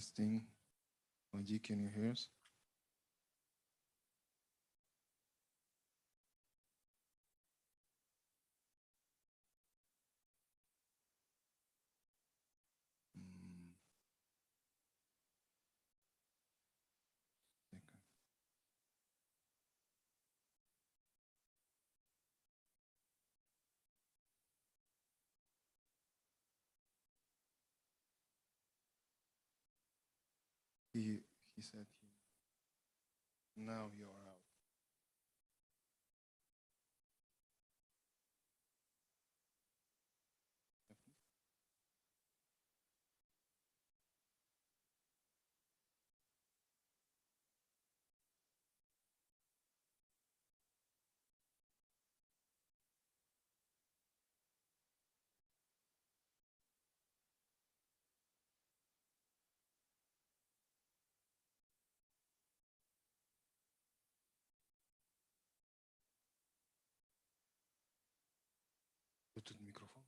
Testing. Odi, can you hear us? Mm, second. He said now you're out. Вот тут микрофон.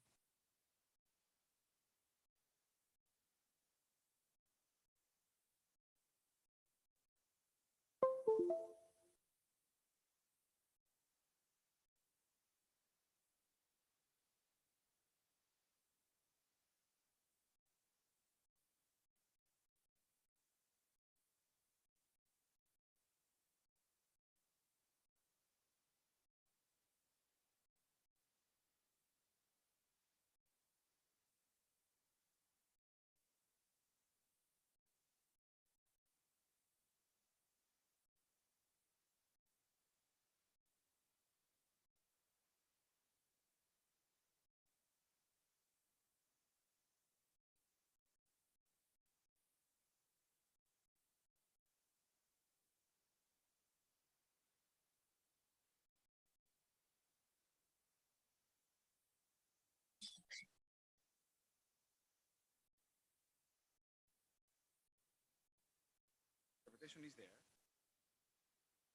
Interpretation is there.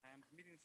I am meeting.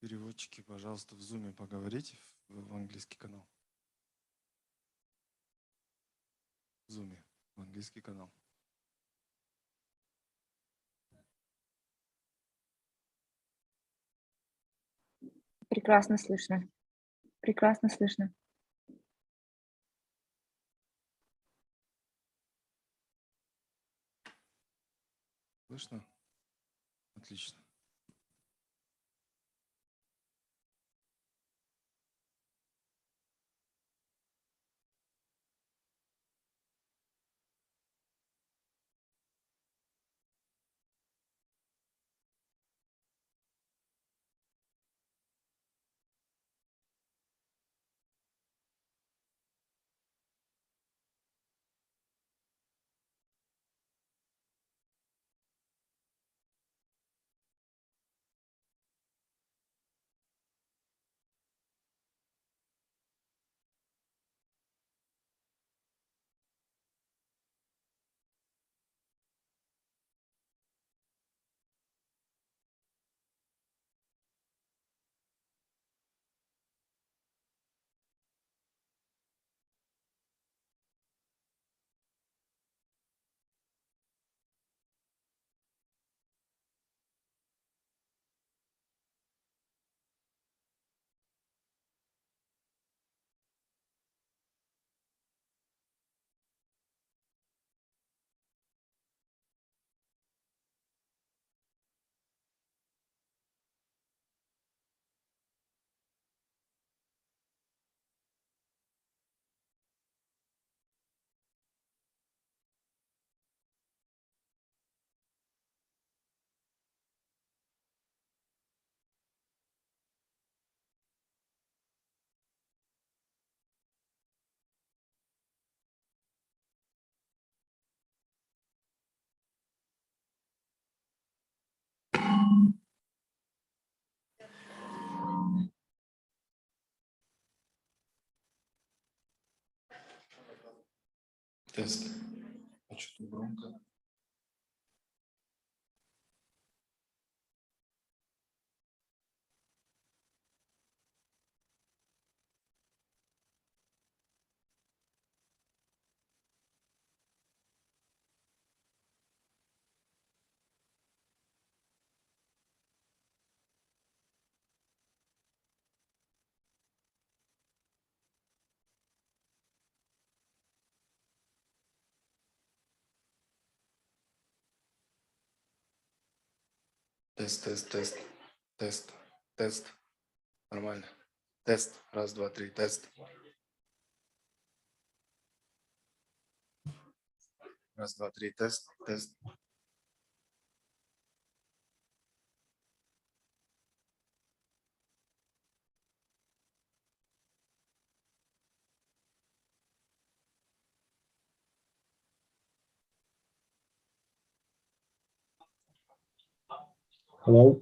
Переводчики, пожалуйста, в Zoom поговорите в английский канал. В Zoom, в английский канал. Прекрасно слышно. Прекрасно слышно. Слышно? Отлично. Тест. А что-то громко. Тест, тест, тест, тест, тест. Нормально. Тест. Раз, два, три, тест. Раз, два, три, тест, тест. Hello.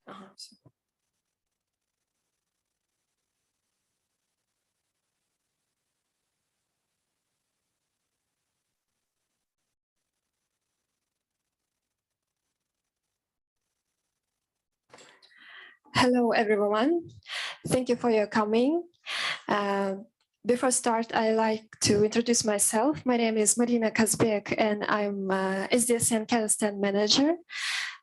Ага, всё. Hello, everyone. Thank you for your coming. Before start, I like to introduce myself. My name is Marina Kazbek, and I'm SDSN Kazakhstan manager.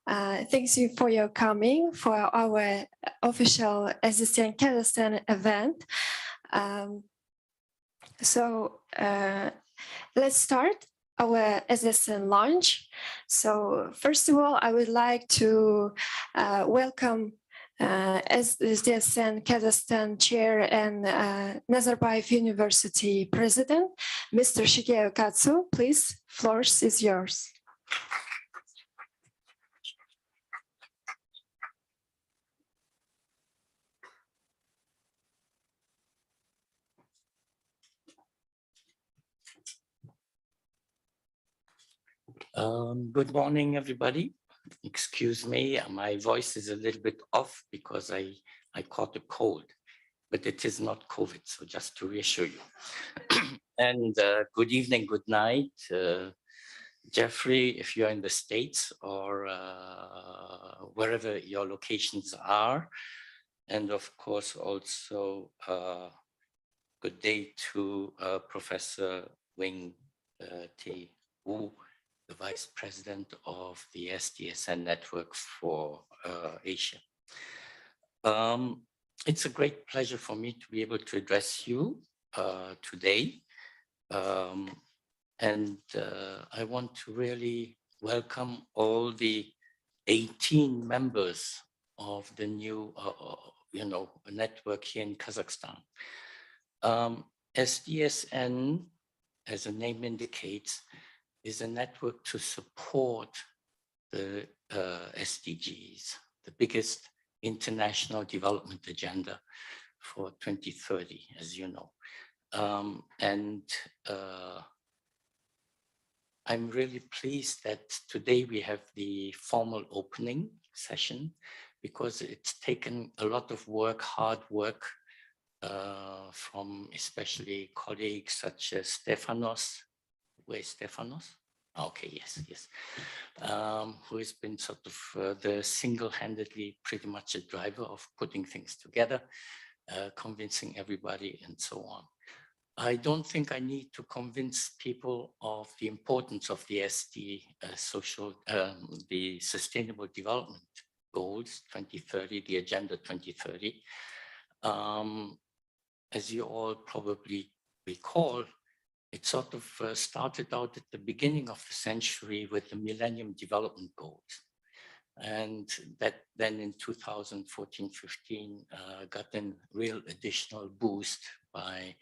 Thanks you for your coming for our official SDSN Kazakhstan event. Let's start our SDSN launch. So first of all, I would like to welcome SDSN Kazakhstan Chair and Nazarbayev University President, Mr. Shigeo Katsu. Please, floor is yours. Good morning, everybody. Excuse me, my voice is a little bit off because I caught a cold, but it is not COVID, so just to reassure you. And good evening, good night. Jeffrey, if you're in the States or wherever your locations are. And of course, also good day to Professor Wing T. Wu, the Vice President of the SDSN Network for Asia. It's a great pleasure for me to be able to address you today. I want to really welcome all the 18 members of the new network here in Kazakhstan. SDSN, as the name indicates, is a network to support the SDGs, the biggest international development agenda for 2030, as you know. I'm really pleased that today we have the formal opening session, because it's taken a lot of work, hard work, from especially colleagues such as Stefanos. Where is Stefanos? Okay, yes. Who has been sort of the single-handedly pretty much a driver of putting things together, convincing everybody and so on. I don't think I need to convince people of the importance of the the Sustainable Development Goals 2030, the Agenda 2030. As you all probably recall, it sort of started out at the beginning of the century with the Millennium Development Goals. And that then in 2014-15 got a real additional boost by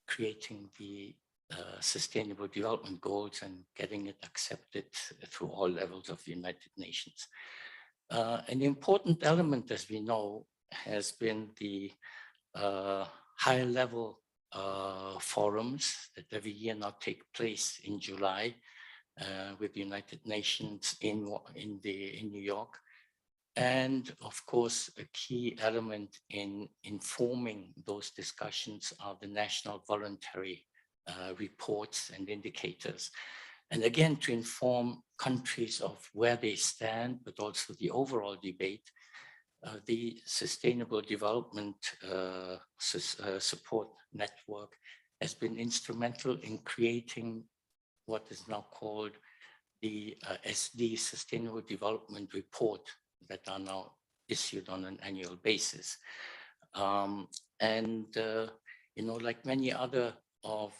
creating the Sustainable Development Goals and getting it accepted through all levels of the United Nations. An important element, as we know, has been the higher level forums that every year now take place in July with the United Nations in New York. And of course, a key element in informing those discussions are the national voluntary reports and indicators. And again, to inform countries of where they stand, but also the overall debate, the Sustainable Development Support Network has been instrumental in creating what is now called the SD Sustainable Development Report that are now issued on an annual basis. Like many other of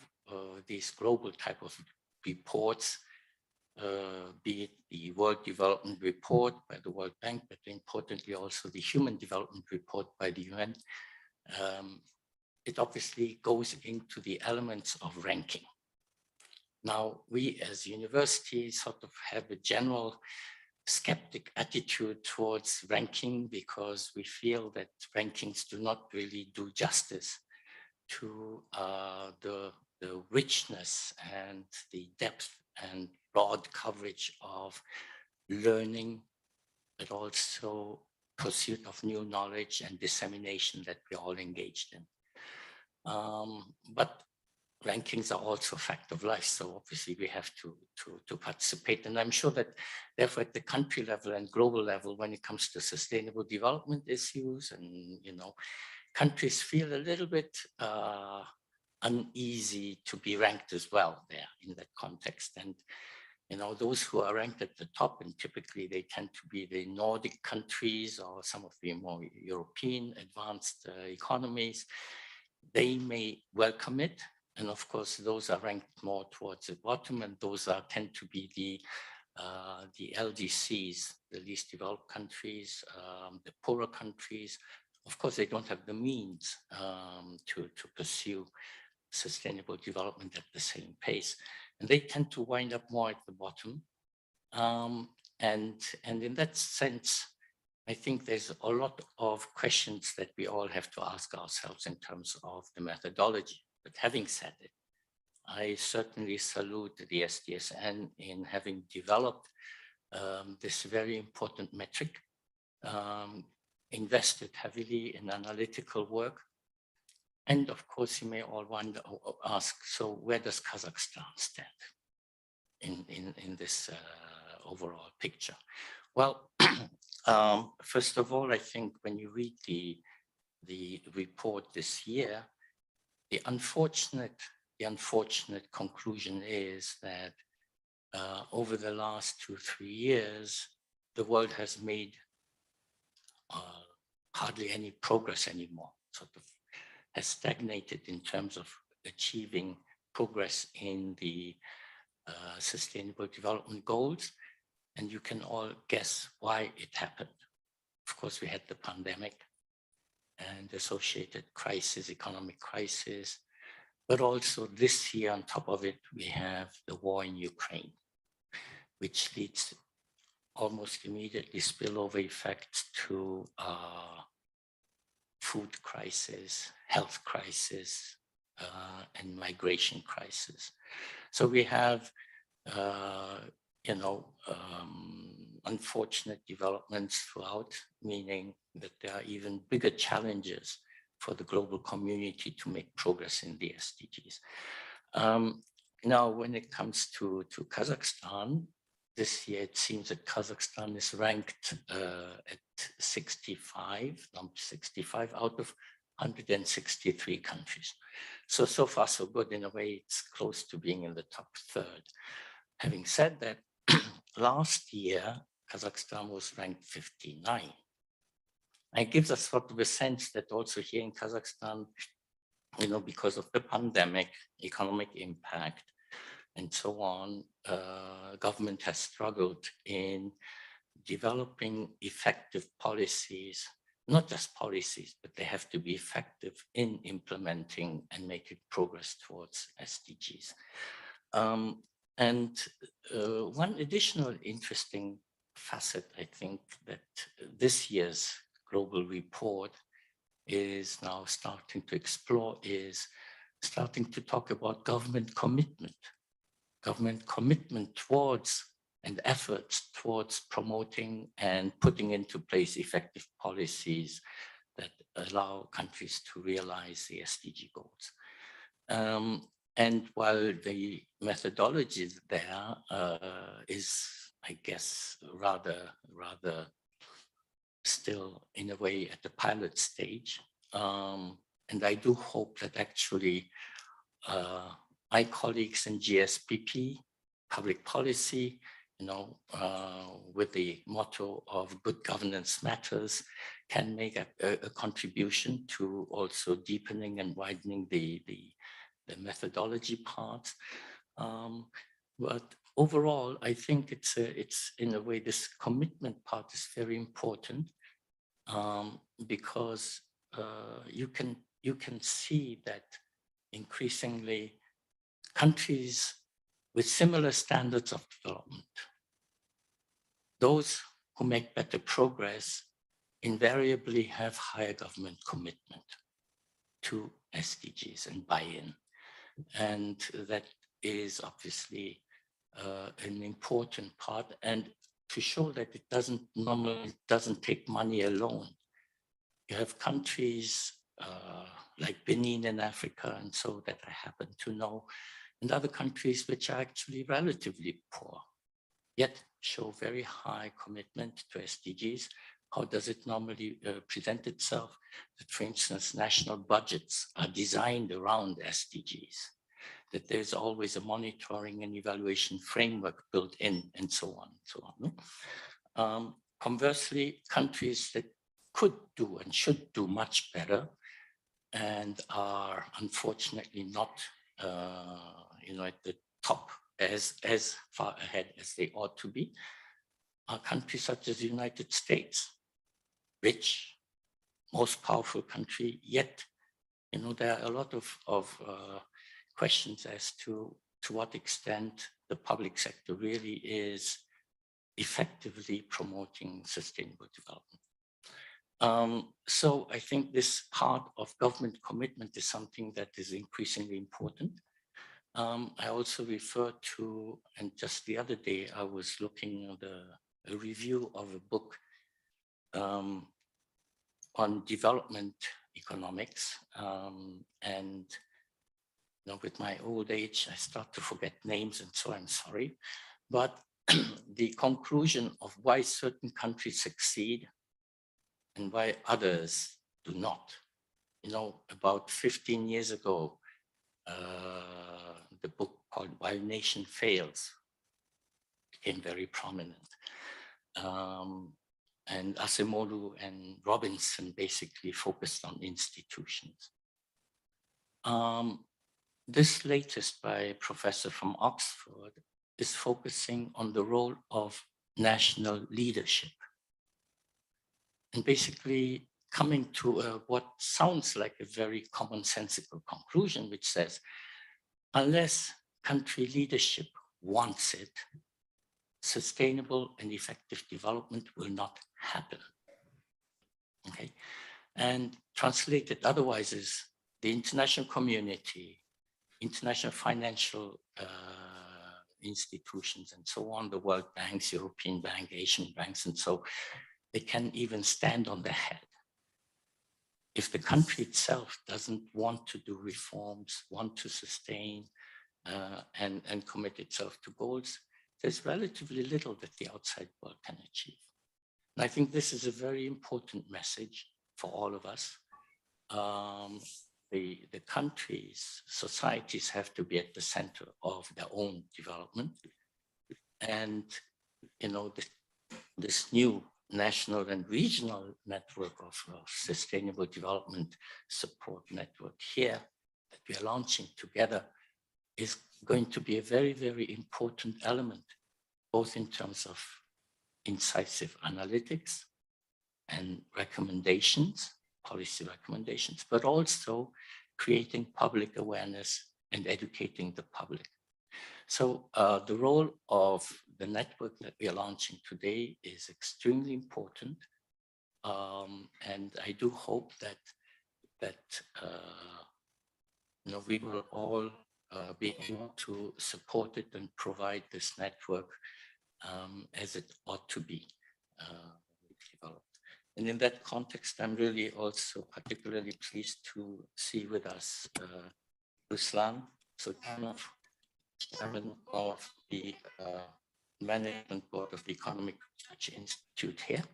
these global type of reports, be it the World Development Report by the World Bank, but importantly also the Human Development Report by the UN, it obviously goes into the elements of ranking. Now, we as universities sort of have a general skeptic attitude towards ranking, because we feel that rankings do not really do justice to the richness and the depth and broad coverage of learning, but also pursuit of new knowledge and dissemination that we're all engaged in. But rankings are also a fact of life, so obviously we have to participate. And I'm sure that therefore at the country level and global level, when it comes to sustainable development issues, and countries feel a little bit uneasy to be ranked as well there in that context. And those who are ranked at the top, and typically they tend to be the Nordic countries or some of the more European advanced economies, they may welcome it. And of course, those are ranked more towards the bottom, and those tend to be the LDCs, the least developed countries, the poorer countries. Of course, they don't have the means to pursue sustainable development at the same pace, and they tend to wind up more at the bottom. And in that sense, I think there's a lot of questions that we all have to ask ourselves in terms of the methodology. But having said it, I certainly salute the SDSN in having developed this very important metric, invested heavily in analytical work. And of course, you may all wonder, ask, so where does Kazakhstan stand in this overall picture? Well, first of all, I think when you read the report this year, the unfortunate conclusion is that over the last 2-3 years, the world has made hardly any progress anymore, sort of has stagnated in terms of achieving progress in the Sustainable Development Goals. And you can all guess why it happened. Of course, we had the pandemic and associated crisis, economic crisis, but also this year on top of it, we have the war in Ukraine, which leads almost immediately spillover effects to food crisis, health crisis, and migration crisis. So we have, unfortunate developments throughout, meaning that there are even bigger challenges for the global community to make progress in the SDGs. Now, when it comes to Kazakhstan, this year it seems that Kazakhstan is ranked at 65, number 65 out of 163 countries. So far so good. In a way, it's close to being in the top third. Having said that, last year, Kazakhstan was ranked 59. And it gives us sort of a sense that also here in Kazakhstan, because of the pandemic, economic impact, and so on, government has struggled in developing effective policies, not just policies, but they have to be effective in implementing and making progress towards SDGs. And one additional interesting facet, I think, that this year's global report is now starting to explore is starting to talk about government commitment towards and efforts towards promoting and putting into place effective policies that allow countries to realize the SDG goals. And while the methodology there is, I guess, rather still in a way at the pilot stage, and I do hope that actually my colleagues in GSPP, public policy, with the motto of good governance matters, can make a contribution to also deepening and widening the methodology part. But overall, I think it's in a way, this commitment part is very important because you can see that increasingly countries with similar standards of development, those who make better progress invariably have higher government commitment to SDGs and buy-in. And that is obviously an important part. And to show that it doesn't take money alone. You have countries like Benin in Africa, and so that I happen to know, and other countries which are actually relatively poor, yet show very high commitment to SDGs. How does it normally present itself? That, for instance, national budgets are designed around SDGs, that there's always a monitoring and evaluation framework built in, and so on, and so on. Conversely, countries that could do and should do much better and are unfortunately not at the top as far ahead as they ought to be, are countries such as the United States, rich, most powerful country, yet there are a lot of questions as to what extent the public sector really is effectively promoting sustainable development. So I think this part of government commitment is something that is increasingly important. I also refer to, and just the other day, I was looking at a review of a book on development economics. And with my old age, I start to forget names, and so I'm sorry. But the conclusion of why certain countries succeed and why others do not, about 15 years ago, the book called Why Nation Fails became very prominent. And Asimoglu and Robinson basically focused on institutions. This latest by a professor from Oxford is focusing on the role of national leadership. And basically coming to what sounds like a very commonsensical conclusion, which says, unless country leadership wants it, sustainable and effective development will not happen. Okay, and translated otherwise is the international community, international financial institutions and so on, the World Banks, European Bank, Asian banks, and so they can even stand on their head. If the country itself doesn't want to do reforms, want to sustain and commit itself to goals, there's relatively little that the outside world can achieve. And I think this is a very important message for all of us. The countries, societies have to be at the center of their own development. And, this new national and regional network of sustainable development support network here that we are launching together is going to be a very, very important element, both in terms of incisive analytics and recommendations, policy recommendations, but also creating public awareness and educating the public. So the role of the network that we are launching today is extremely important. And I do hope that we will all be able to support it and provide this network as it ought to be developed. And in that context, I'm really also particularly pleased to see with us Ruslan Sultanov, chairman of the management board of the Economic Research Institute here.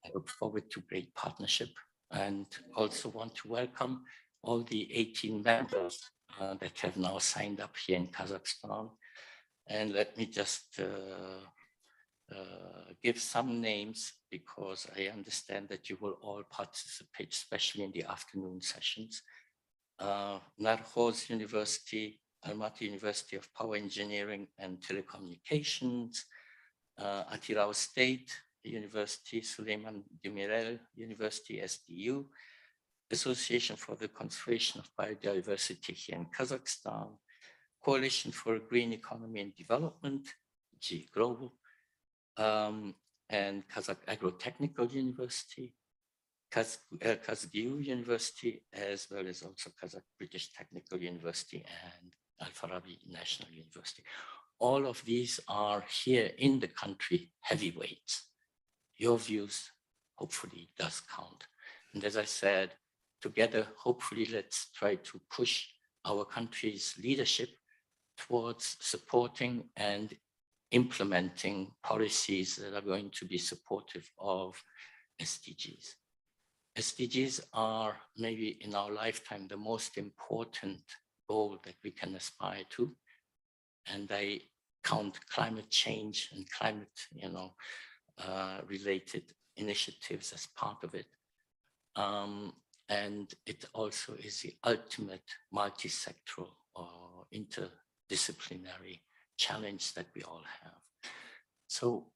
I look forward to great partnership and also want to welcome all the 18 members that have now signed up here in Kazakhstan. And let me just give some names because I understand that you will all participate, especially in the afternoon sessions. Narhoz University, Almaty University of Power Engineering and Telecommunications, Atirau State University, Süleyman Demirel University, SDU, Association for the Conservation of Biodiversity here in Kazakhstan, Coalition for Green Economy and Development, G Global, and Kazakh Agro-Technical University, Kazgiu University, as well as also Kazakh British Technical University and Al-Farabi National University. All of these are here in the country heavyweights. Your views hopefully does count. And as I said, together, hopefully let's try to push our country's leadership towards supporting and implementing policies that are going to be supportive of SDGs. SDGs are maybe in our lifetime the most important goal that we can aspire to. And I count climate change and climate, related initiatives as part of it. And it also is the ultimate multi-sectoral or interdisciplinary challenge that we all have. So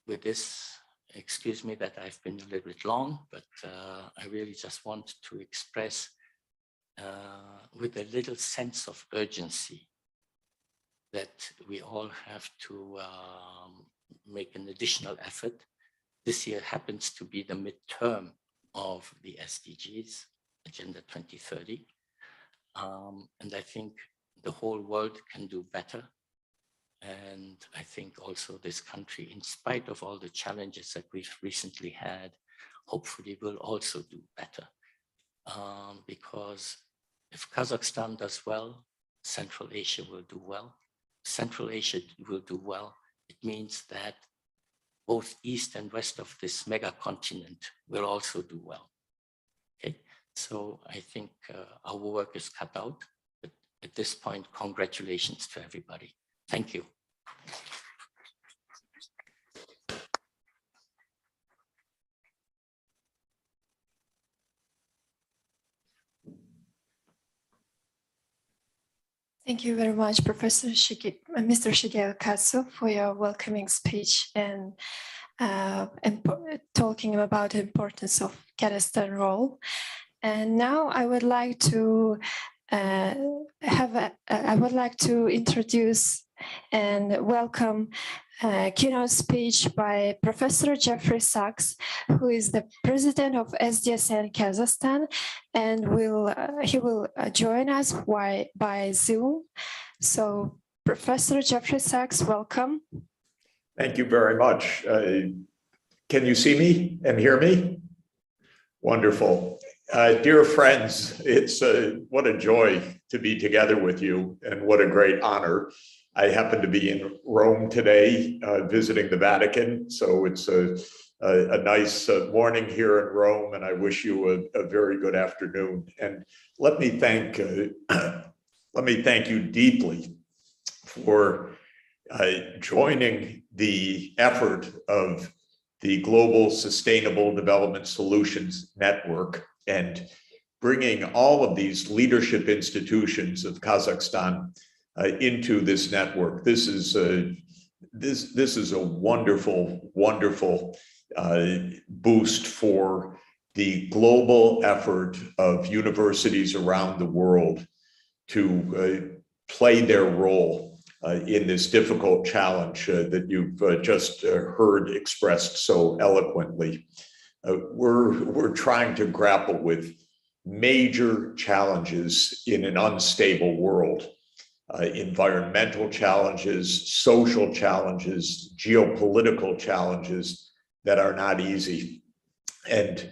with this, excuse me that I've been a little bit long, but I really just want to express with a little sense of urgency that we all have to make an additional effort. This year happens to be the midterm of the SDGs, Agenda 2030. And I think the whole world can do better. And I think also this country, in spite of all the challenges that we've recently had, hopefully will also do better. Because if Kazakhstan does well, Central Asia will do well. Central Asia will do well. It means that both east and west of this mega continent will also do well. Okay, So I think our work is cut out. But at this point, congratulations to everybody. Thank you. Thank you very much, Mr. Shigeo Katsu, for your welcoming speech and talking about the importance of Kazakhstan role. And now I would like to introduce and welcome keynote speech by Professor Jeffrey Sachs, who is the president of SDSN Kazakhstan, and he will join us by Zoom. So, Professor Jeffrey Sachs, welcome. Thank you very much. Can you see me and hear me? Wonderful. Dear friends, it's what a joy to be together with you, and what a great honor. I happen to be in Rome today, visiting the Vatican, so it's a nice morning here in Rome, and I wish you a very good afternoon. And let me thank you deeply for joining the effort of the Global Sustainable Development Solutions Network and bringing all of these leadership institutions of Kazakhstan into this network. This is a wonderful, wonderful boost for the global effort of universities around the world to play their role in this difficult challenge that you've just heard expressed so eloquently. We're trying to grapple with major challenges in an unstable world. Environmental challenges, social challenges, geopolitical challenges that are not easy. And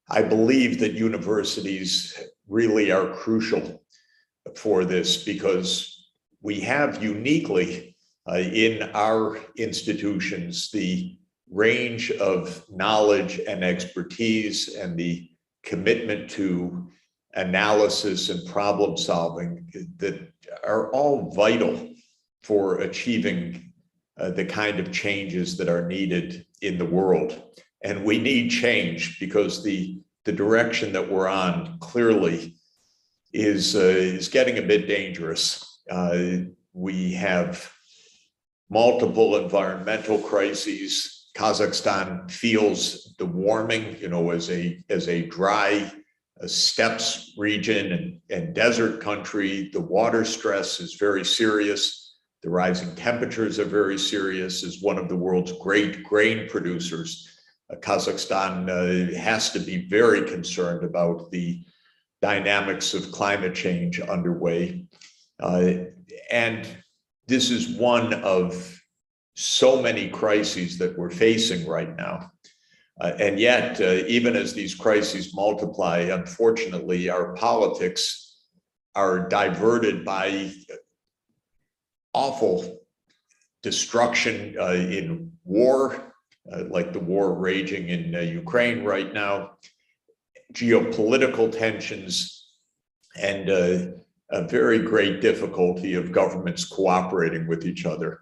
I believe that universities really are crucial for this, because we have uniquely in our institutions the range of knowledge and expertise and the commitment to analysis and problem solving that are all vital for achieving the kind of changes that are needed in the world. And we need change because the direction that we're on clearly is getting a bit dangerous. We have multiple environmental crises. Kazakhstan feels the warming, as a dry steppes region and desert country. The water stress is very serious. The rising temperatures are very serious. As one of the world's great grain producers, Kazakhstan has to be very concerned about the dynamics of climate change underway. And this is one of so many crises that we're facing right now. And yet, even as these crises multiply, unfortunately, our politics are diverted by awful destruction in war, like the war raging in Ukraine right now, geopolitical tensions, and a very great difficulty of governments cooperating with each other.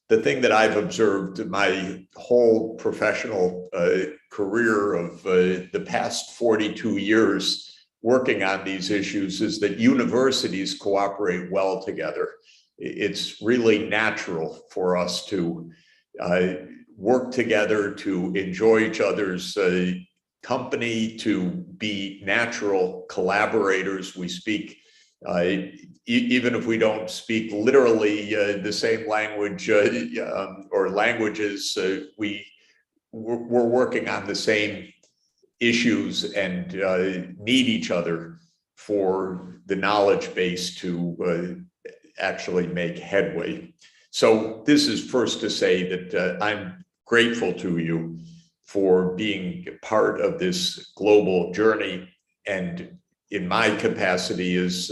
The thing that I've observed in my whole professional career of the past 42 years working on these issues is that universities cooperate well together. It's really natural for us to work together, to enjoy each other's company, to be natural collaborators. We speak, even if we don't speak literally the same language or languages, we're working on the same issues and need each other for the knowledge base to actually make headway. So this is first to say that I'm grateful to you for being part of this global journey, and in my capacity as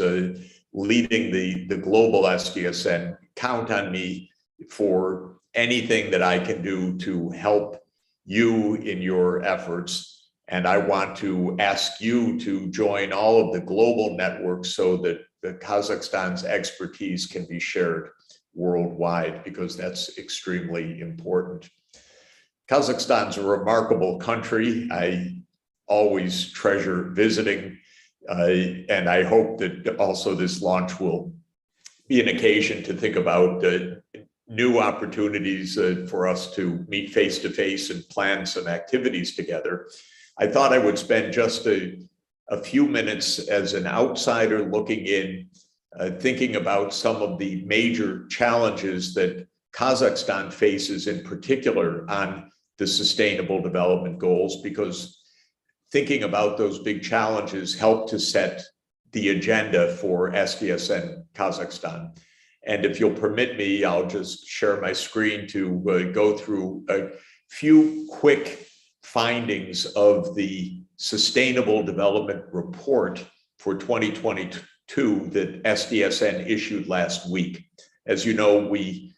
leading the global SDSN, count on me for anything that I can do to help you in your efforts. And I want to ask you to join all of the global networks so that Kazakhstan's expertise can be shared worldwide, because that's extremely important. Kazakhstan's a remarkable country. I always treasure visiting, and I hope that also this launch will be an occasion to think about new opportunities for us to meet face-to-face and plan some activities together. I thought I would spend just a few minutes as an outsider looking in, thinking about some of the major challenges that Kazakhstan faces, in particular on the Sustainable Development Goals, because thinking about those big challenges help to set the agenda for SDSN Kazakhstan. And if you'll permit me, I'll just share my screen to go through a few quick findings of the Sustainable Development Report for 2022 that SDSN issued last week. As you know, we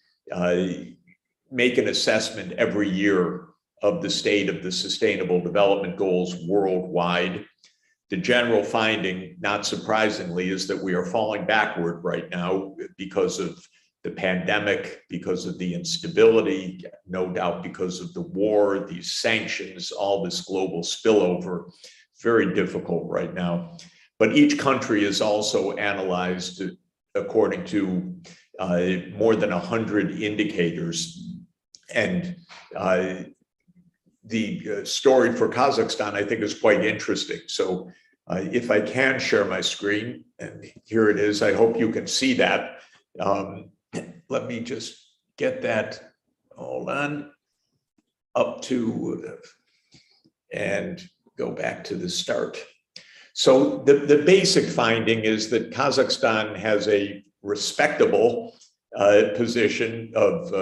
make an assessment every year of the state of the Sustainable Development Goals worldwide. The general finding, not surprisingly, is that we are falling backward right now because of the pandemic, because of the instability, no doubt because of the war, these sanctions, all this global spillover. It's very difficult right now. But each country is also analyzed according to more than 100 indicators. And the story for Kazakhstan, I think, is quite interesting. So if I can share my screen, and here it is, I hope you can see that. Let me just get that, hold on, up to, and go back to the start. So the basic finding is that Kazakhstan has a respectable position of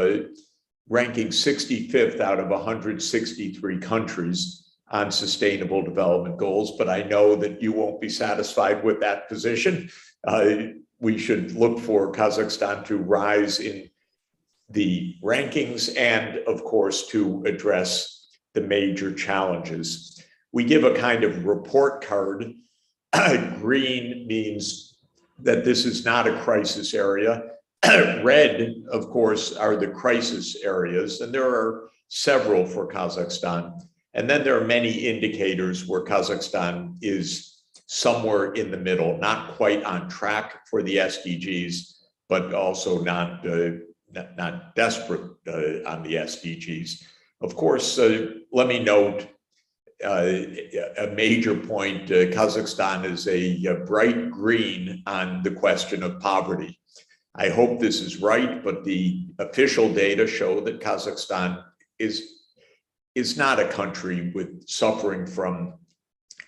ranking 65th out of 163 countries on Sustainable Development Goals, but I know that you won't be satisfied with that position. We should look for Kazakhstan to rise in the rankings and, of course, to address the major challenges. We give a kind of report card. Green means that this is not a crisis area. Red, of course, are the crisis areas, and there are several for Kazakhstan. And then there are many indicators where Kazakhstan is somewhere in the middle, not quite on track for the SDGs, but also not desperate on the SDGs. Of course, let me note a major point. Kazakhstan is a bright green on the question of poverty. I hope this is right, but the official data show that Kazakhstan is not a country with suffering from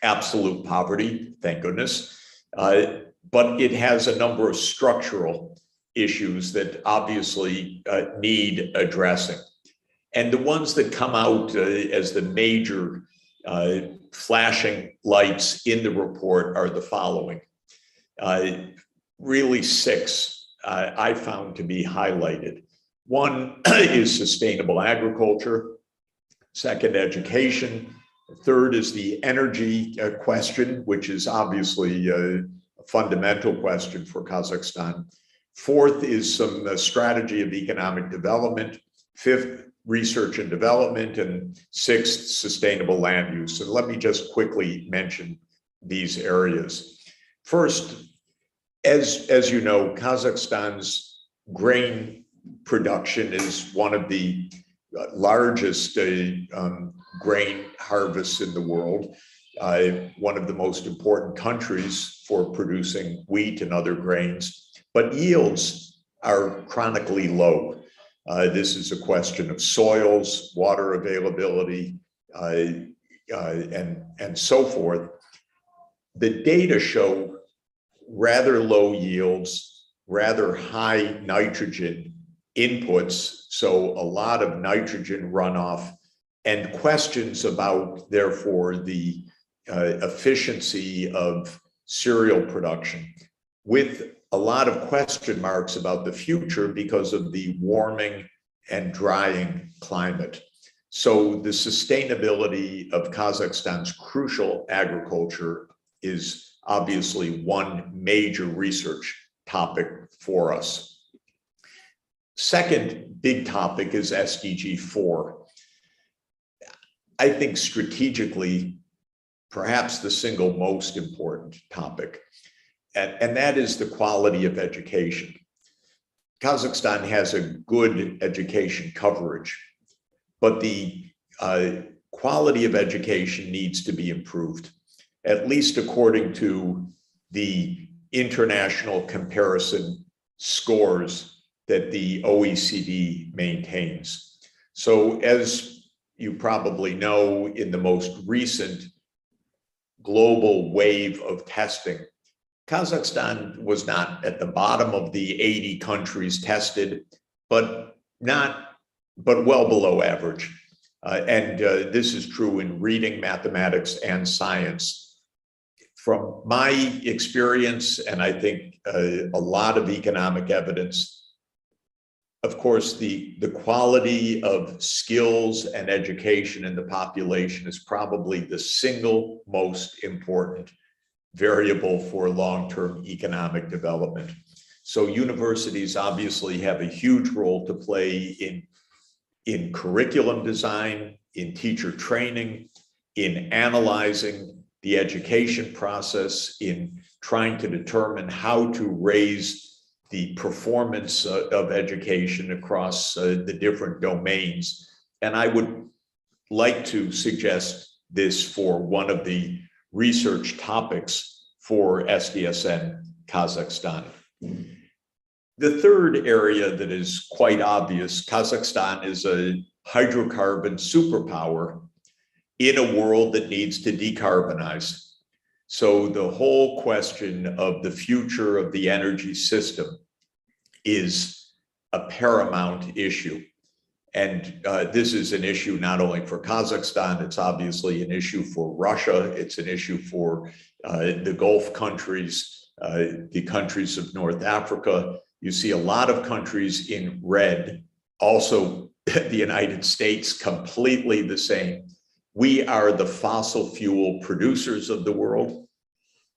absolute poverty, thank goodness, but it has a number of structural issues that obviously need addressing. And the ones that come out as the major flashing lights in the report are the following. Really six I found to be highlighted. One is sustainable agriculture. Second, education. Third is the energy question, which is obviously a fundamental question for Kazakhstan. Fourth is some strategy of economic development. Fifth, research and development. And sixth, sustainable land use. And let me just quickly mention these areas. First, as you know, Kazakhstan's grain production is one of the largest grain harvests in the world, one of the most important countries for producing wheat and other grains, but yields are chronically low. This is a question of soils, water availability, and so forth. The data show rather low yields, rather high nitrogen inputs, so a lot of nitrogen runoff, and questions about, therefore, the efficiency of cereal production, with a lot of question marks about the future because of the warming and drying climate. So the sustainability of Kazakhstan's crucial agriculture is obviously one major research topic for us. Second big topic is SDG 4. I think strategically, perhaps the single most important topic, and that is the quality of education. Kazakhstan has a good education coverage, but the quality of education needs to be improved, at least according to the international comparison scores that the OECD maintains. So as you probably know, in the most recent global wave of testing, Kazakhstan was not at the bottom of the 80 countries tested, but well below average. This is true in reading, mathematics, and science. From my experience, and I think a lot of economic evidence, of course, the quality of skills and education in the population is probably the single most important variable for long-term economic development. So universities obviously have a huge role to play in curriculum design, in teacher training, in analyzing the education process, in trying to determine how to raise the performance of education across the different domains. And I would like to suggest this for one of the research topics for SDSN Kazakhstan. The third area that is quite obvious, Kazakhstan is a hydrocarbon superpower in a world that needs to decarbonize. So the whole question of the future of the energy system is a paramount issue. And this is an issue not only for Kazakhstan, it's obviously an issue for Russia, it's an issue for the Gulf countries, the countries of North Africa. You see a lot of countries in red, also the United States, completely the same. We are the fossil fuel producers of the world.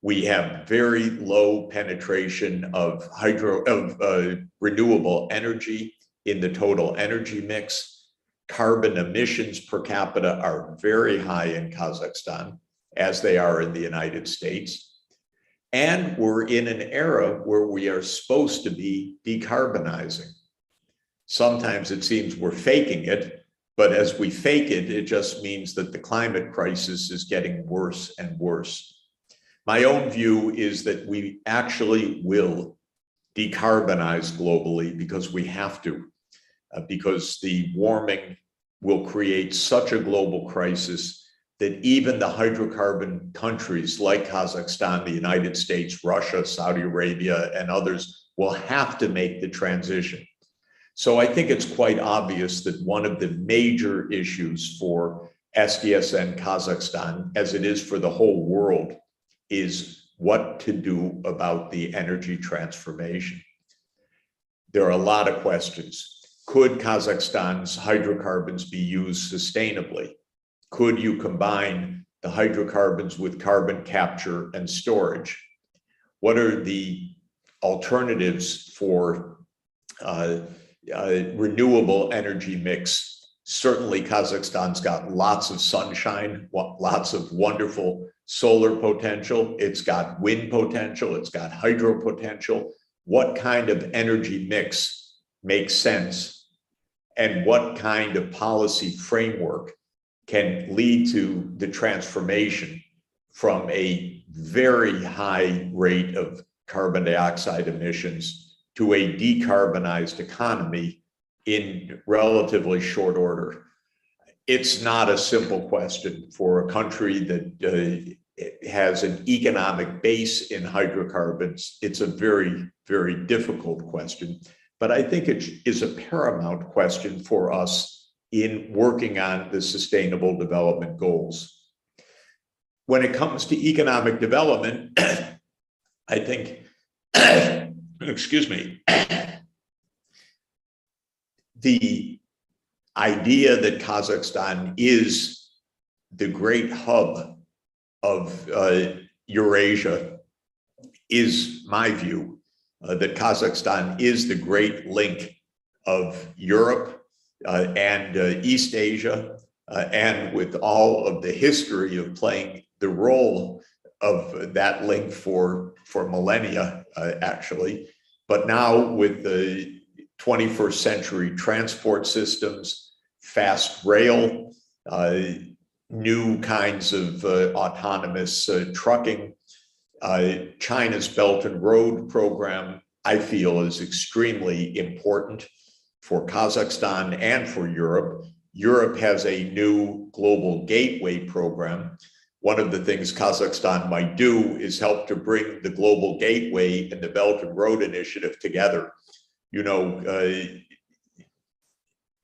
We have very low penetration of renewable energy in the total energy mix. Carbon emissions per capita are very high in Kazakhstan, as they are in the United States. And we're in an era where we are supposed to be decarbonizing. Sometimes it seems we're faking it, but as we fake it, it just means that the climate crisis is getting worse and worse. My own view is that we actually will decarbonize globally because we have to, because the warming will create such a global crisis that even the hydrocarbon countries like Kazakhstan, the United States, Russia, Saudi Arabia, and others will have to make the transition. So I think it's quite obvious that one of the major issues for SDSN Kazakhstan, as it is for the whole world, is what to do about the energy transformation. There are a lot of questions. Could Kazakhstan's hydrocarbons be used sustainably? Could you combine the hydrocarbons with carbon capture and storage? What are the alternatives for renewable energy mix? Certainly Kazakhstan's got lots of sunshine, lots of wonderful solar potential. It's got wind potential. It's got hydro potential. What kind of energy mix makes sense? And what kind of policy framework can lead to the transformation from a very high rate of carbon dioxide emissions to a decarbonized economy in relatively short order? It's not a simple question for a country that has an economic base in hydrocarbons. It's a very, very difficult question, but I think it is a paramount question for us in working on the Sustainable Development Goals. When it comes to economic development, I think, excuse me, the idea that Kazakhstan is the great hub of Eurasia is my view, that Kazakhstan is the great link of Europe and East Asia, and with all of the history of playing the role of that link for millennia, actually. But now with the 21st century transport systems, fast rail, new kinds of autonomous trucking, China's Belt and Road program, I feel, is extremely important for Kazakhstan and for Europe. Europe has a new global gateway program. One of the things Kazakhstan might do is help to bring the global gateway and the Belt and Road Initiative together. You know,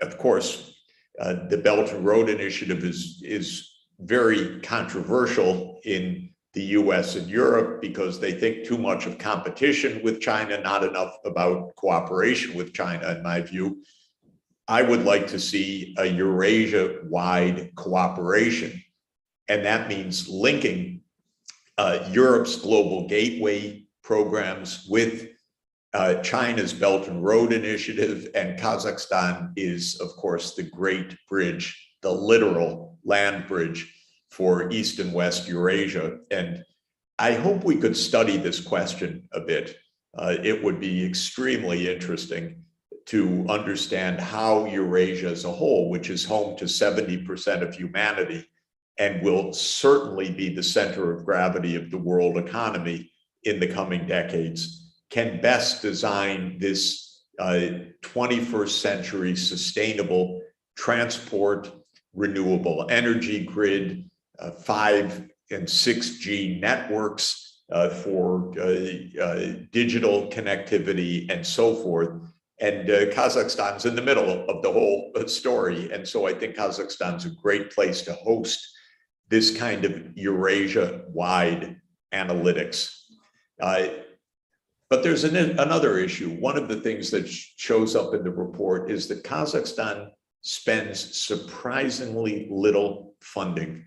of course, the Belt and Road Initiative is very controversial in the US and Europe because they think too much of competition with China, not enough about cooperation with China, in my view. I would like to see a Eurasia-wide cooperation, and that means linking Europe's global gateway programs with China's Belt and Road Initiative, and Kazakhstan is, of course, the great bridge, the literal land bridge for East and West Eurasia. And I hope we could study this question a bit. It would be extremely interesting to understand how Eurasia as a whole, which is home to 70% of humanity and will certainly be the center of gravity of the world economy in the coming decades, can best design this 21st century sustainable transport, renewable energy grid, 5 and 6G networks for digital connectivity and so forth. And Kazakhstan's in the middle of the whole story. And so I think Kazakhstan's a great place to host this kind of Eurasia-wide analytics. But there's another issue. One of the things that shows up in the report is that Kazakhstan spends surprisingly little funding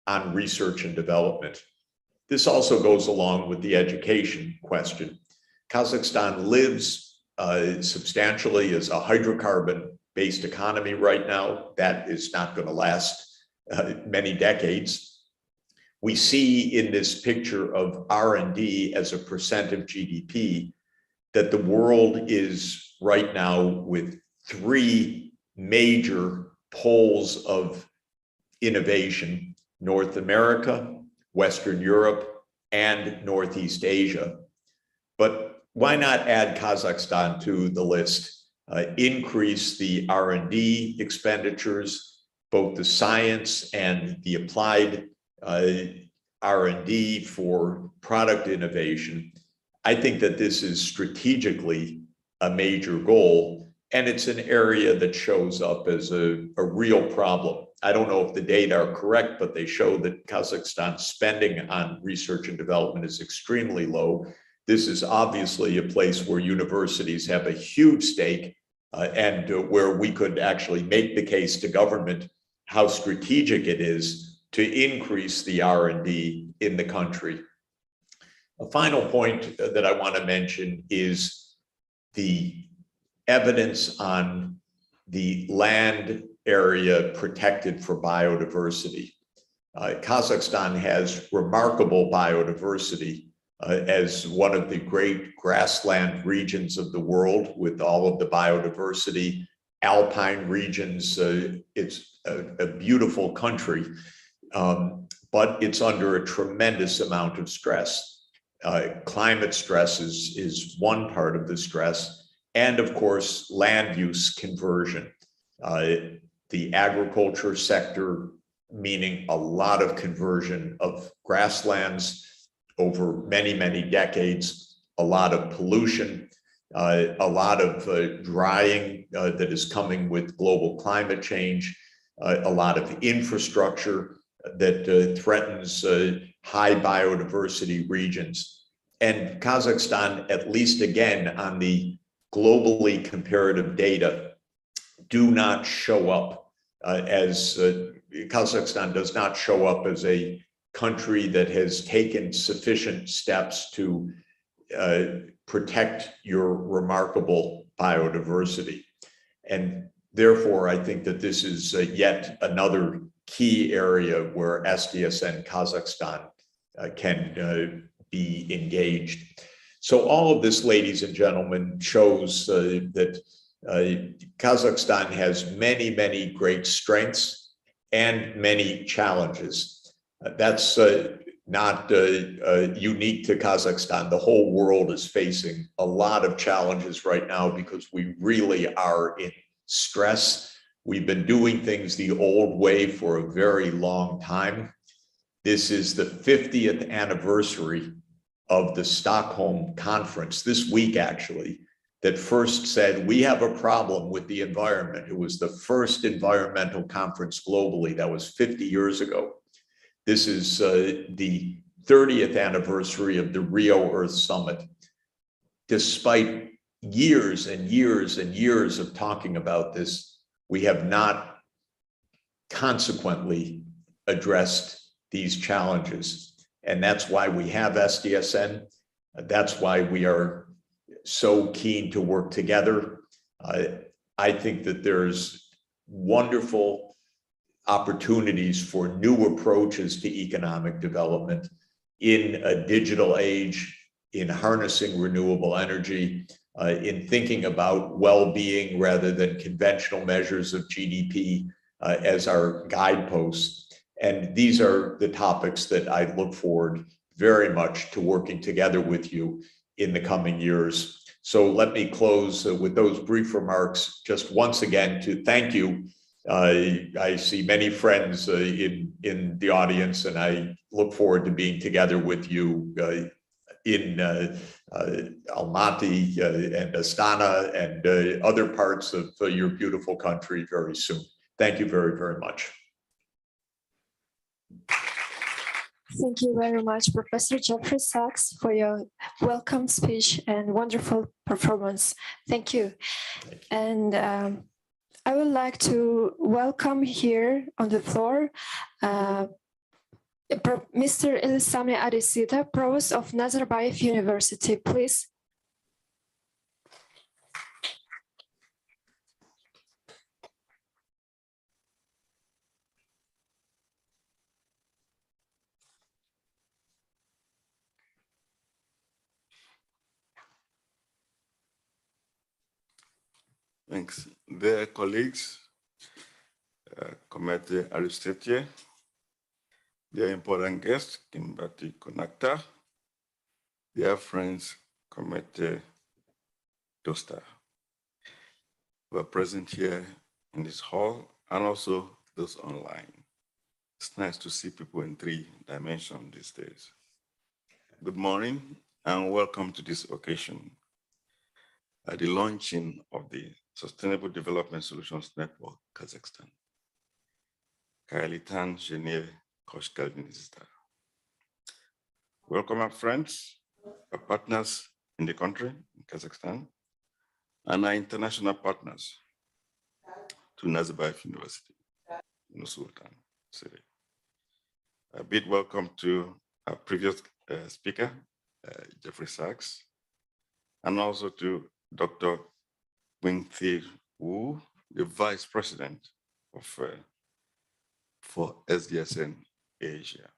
on research and development. This also goes along with the education question. Kazakhstan lives substantially as a hydrocarbon-based economy right now. That is not going to last many decades. We see in this picture of R&D as a percent of GDP that the world is right now with 3 major poles of innovation: North America, Western Europe, and Northeast Asia. But why not add Kazakhstan to the list? Increase the R&D expenditures, both the science and the applied R&D for product innovation. I think that this is strategically a major goal, and it's an area that shows up as a real problem. I don't know if the data are correct, but they show that Kazakhstan's spending on research and development is extremely low. This is obviously a place where universities have a huge stake and where we could actually make the case to government how strategic it is to increase the R&D in the country. A final point that I want to mention is the evidence on the land area protected for biodiversity. Kazakhstan has remarkable biodiversity as one of the great grassland regions of the world with all of the biodiversity, alpine regions. It's a beautiful country, but it's under a tremendous amount of stress. Climate stress is one part of the stress, and of course, land use conversion. The agriculture sector, meaning a lot of conversion of grasslands over many, many decades, a lot of pollution, a lot of drying that is coming with global climate change, a lot of infrastructure that threatens high biodiversity regions. And Kazakhstan, at least again, on the globally comparative data, do not show up Kazakhstan does not show up as a country that has taken sufficient steps to protect your remarkable biodiversity. And therefore, I think that this is yet another key area where SDSN Kazakhstan can be engaged. So all of this, ladies and gentlemen, shows that Kazakhstan has many, many great strengths and many challenges. That's not unique to Kazakhstan. The whole world is facing a lot of challenges right now because we really are in stress. We've been doing things the old way for a very long time. This is the 50th anniversary of the Stockholm Conference, this week actually, that first said, we have a problem with the environment. It was the first environmental conference globally. That was 50 years ago. This is the 30th anniversary of the Rio Earth Summit. Despite years and years and years of talking about this, we have not consequently addressed these challenges. And that's why we have SDSN. That's why we are so keen to work together. I think that there's wonderful opportunities for new approaches to economic development in a digital age, in harnessing renewable energy, in thinking about well-being rather than conventional measures of GDP as our guideposts. And these are the topics that I look forward very much to working together with you in the coming years. So let me close with those brief remarks, just once again to thank you. I see many friends in the audience, and I look forward to being together with you in Almaty and Astana and other parts of your beautiful country very soon. Thank you very, very much. Thank you very much, Professor Jeffrey Sachs, for your welcome speech and wonderful performance. Thank you. And I would like to welcome here on the floor Mr. Elisame Arisita, Provost of Nazarbayev University, please. Thanks. Dear colleagues, Committee Aristetie, dear important guests, Kimbati Konakta, dear friends, Committee Dosta, who are present here in this hall and also those online. It's nice to see people in 3 dimensions these days. Good morning and welcome to this occasion at the launching of the Sustainable Development Solutions Network, Kazakhstan. Kailitan Genève Koshkalvinista. Welcome our friends, our partners in the country, in Kazakhstan, and our international partners to Nazarbayev University, Nur-Sultan City. A big welcome to our previous speaker, Jeffrey Sachs, and also to Dr. Wing-Thi Wu, the Vice President of for SDSN Asia.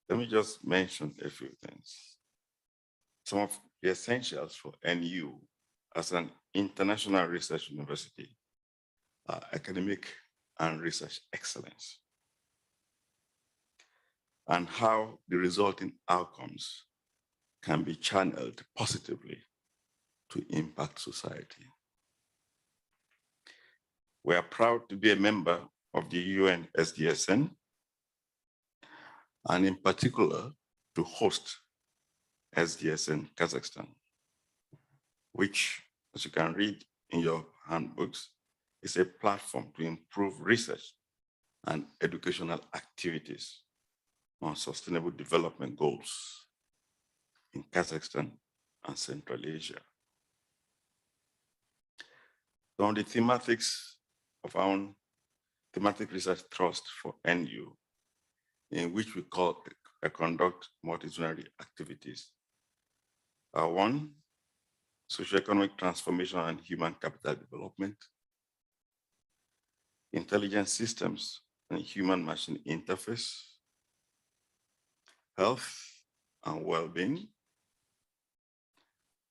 Let me just mention a few things. Some of the essentials for NU as an international research university are academic and research excellence, and how the resulting outcomes can be channeled positively to impact society. We are proud to be a member of the UN SDSN, and in particular to host SDSN Kazakhstan, which, as you can read in your handbooks, is a platform to improve research and educational activities on sustainable development goals in Kazakhstan and Central Asia. On the thematics of our own thematic research thrust for NU, in which we conduct multidisciplinary activities. One, socioeconomic transformation and human capital development, intelligent systems and human-machine interface, health and well-being,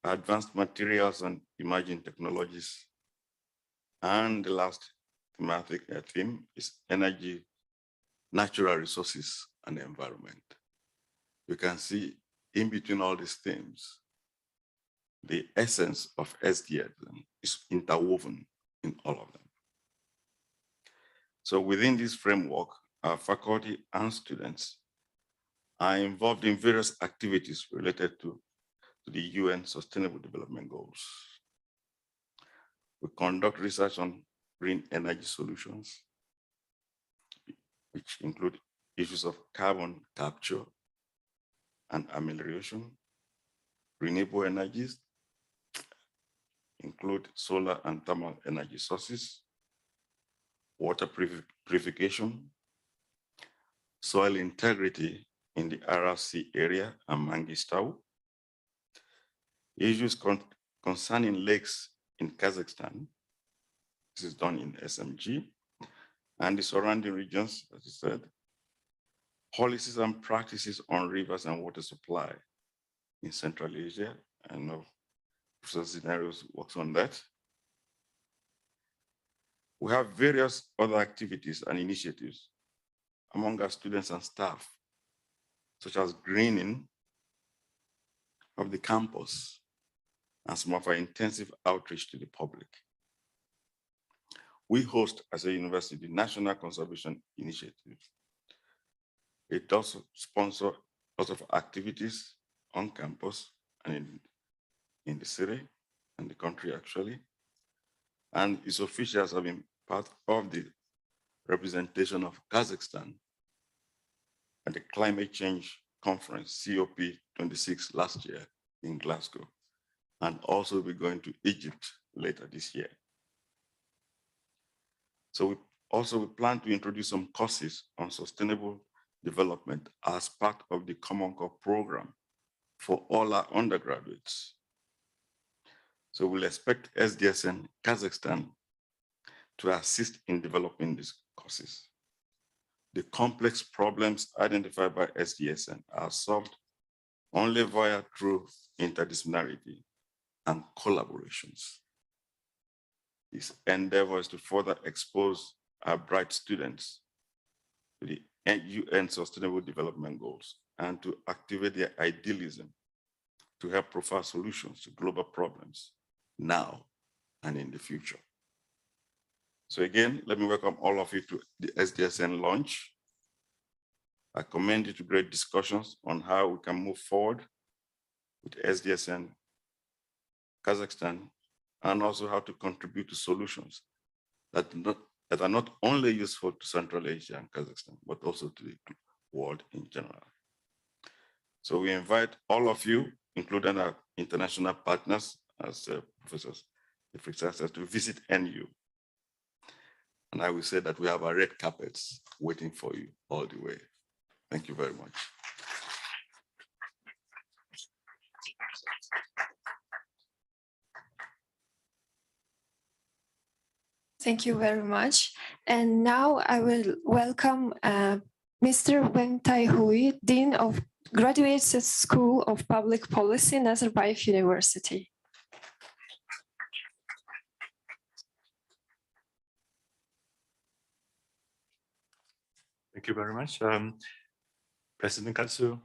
advanced materials and emerging technologies, and the last thematic theme is energy, natural resources, and environment. You can see in between all these themes, the essence of SDSN is interwoven in all of them. So within this framework, our faculty and students are involved in various activities related to the UN Sustainable Development Goals. We conduct research on green energy solutions, which include issues of carbon capture and amelioration. Renewable energies include solar and thermal energy sources, water purification, soil integrity in the RRC area and Mangistau, issues concerning lakes in Kazakhstan. This is done in SMG, and the surrounding regions, as I said, policies and practices on rivers and water supply in Central Asia. I know Professor Zinarius works on that. We have various other activities and initiatives among our students and staff, such as greening of the campus and some of our intensive outreach to the public. We host, as a university, the National Conservation Initiative. It does sponsor lots of activities on campus and in the city and the country, actually. And its officials have been part of the representation of Kazakhstan at the Climate Change Conference, COP26, last year in Glasgow, and also be going to Egypt later this year. So we plan to introduce some courses on sustainable development as part of the Common Core program for all our undergraduates. So we'll expect SDSN Kazakhstan to assist in developing these courses. The complex problems identified by SDSN are solved only via true interdisciplinarity and collaborations. This endeavor is to further expose our bright students to the UN Sustainable Development Goals and to activate their idealism to help provide solutions to global problems now and in the future. So again, let me welcome all of you to the SDSN launch. I commend you to great discussions on how we can move forward with SDSN Kazakhstan, and also how to contribute to solutions that are not only useful to Central Asia and Kazakhstan, but also to the world in general. So we invite all of you, including our international partners, as professors, to visit NU. And I will say that we have our red carpets waiting for you all the way. Thank you very much. Thank you very much. And now I will welcome Mr. Weng Tai Hui, Dean of Graduate School of Public Policy, Nazarbayev University. Thank you very much. President Katsu,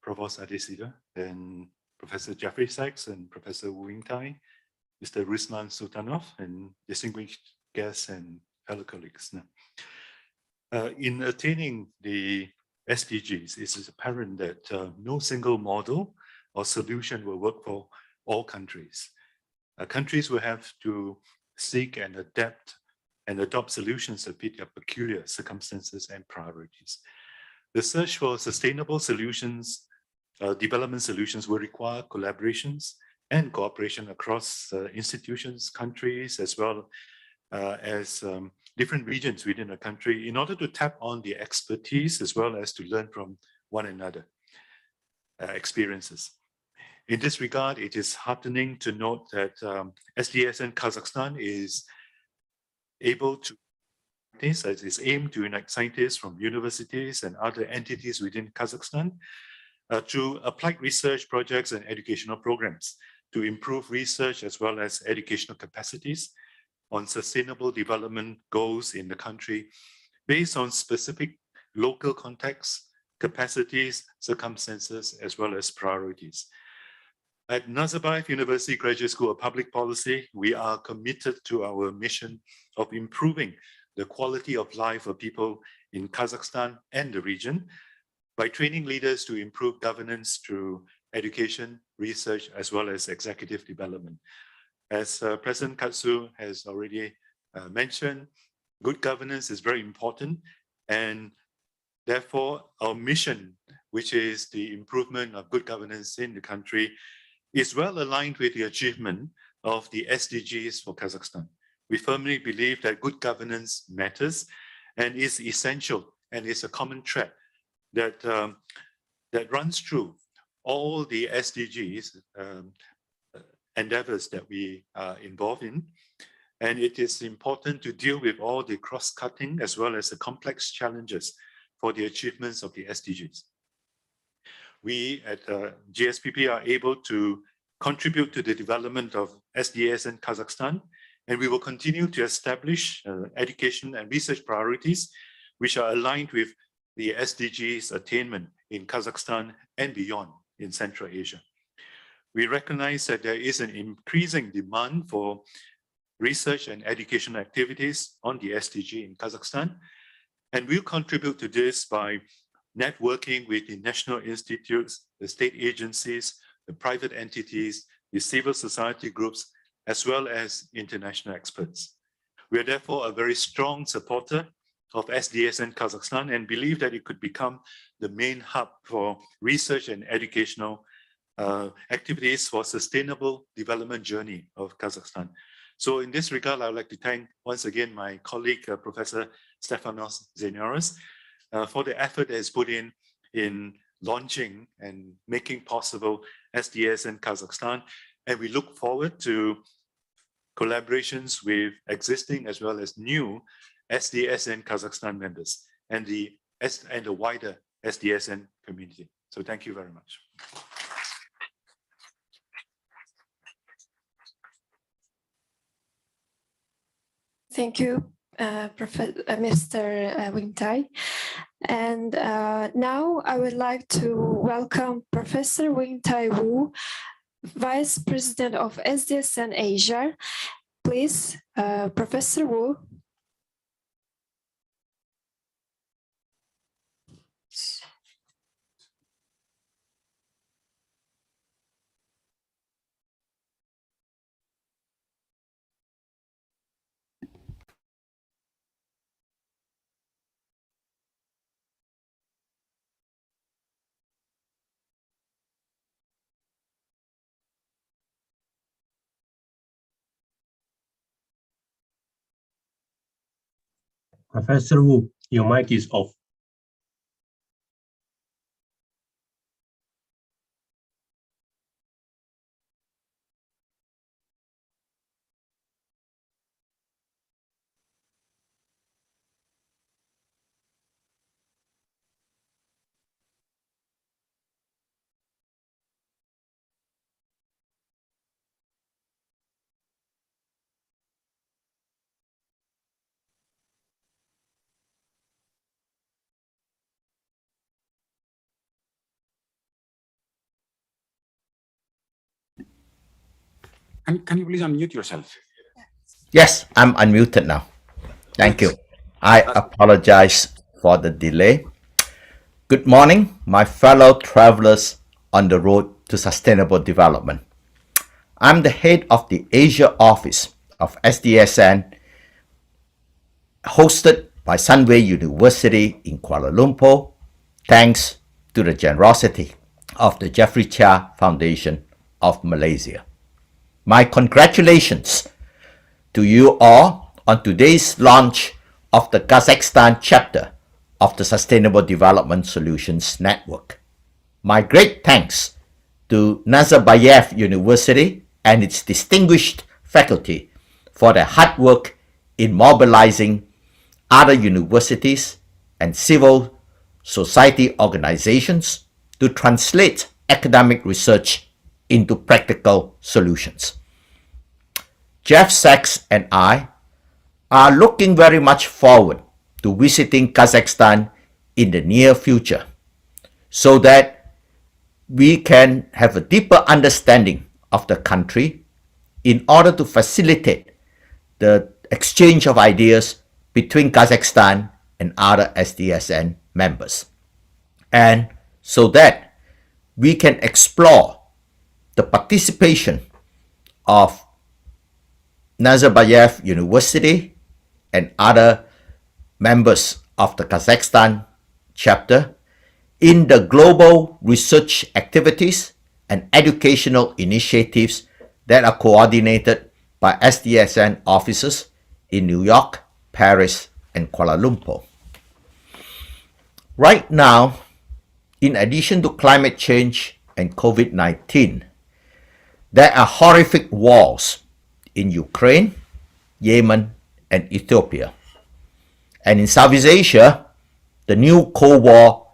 Provost Adesida, and Professor Jeffrey Sachs, and Professor Wu Tai, Mr. Rizman Sultanov, and distinguished guests and fellow colleagues. In attaining the SDGs, it is apparent that no single model or solution will work for all countries. Countries will have to seek and adapt and adopt solutions that fit their peculiar circumstances and priorities. The search for sustainable solutions, development solutions will require collaborations and cooperation across institutions, countries, as well as different regions within a country in order to tap on the expertise as well as to learn from one another experiences. In this regard, it is heartening to note that SDSN Kazakhstan is able to as its aim to unite scientists from universities and other entities within Kazakhstan to applied research projects and educational programs to improve research as well as educational capacities on sustainable development goals in the country based on specific local contexts, capacities, circumstances, as well as priorities. At Nazarbayev University Graduate School of Public Policy, we are committed to our mission of improving the quality of life of people in Kazakhstan and the region by training leaders to improve governance through education, research, as well as executive development. As President Katsu has already mentioned, good governance is very important, and therefore our mission, which is the improvement of good governance in the country, is well aligned with the achievement of the SDGs for Kazakhstan. We firmly believe that good governance matters and is essential and is a common thread that, that runs through all the SDGs endeavors that we are involved in. And it is important to deal with all the cross-cutting as well as the complex challenges for the achievements of the SDGs. We at GSPP are able to contribute to the development of SDSN Kazakhstan, and we will continue to establish education and research priorities which are aligned with the SDGs attainment in Kazakhstan and beyond in Central Asia. We recognize that there is an increasing demand for research and educational activities on the SDG in Kazakhstan, and we'll contribute to this by networking with the national institutes, the state agencies, the private entities, the civil society groups, as well as international experts. We are therefore a very strong supporter of SDSN Kazakhstan and believe that it could become the main hub for research and educational activities for sustainable development journey of Kazakhstan. So in this regard, I would like to thank once again my colleague, Professor Stefanos Zeniouras, for the effort that is put in launching and making possible SDSN Kazakhstan. And we look forward to collaborations with existing as well as new SDSN Kazakhstan members and the wider SDSN community. So thank you very much. Thank you, Mr. Wingtai. And now I would like to welcome Professor Wingtai Wu, Vice President of SDSN Asia. Please, Professor Wu. Professor Wu, your mic is off. Can you please unmute yourself? Yes, I'm unmuted now. Thank you. I apologize for the delay. Good morning, my fellow travelers on the road to sustainable development. I'm the head of the Asia office of SDSN, hosted by Sunway University in Kuala Lumpur, thanks to the generosity of the Jeffrey Chia Foundation of Malaysia. My congratulations to you all on today's launch of the Kazakhstan chapter of the Sustainable Development Solutions Network. My great thanks to Nazarbayev University and its distinguished faculty for their hard work in mobilizing other universities and civil society organizations to translate academic research into practical solutions. Jeff Sachs and I are looking very much forward to visiting Kazakhstan in the near future so that we can have a deeper understanding of the country in order to facilitate the exchange of ideas between Kazakhstan and other SDSN members, and so that we can explore the participation of Nazarbayev University and other members of the Kazakhstan chapter in the global research activities and educational initiatives that are coordinated by SDSN offices in New York, Paris, and Kuala Lumpur. Right now, in addition to climate change and COVID-19, there are horrific wars in Ukraine, Yemen, and Ethiopia. And in Southeast Asia, the new Cold War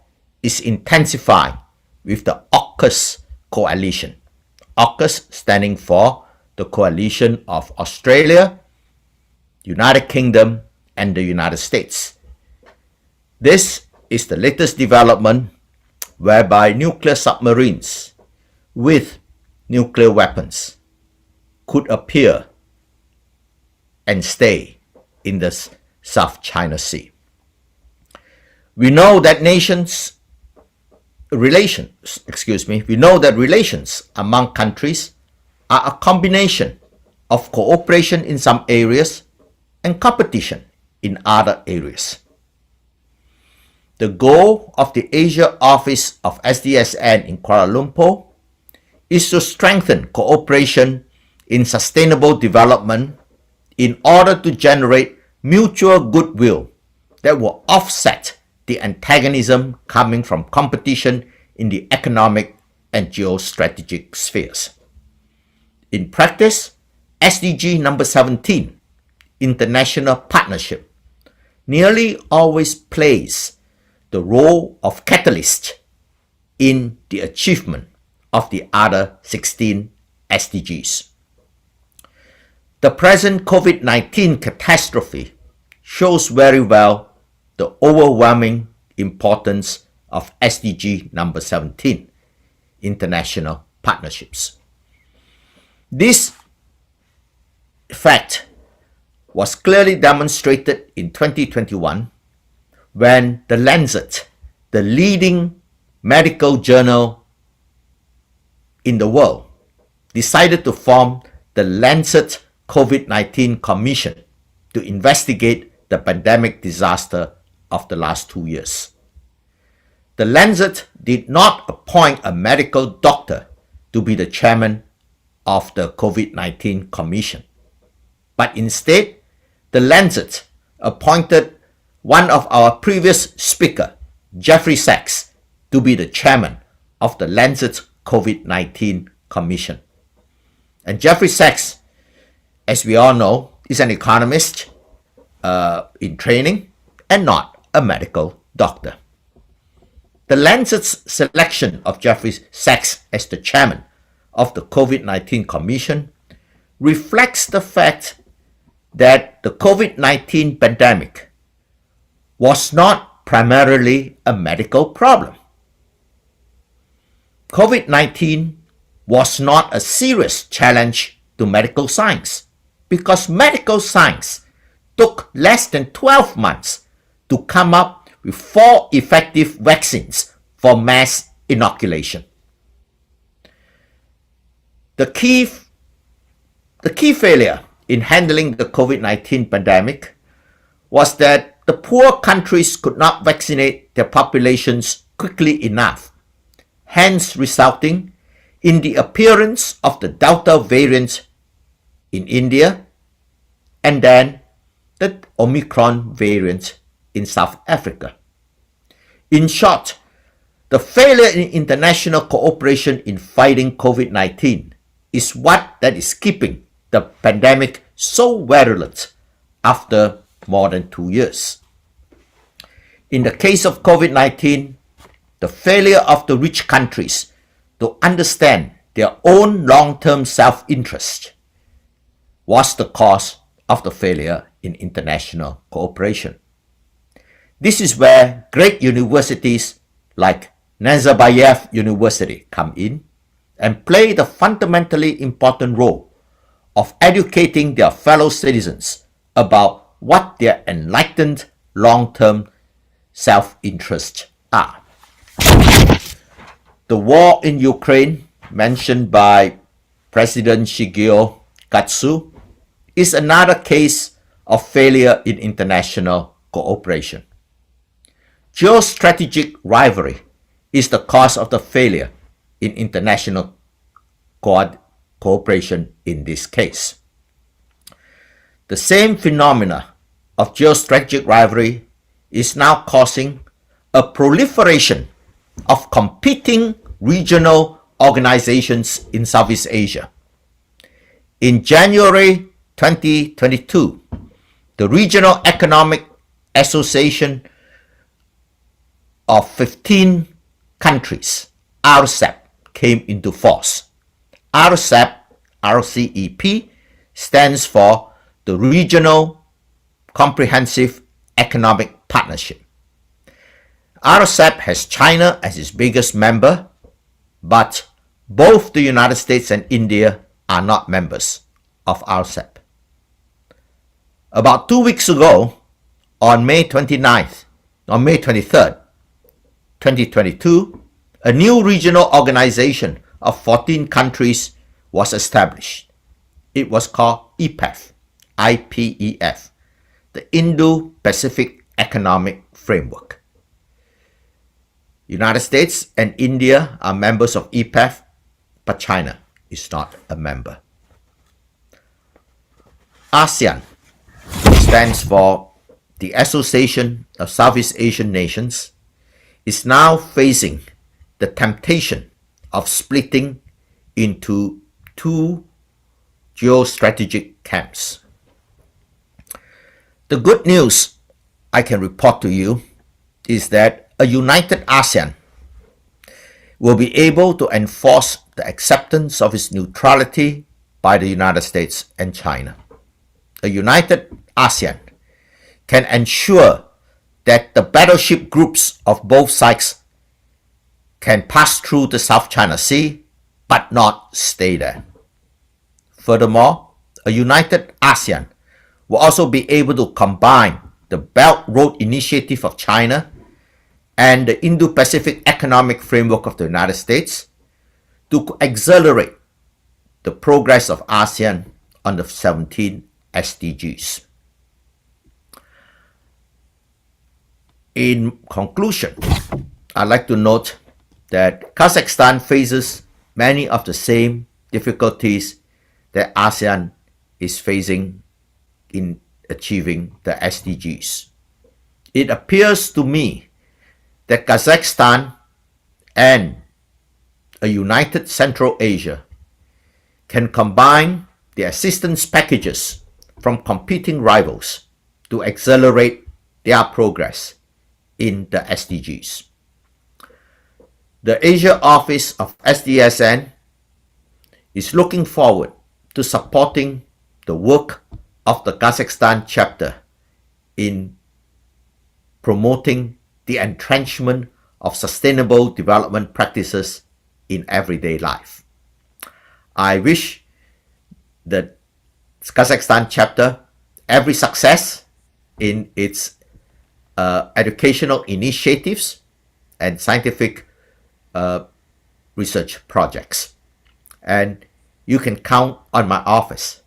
is intensifying with the AUKUS coalition. AUKUS standing for the Coalition of Australia, United Kingdom, and the United States. This is the latest development whereby nuclear submarines with nuclear weapons could appear and stay in the South China Sea. We know that relations among countries are a combination of cooperation in some areas and competition in other areas. The goal of the Asia office of SDSN in Kuala Lumpur is to strengthen cooperation in sustainable development in order to generate mutual goodwill that will offset the antagonism coming from competition in the economic and geostrategic spheres. In practice, SDG number 17, international partnership, nearly always plays the role of catalyst in the achievement of the other 16 SDGs. The present COVID-19 catastrophe shows very well the overwhelming importance of SDG number 17, international partnerships. This fact was clearly demonstrated in 2021 when The Lancet, the leading medical journal in the world, decided to form the Lancet COVID-19 Commission to investigate the pandemic disaster of the last 2 years. The Lancet did not appoint a medical doctor to be the chairman of the COVID-19 Commission, but instead, the Lancet appointed one of our previous speaker, Jeffrey Sachs, to be the chairman of the Lancet COVID-19 Commission. And Jeffrey Sachs, as we all know, is an economist in training and not a medical doctor. The Lancet's selection of Jeffrey Sachs as the chairman of the COVID-19 Commission reflects the fact that the COVID-19 pandemic was not primarily a medical problem. COVID-19 was not a serious challenge to medical science because medical science took less than 12 months to come up with 4 effective vaccines for mass inoculation. The key failure in handling the COVID-19 pandemic was that the poor countries could not vaccinate their populations quickly enough, hence resulting in the appearance of the Delta variant in India, and then the Omicron variant in South Africa. In short, the failure in international cooperation in fighting COVID-19 is what that is keeping the pandemic so virulent after more than 2 years. In the case of COVID-19, the failure of the rich countries to understand their own long-term self-interest was the cause of the failure in international cooperation. This is where great universities like Nazarbayev University come in and play the fundamentally important role of educating their fellow citizens about what their enlightened long-term self-interests are. The war in Ukraine, mentioned by President Shigeo Katsu, is another case of failure in international cooperation. Geostrategic rivalry is the cause of the failure in international cooperation in this case. The same phenomena of geostrategic rivalry is now causing a proliferation of competing regional organizations in Southeast Asia. In January 2022, the Regional Economic Association of 15 countries, RCEP, came into force. RCEP, RCEP, stands for the Regional Comprehensive Economic Partnership. RCEP has China as its biggest member, but both the United States and India are not members of RCEP. About 2 weeks ago, on May 23rd, 2022, a new regional organization of 14 countries was established. It was called IPEF, IPEF, the Indo-Pacific Economic Framework. United States and India are members of IPEF, but China is not a member. ASEAN stands for the Association of Southeast Asian Nations, is now facing the temptation of splitting into two geostrategic camps. The good news I can report to you is that a united ASEAN will be able to enforce the acceptance of its neutrality by the United States and China. A united ASEAN can ensure that the battleship groups of both sides can pass through the South China Sea but not stay there. Furthermore, a united ASEAN will also be able to combine the Belt Road Initiative of China and the Indo-Pacific Economic Framework of the United States to accelerate the progress of ASEAN on the 17 SDGs. In conclusion, I'd like to note that Kazakhstan faces many of the same difficulties that ASEAN is facing in achieving the SDGs. It appears to me that Kazakhstan and a united Central Asia can combine the assistance packages from competing rivals to accelerate their progress in the SDGs. The Asia office of SDSN is looking forward to supporting the work of the Kazakhstan chapter in promoting the entrenchment of sustainable development practices in everyday life. I wish the Kazakhstan chapter every success in its educational initiatives and scientific research projects. And you can count on my office,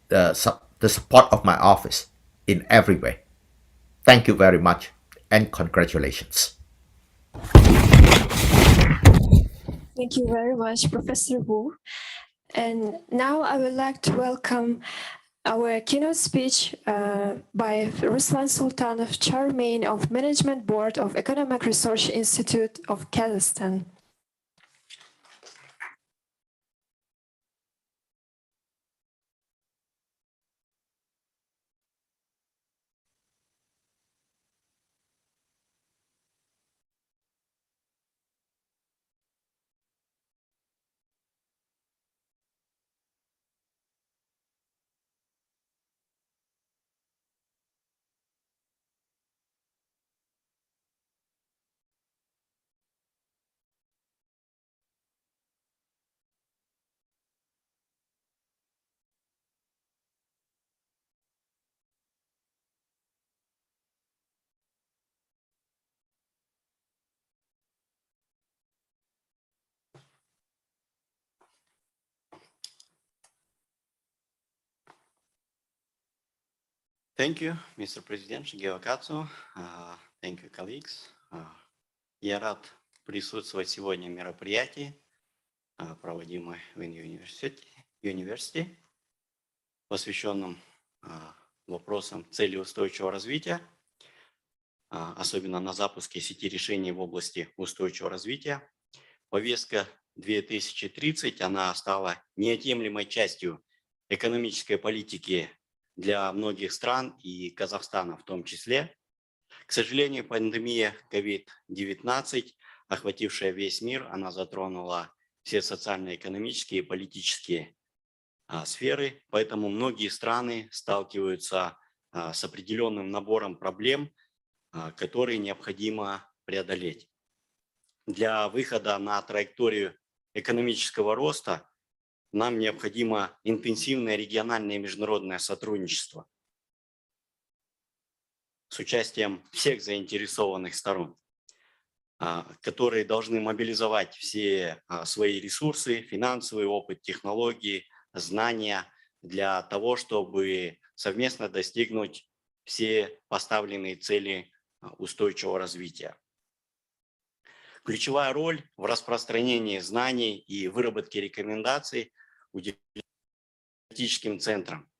the support of my office in every way. Thank you very much and congratulations. Thank you very much, Professor Wu. And now I would like to welcome our keynote speech by Ruslan Sultanov, Chairman of Management Board of Economic Research Institute of Kazakhstan. Thank you, Mr. President Shigeo Katsu. Thank you, colleagues. Я рад присутствовать сегодня в мероприятии, проводимом в университете, посвященном вопросам цели устойчивого развития, особенно на запуске сети решений в области устойчивого развития. Повестка 2030, она стала неотъемлемой частью экономической политики для многих стран и Казахстана в том числе. К сожалению, пандемия COVID-19, охватившая весь мир, она затронула все социально-экономические и политические сферы, поэтому многие страны сталкиваются с определенным набором проблем, которые необходимо преодолеть. Для выхода на траекторию экономического роста нам необходимо интенсивное региональное и международное сотрудничество с участием всех заинтересованных сторон, которые должны мобилизовать все свои ресурсы, финансовый опыт, технологии, знания для того, чтобы совместно достигнуть все поставленные цели устойчивого развития. Ключевая роль в распространении знаний и выработке рекомендаций уделяется аналитическим центрам,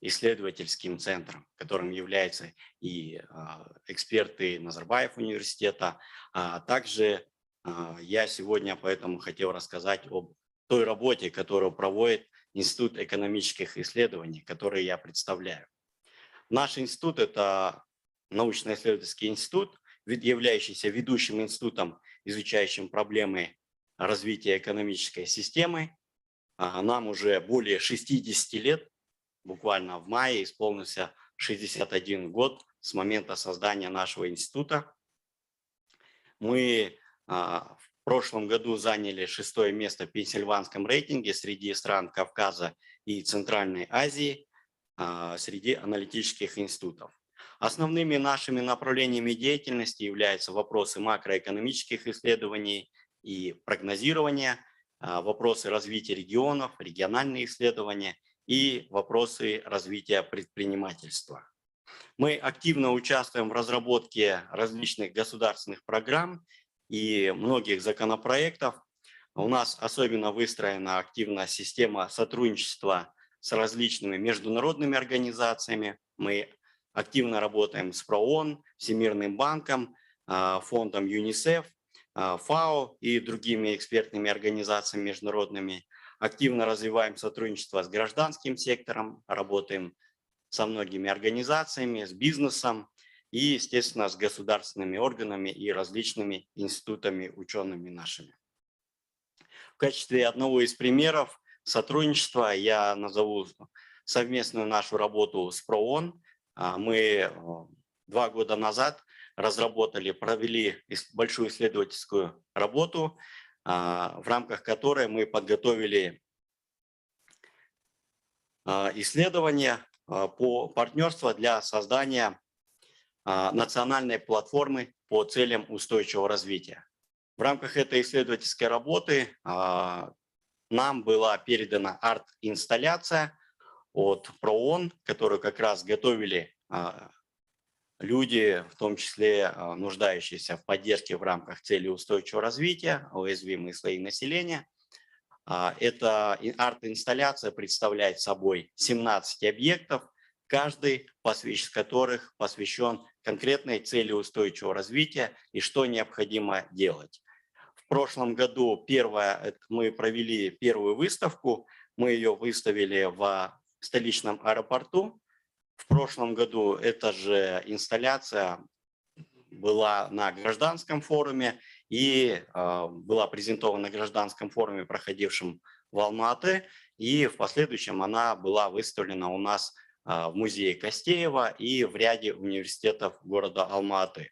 исследовательским центрам, которым являются и эксперты Назарбаев университета. Также я сегодня поэтому хотел рассказать об той работе, которую проводит Институт экономических исследований, который я представляю. Наш институт – это научно-исследовательский институт, являющийся ведущим институтом, изучающим проблемы развития экономической системы. Нам уже более 60 лет, буквально в мае исполнился 61 год с момента создания нашего института. Мы в прошлом году заняли 6-е место в пенсильванском рейтинге среди стран Кавказа и Центральной Азии, среди аналитических институтов. Основными нашими направлениями деятельности являются вопросы макроэкономических исследований и прогнозирования, вопросы развития регионов, региональные исследования и вопросы развития предпринимательства. Мы активно участвуем в разработке различных государственных программ и многих законопроектов. У нас особенно выстроена активная система сотрудничества с различными международными организациями. Мы активно работаем с ПРООН, Всемирным банком, фондом ЮНИСЕФ, ФАО и другими экспертными организациями международными. Активно развиваем сотрудничество с гражданским сектором, работаем со многими организациями, с бизнесом и, естественно, с государственными органами и различными институтами, учеными нашими. В качестве одного из примеров сотрудничества я назову совместную нашу работу с ПРООН. Мы 2 года назад провели большую исследовательскую работу, в рамках которой мы подготовили исследование по партнерству для создания национальной платформы по целям устойчивого развития. В рамках этой исследовательской работы нам была передана арт-инсталляция от ПРООН, которую как раз готовили люди, в том числе нуждающиеся в поддержке в рамках цели устойчивого развития, уязвимые слои населения. Эта арт-инсталляция представляет собой 17 объектов, каждый из которых посвящен конкретной цели устойчивого развития и что необходимо делать. В прошлом году мы провели первую выставку, мы ее выставили в столичном аэропорту. В прошлом году эта же инсталляция была на гражданском форуме и была презентована на гражданском форуме, проходившем в Алма-Ате, и в последующем она была выставлена у нас в музее Костеева и в ряде университетов города Алма-Аты.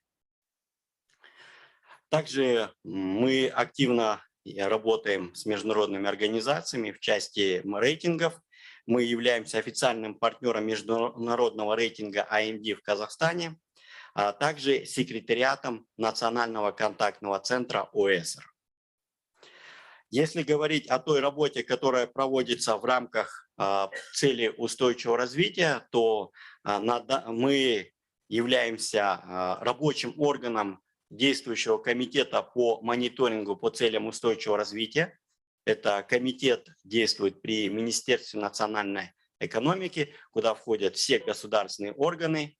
Также мы активно работаем с международными организациями в части рейтингов. Мы являемся официальным партнером международного рейтинга IMD в Казахстане, а также секретариатом Национального контактного центра ОЭСР. Если говорить о той работе, которая проводится в рамках цели устойчивого развития, то мы являемся рабочим органом действующего комитета по мониторингу по целям устойчивого развития. Это комитет действует при Министерстве национальной экономики, куда входят все государственные органы.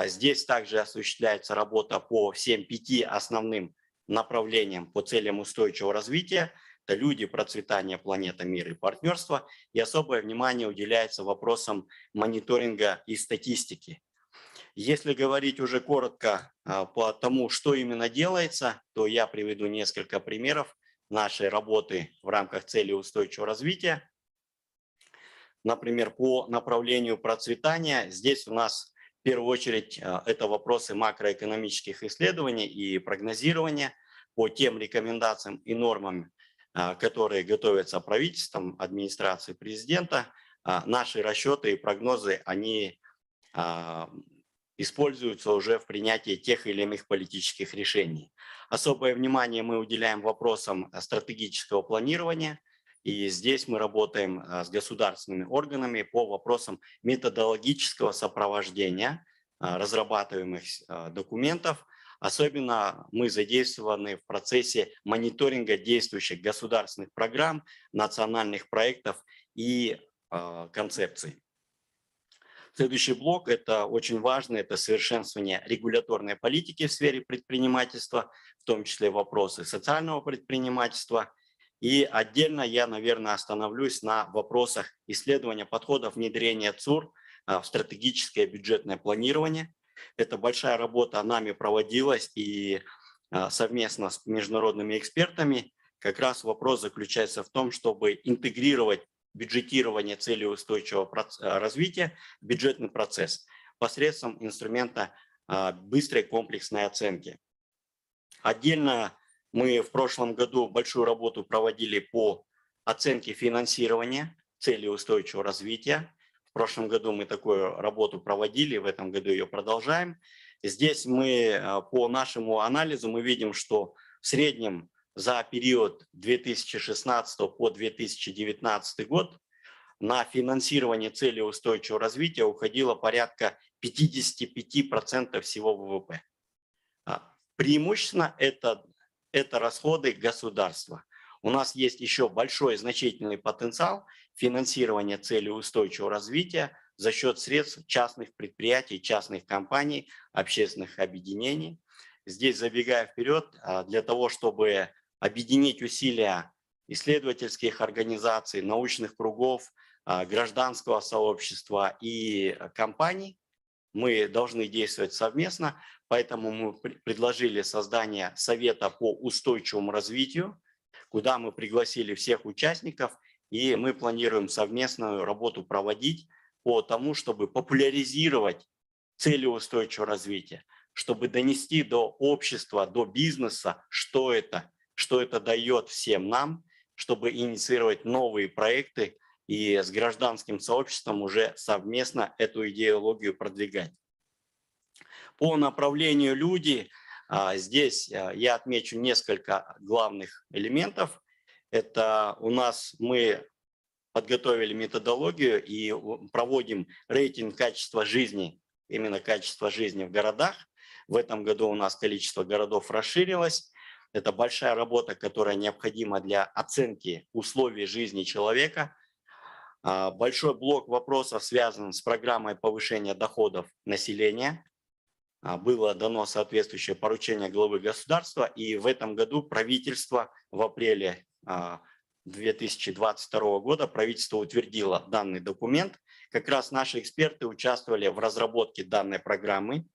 Здесь также осуществляется работа по всем 5 основным направлениям по целям устойчивого развития. Это люди, процветание, планета, мир и партнерство. И особое внимание уделяется вопросам мониторинга и статистики. Если говорить уже коротко по тому, что именно делается, то я приведу несколько примеров нашей работы в рамках цели устойчивого развития. Например, по направлению процветания здесь у нас в первую очередь это вопросы макроэкономических исследований и прогнозирования по тем рекомендациям и нормам, которые готовятся правительством, администрацией президента. Наши расчеты и прогнозы, они используются уже в принятии тех или иных политических решений. Особое внимание мы уделяем вопросам стратегического планирования. И здесь мы работаем с государственными органами по вопросам методологического сопровождения разрабатываемых документов. Особенно мы задействованы в процессе мониторинга действующих государственных программ, национальных проектов и концепций. Следующий блок – это очень важно, это совершенствование регуляторной политики в сфере предпринимательства, в том числе вопросы социального предпринимательства. И отдельно я, наверное, остановлюсь на вопросах исследования подходов внедрения ЦУР в стратегическое бюджетное планирование. Это большая работа нами проводилась и совместно с международными экспертами. Как раз вопрос заключается в том, чтобы интегрировать бюджетирование целей устойчивого развития в бюджетный процесс посредством инструмента быстрой комплексной оценки. Отдельно мы в прошлом году большую работу проводили по оценке финансирования целей устойчивого развития. В прошлом году мы такую работу проводили, в этом году ее продолжаем. Здесь мы по нашему анализу мы видим, что в среднем за период 2016 по 2019 год на финансирование целей устойчивого развития уходило порядка 55% всего ВВП. Преимущественно это расходы государства. У нас есть еще большой значительный потенциал финансирования целей устойчивого развития за счет средств частных предприятий, частных компаний, общественных объединений. Здесь, забегая вперед, для того, чтобы объединить усилия исследовательских организаций, научных кругов, гражданского сообщества и компаний, мы должны действовать совместно, поэтому мы предложили создание Совета по устойчивому развитию, куда мы пригласили всех участников, и мы планируем совместную работу проводить по тому, чтобы популяризировать цели устойчивого развития, чтобы донести до общества, до бизнеса, что это дает всем нам, чтобы инициировать новые проекты и с гражданским сообществом уже совместно эту идеологию продвигать. По направлению люди, здесь я отмечу несколько главных элементов. Это у нас мы подготовили методологию и проводим рейтинг качества жизни, именно качество жизни в городах. В этом году у нас количество городов расширилось. Это большая работа, которая необходима для оценки условий жизни человека. Большой блок вопросов связан с программой повышения доходов населения. Было дано соответствующее поручение главы государства, и в этом году правительство в апреле 2022 года правительство утвердило данный документ. Как раз наши эксперты участвовали в разработке данной программы.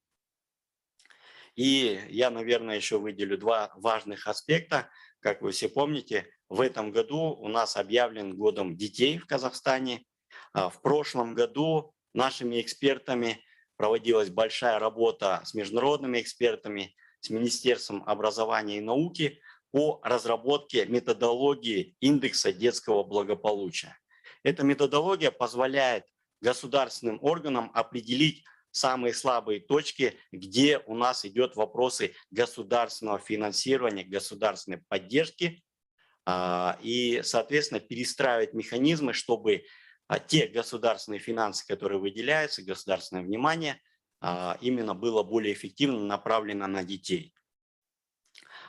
И я, наверное, еще выделю два важных аспекта. Как вы все помните, в этом году у нас объявлен годом детей в Казахстане. В прошлом году нашими экспертами проводилась большая работа с международными экспертами, с Министерством образования и науки по разработке методологии индекса детского благополучия. Эта методология позволяет государственным органам определить самые слабые точки, где у нас идет вопросы государственного финансирования, государственной поддержки и, соответственно, перестраивать механизмы, чтобы те государственные финансы, которые выделяются, государственное внимание, именно было более эффективно направлено на детей.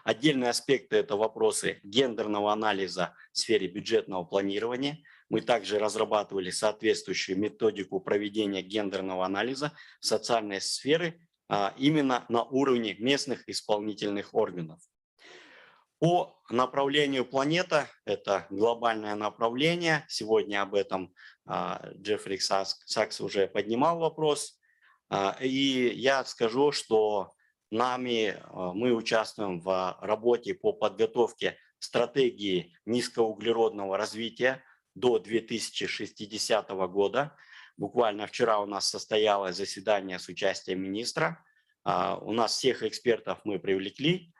Отдельные аспекты – это вопросы гендерного анализа в сфере бюджетного планирования. Мы также разрабатывали соответствующую методику проведения гендерного анализа социальной сферы именно на уровне местных исполнительных органов. По направлению планета, это глобальное направление, сегодня об этом Джеффри Сакс уже поднимал вопрос, и я скажу, что мы участвуем в работе по подготовке стратегии низкоуглеродного развития до 2060 года. Буквально вчера у нас состоялось заседание с участием министра, у нас всех экспертов мы привлекли.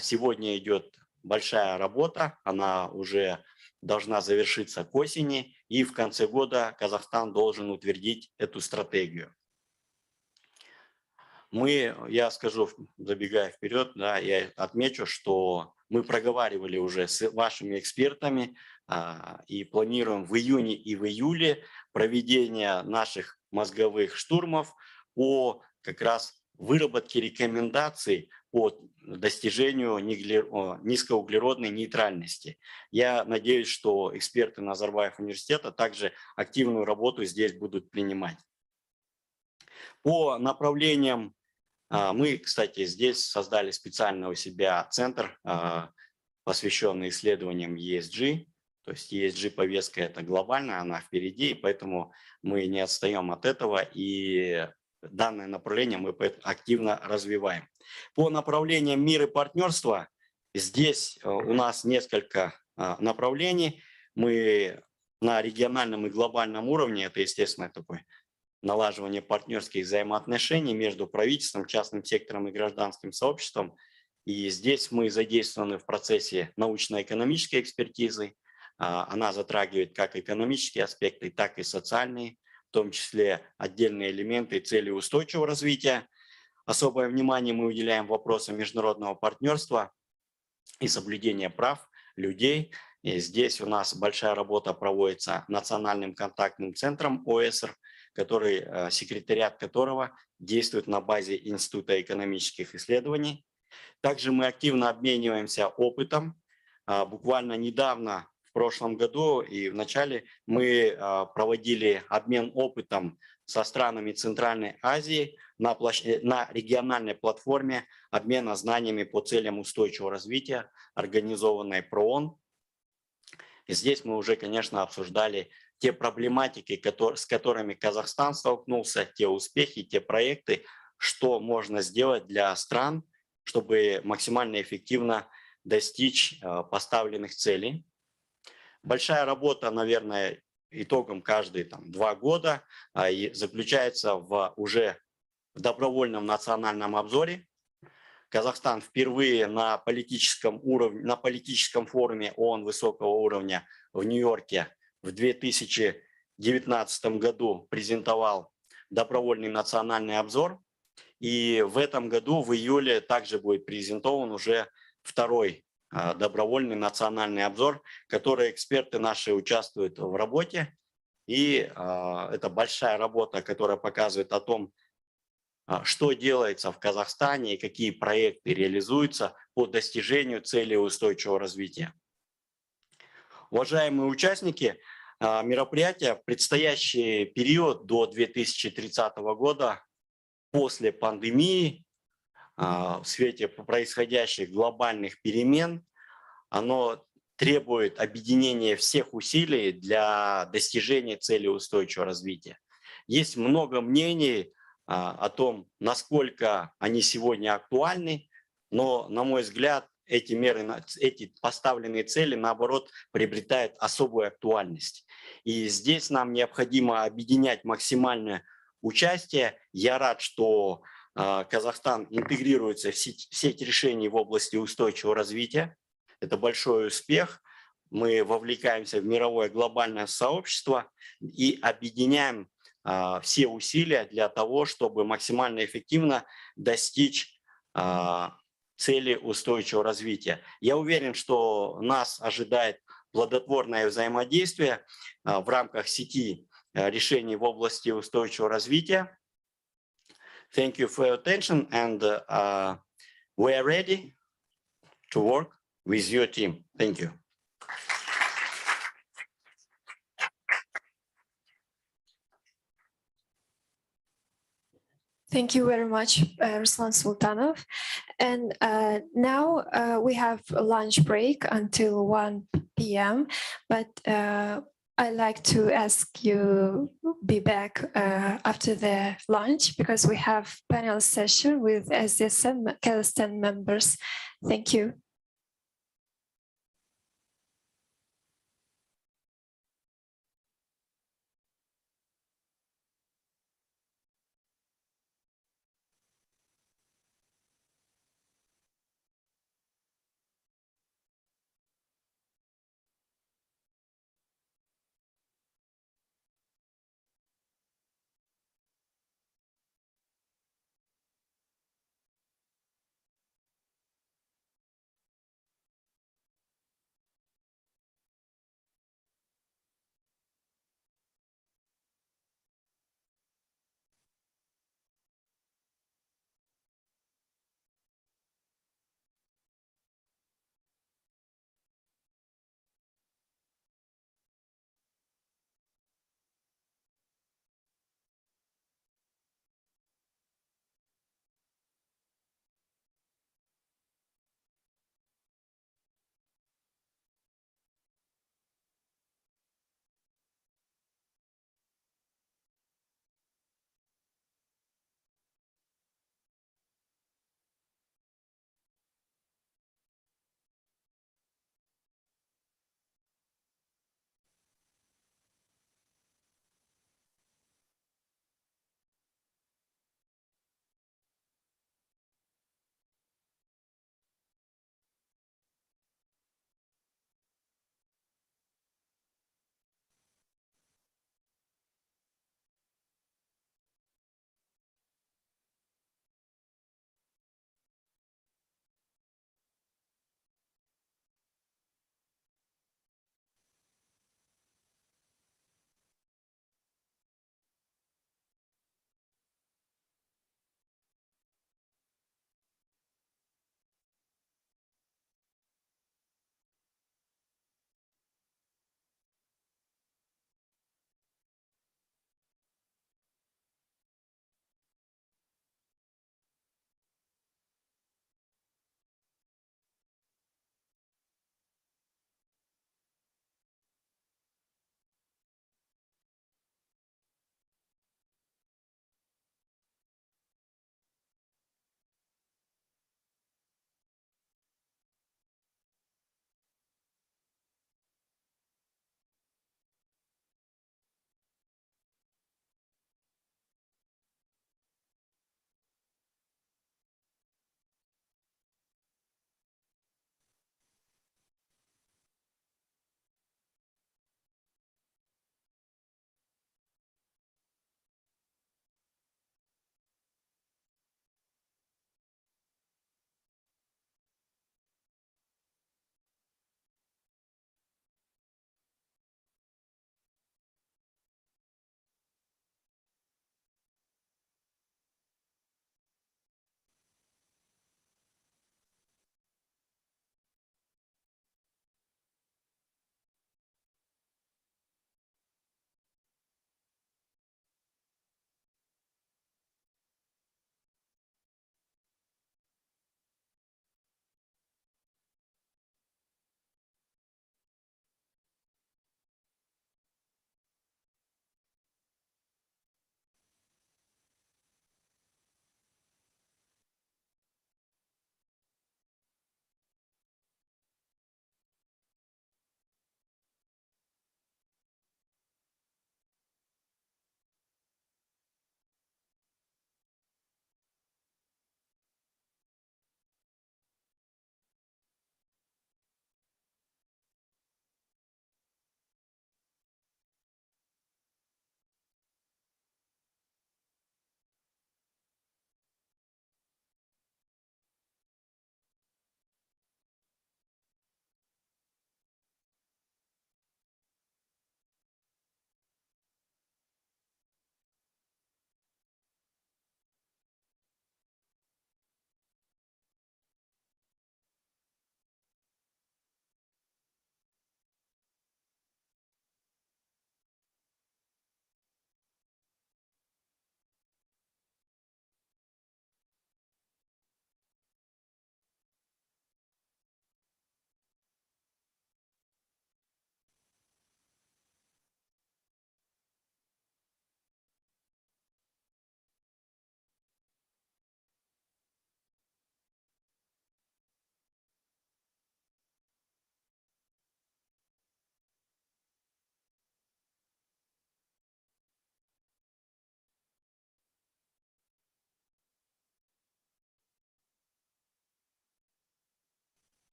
Сегодня идет большая работа, она уже должна завершиться к осени, и в конце года Казахстан должен утвердить эту стратегию. Я скажу, забегая вперед, да, я отмечу, что мы проговаривали уже с вашими экспертами и планируем в июне и в июле проведение наших мозговых штурмов по как раз выработке рекомендаций по достижению низкоуглеродной нейтральности. Я надеюсь, что эксперты Назарбаев университета также активную работу здесь будут принимать. По направлениям мы, кстати, здесь создали специально у себя центр, посвященный исследованиям ESG. То есть ESG-повестка – это глобальная, она впереди, и поэтому мы не отстаем от этого, и данное направление мы активно развиваем. По направлениям мир и партнерство здесь у нас несколько направлений. Мы на региональном и глобальном уровне, это, естественно, такое налаживание партнерских взаимоотношений между правительством, частным сектором и гражданским сообществом. И здесь мы задействованы в процессе научно-экономической экспертизы. Она затрагивает как экономические аспекты, так и социальные, в том числе отдельные элементы цели устойчивого развития. Особое внимание мы уделяем вопросам международного партнерства и соблюдения прав людей. И здесь у нас большая работа проводится Национальным контактным центром ОЭСР, секретариат которого действует на базе Института экономических исследований. Также мы активно обмениваемся опытом. Буквально недавно, в прошлом году и в начале, мы проводили обмен опытом со странами Центральной Азии на региональной платформе обмена знаниями по целям устойчивого развития, организованной ПРООН. И здесь мы уже, конечно, обсуждали те проблематики, с которыми Казахстан столкнулся, те успехи, те проекты, что можно сделать для стран, чтобы максимально эффективно достичь поставленных целей. Большая работа, наверное, итогом каждые 2 года заключается уже в добровольном национальном обзоре. Казахстан впервые на политическом форуме ООН высокого уровня в Нью-Йорке в 2019 году презентовал добровольный национальный обзор. И в этом году, в июле, также будет презентован уже второй добровольный национальный обзор, в котором эксперты наши участвуют в работе. И это большая работа, которая показывает о том, что делается в Казахстане и какие проекты реализуются по достижению целей устойчивого развития. Уважаемые участники мероприятия, в предстоящий период до 2030 года после пандемии, в свете происходящих глобальных перемен, оно требует объединения всех усилий для достижения цели устойчивого развития. Есть много мнений о том, насколько они сегодня актуальны, но, на мой взгляд, эти меры, эти поставленные цели, наоборот, приобретают особую актуальность. И здесь нам необходимо объединять максимальное участие. Я рад, что Казахстан интегрируется в сеть решений в области устойчивого развития. Это большой успех. Мы вовлекаемся в мировое глобальное сообщество и объединяем все усилия для того, чтобы максимально эффективно достичь цели устойчивого развития. Я уверен, что нас ожидает плодотворное взаимодействие в рамках сети решений в области устойчивого развития. Thank you for your attention, and we are ready to work with your team. Thank you. Thank you very much, Ruslan Sultanov. And now we have a lunch break until 1 p.m. But I'd like to ask you be back after the lunch because we have panel session with SDSN Kazakhstan members. Thank you.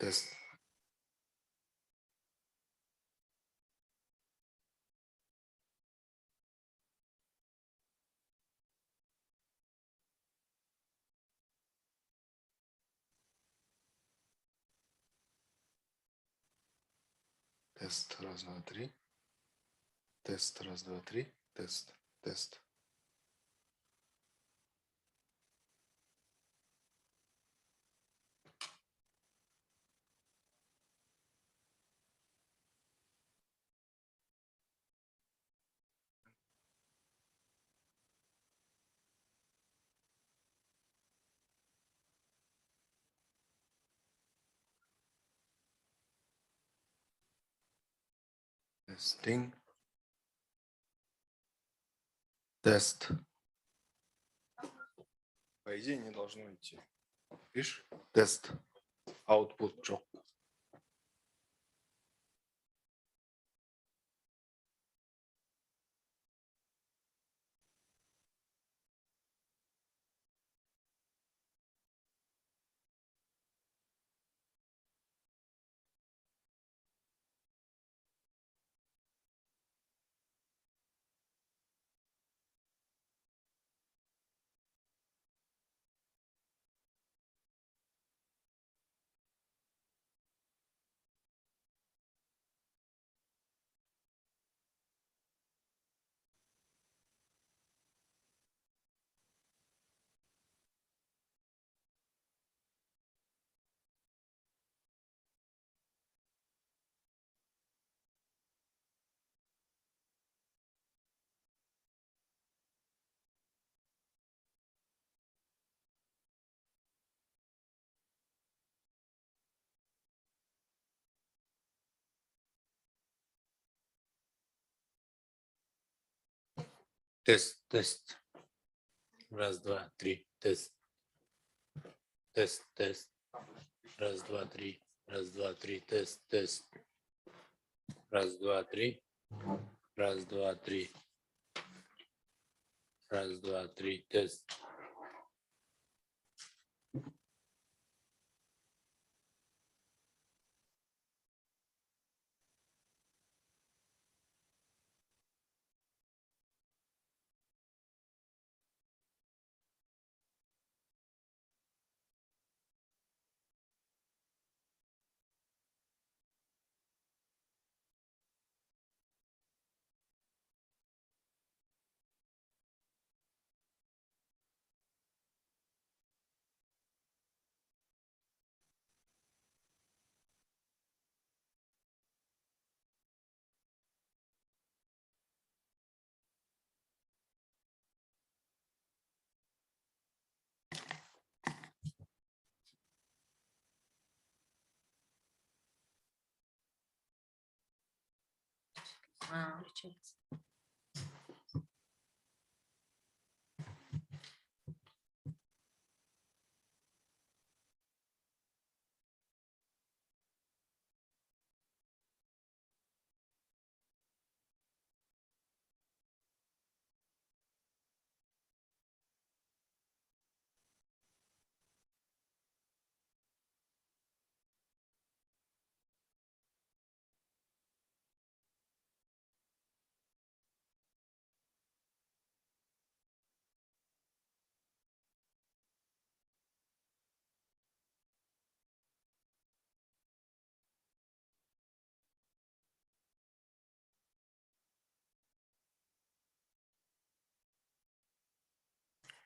тест. Тест, раз, два, три. Тест, раз, два, три. Тест, тест. Тестинг. Тест. По идее не должно идти. Видишь? Тест. Output жоқ. Тест, тест. Раз, два, три. Тест. Тест, тест. Раз, два, три. Раз, два, три. Тест, тест. Раз, два, три. Раз, два, три. Раз, два, три. Тест.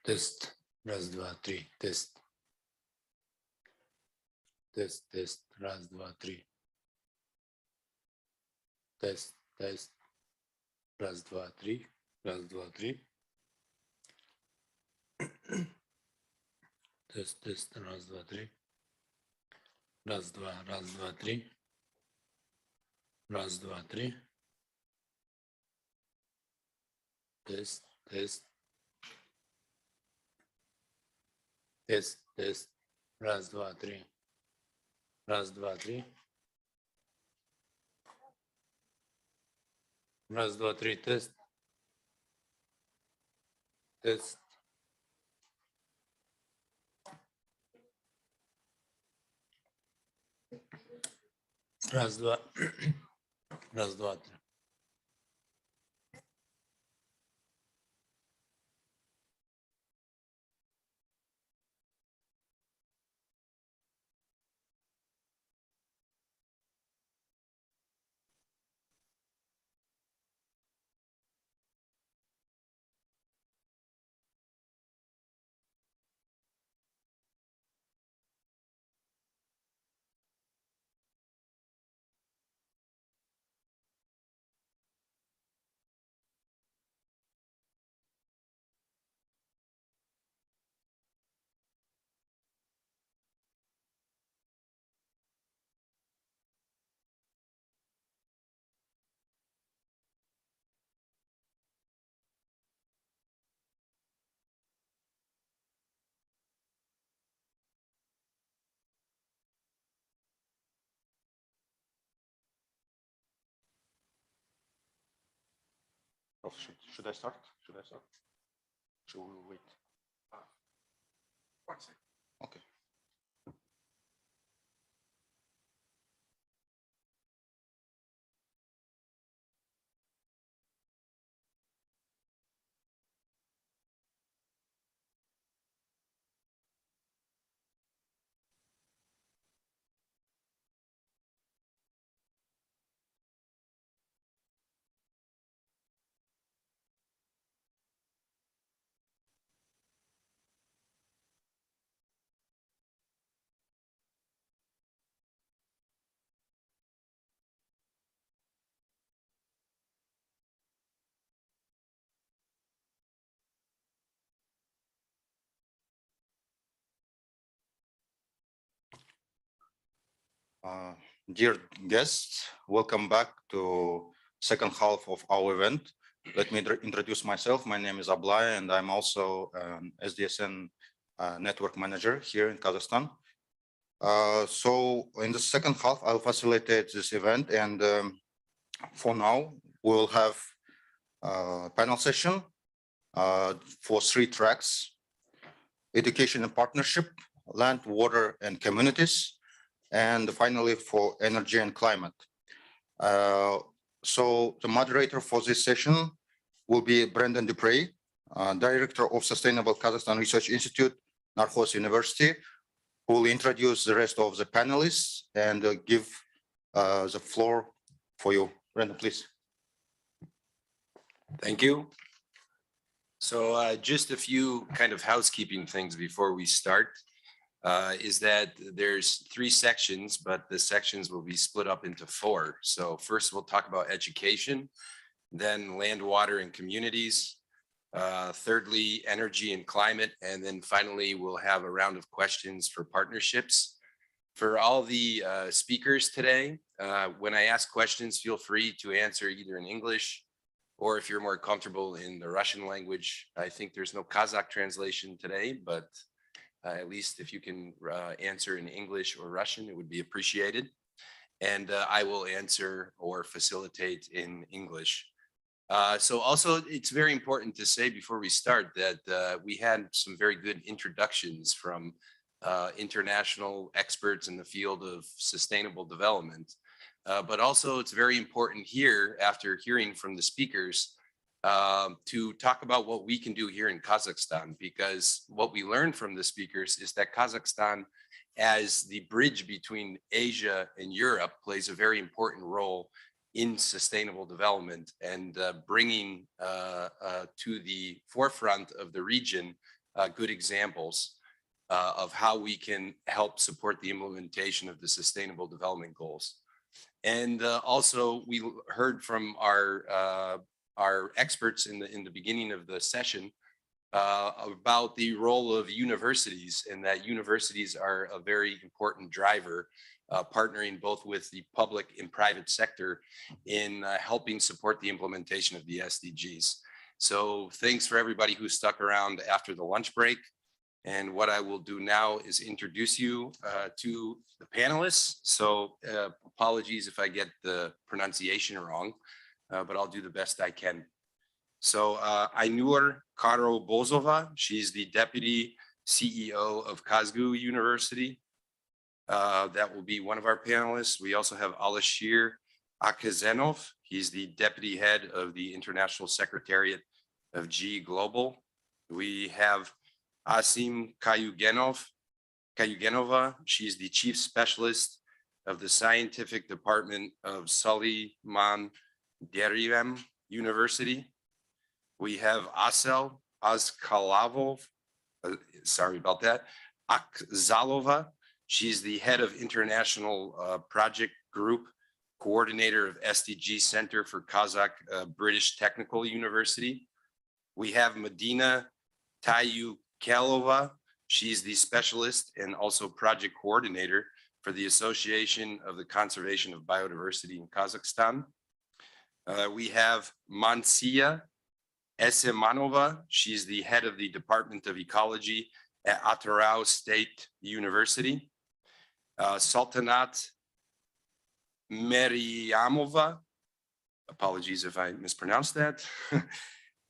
Тест. Раз, два, три. Тест. Тест, тест. Раз, два, три. Тест, тест. Раз, два, три. Раз, два, три. Тест, тест. Раз, два, три. Раз, два, три. Раз, два, три. Тест, тест. Тест, тест. Раз, два, три. Раз, два, три. Раз, два, три. Тест. Тест. Раз, два. Раз, два, три. Should I start? Should I start? Should we wait? Okay. Dear guests, welcome back to second half of our event. Let me introduce myself. My name is Ablay, and I'm also an SDSN network manager here in Kazakhstan. So in the second half, I'll facilitate this event, and for now, we'll have a panel session for 3 tracks: education and partnership, land, water, and communities, and finally for energy and climate. So the moderator for this session will be Brendan Dupre, Director of Sustainable Kazakhstan Research Institute, Narcos University, who will introduce the rest of the panelists and give the floor for you. Brendan, please. Thank you. So just a few kind of housekeeping things before we start. Is that there's 3 sections, but the sections will be split up into 4. So first we'll talk about education, then land, water, and communities. Thirdly, energy and climate. And then finally, we'll have a round of questions for partnerships. For all the speakers today, when I ask questions, feel free to answer either in English, or if you're more comfortable in the Russian language. I think there's no Kazakh translation today, but at least if you can answer in English or Russian, it would be appreciated. And I will answer or facilitate in English. So also, it's very important to say before we start that we had some very good introductions from international experts in the field of sustainable development. But also, it's very important here, after hearing from the speakers, to talk about what we can do here in Kazakhstan, because what we learned from the speakers is that Kazakhstan, as the bridge between Asia and Europe, plays a very important role in sustainable development and bringing to the forefront of the region good examples of how we can help support the implementation of the sustainable development goals. And also, we heard from our experts in the beginning of the session about the role of universities, and that universities are a very important driver, partnering both with the public and private sector in helping support the implementation of the SDGs. So thanks for everybody who stuck around after the lunch break. And what I will do now is introduce you to the panelists. So apologies if I get the pronunciation wrong, but I'll do the best I can. So Ainur Karo-Bozova, she's the Deputy CEO of Kazgu University. That will be one of our panelists. We also have Alashir Akazenov. He's the deputy head of the International Secretariat of G Global. We have Asim Kayugenova. She's the chief specialist of the scientific department of Suleiman Demirel University. We have Asel Azkalavov, sorry about that, Akzalova. She's the head of international project group, coordinator of SDG Center for Kazakh British Technical University. We have Medina Tayukelova. She's the specialist and also project coordinator for the Association of the Conservation of Biodiversity in Kazakhstan. We have Mansia Esemanova. She's the head of the Department of Ecology at Atarau State University. Sultanat Meryamova, apologies if I mispronounced that.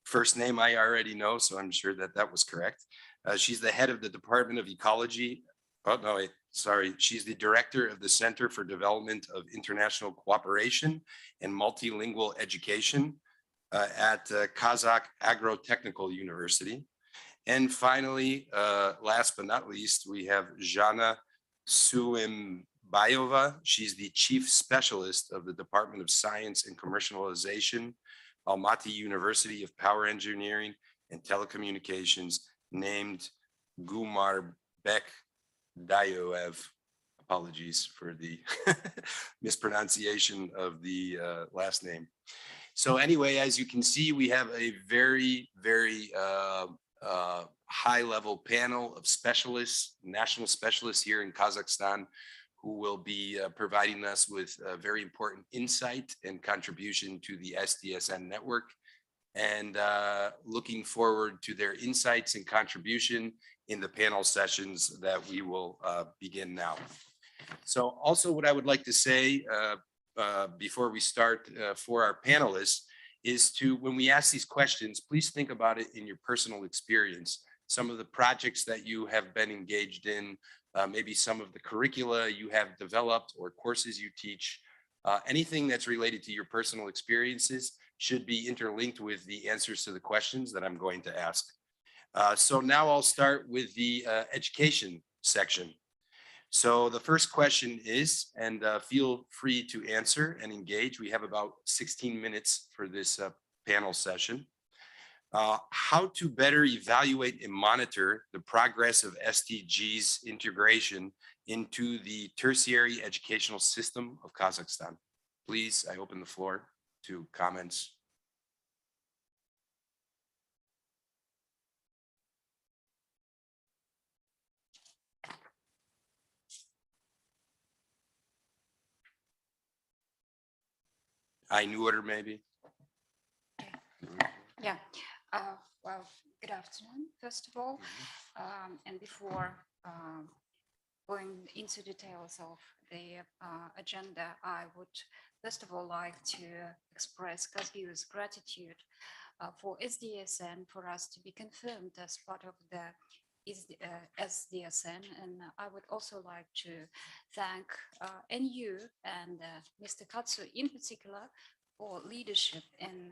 First name I already know, so I'm sure that that was correct. She's the head of the Department of Ecology. Oh, no, wait, sorry. She's the director of the Center for Development of International Cooperation and Multilingual Education at Kazakh Agro-Technical University. And finally, last but not least, we have Zhana Suimbayeva. She's the chief specialist of the Department of Science and Commercialization, Almaty University of Power Engineering and Telecommunications, named Gumarbek Dayoev. Apologies for the mispronunciation of the last name. So anyway, as you can see, we have a very, very high-level panel of specialists, national specialists here in Kazakhstan, who will be providing us with very important insight and contribution to the SDSN network, and looking forward to their insights and contribution in the panel sessions that we will begin now. So also what I would like to say before we start for our panelists is to, when we ask these questions, please think about it in your personal experience. Some of the projects that you have been engaged in, maybe some of the curricula you have developed or courses you teach, anything that's related to your personal experiences should be interlinked with the answers to the questions that I'm going to ask. So now I'll start with the education section. So the first question is, and feel free to answer and engage. We have about 16 minutes for this panel session. How to better evaluate and monitor the progress of SDGs integration into the tertiary educational system of Kazakhstan. Please, I open the floor to comments. Ainur, maybe? Yeah, well, good afternoon, first of all. And before going into details of the agenda, I would first of all like to express Kazgiu's gratitude for SDSN for us to be confirmed as part of the SDSN, and I would also like to thank NU and Mr. Katsu in particular for leadership in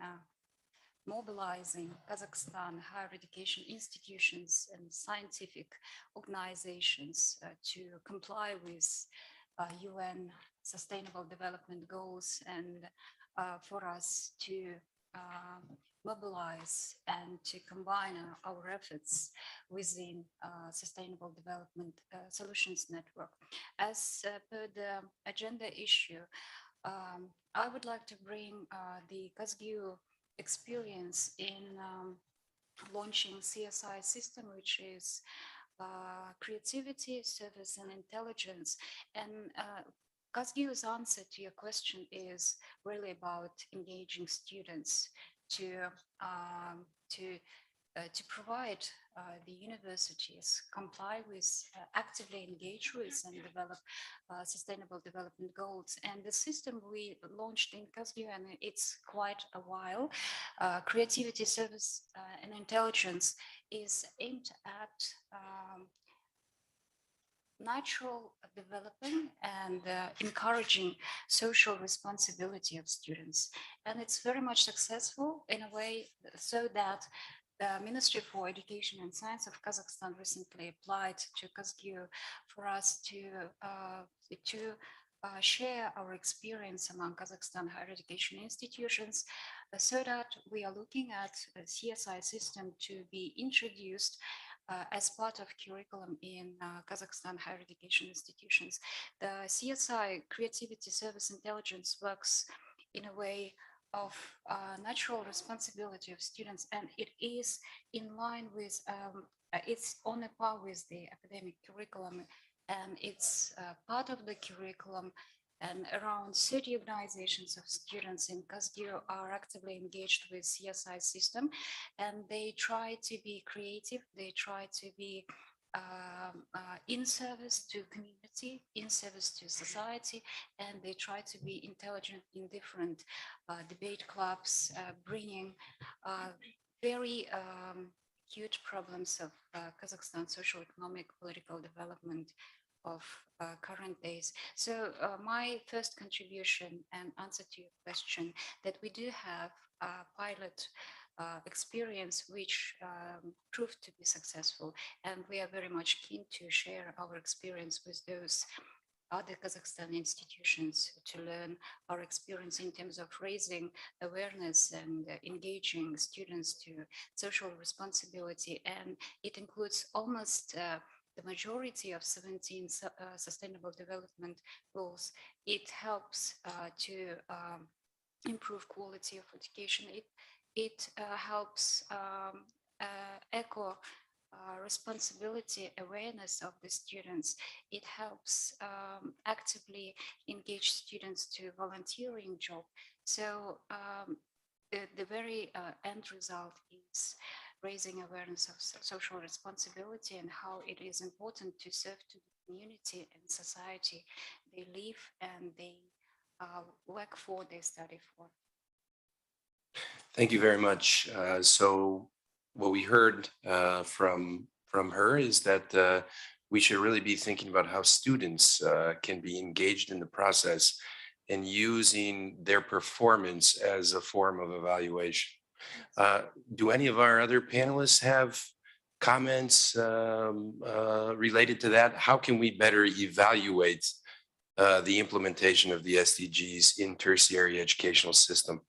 mobilizing Kazakhstan higher education institutions and scientific organizations to comply with UN Sustainable Development Goals, and for us to mobilize and to combine our efforts within Sustainable Development Solutions Network. As per the agenda issue, I would like to bring the Kazgiu experience in launching CSI system, which is creativity, service, and intelligence. And Kazgiu's answer to your question is really about engaging students to provide the universities comply with, actively engage with and develop sustainable development goals. And the system we launched in Kazgiu, and it's quite a while, creativity, service, and intelligence, is aimed at natural developing and encouraging social responsibility of students. And it's very much successful in a way so that the Ministry for Education and Science of Kazakhstan recently applied to KazGU for us to share our experience among Kazakhstan higher education institutions so that we are looking at a CSI system to be introduced as part of curriculum in Kazakhstan higher education institutions. The CSI Creativity Service Intelligence works in a way of natural responsibility of students, and it is in line with, it's on a par with the academic curriculum, and it's part of the curriculum. And around 30 organizations of students in KazGU are actively engaged with CSI system, and they try to be creative, they try to be in service to community, in service to society, and they try to be intelligent in different debate clubs, bringing very huge problems of Kazakhstan social, economic, political development of current days. So my first contribution and answer to your question that we do have a pilot experience which proved to be successful, and we are very much keen to share our experience with those other Kazakhstan institutions to learn our experience in terms of raising awareness and engaging students to social responsibility. And it includes almost the majority of 17 sustainable development goals. It helps to improve quality of education. It helps echo responsibility awareness of the students. It helps actively engage students to volunteering job. So the very end result is raising awareness of social responsibility and how it is important to serve to the community and society they live and they work for, they study for. Thank you very much. So what we heard from her is that we should really be thinking about how students can be engaged in the process and using their performance as a form of evaluation. Do any of our other panelists have comments related to that? How can we better evaluate the implementation of the SDGs in tertiary educational system?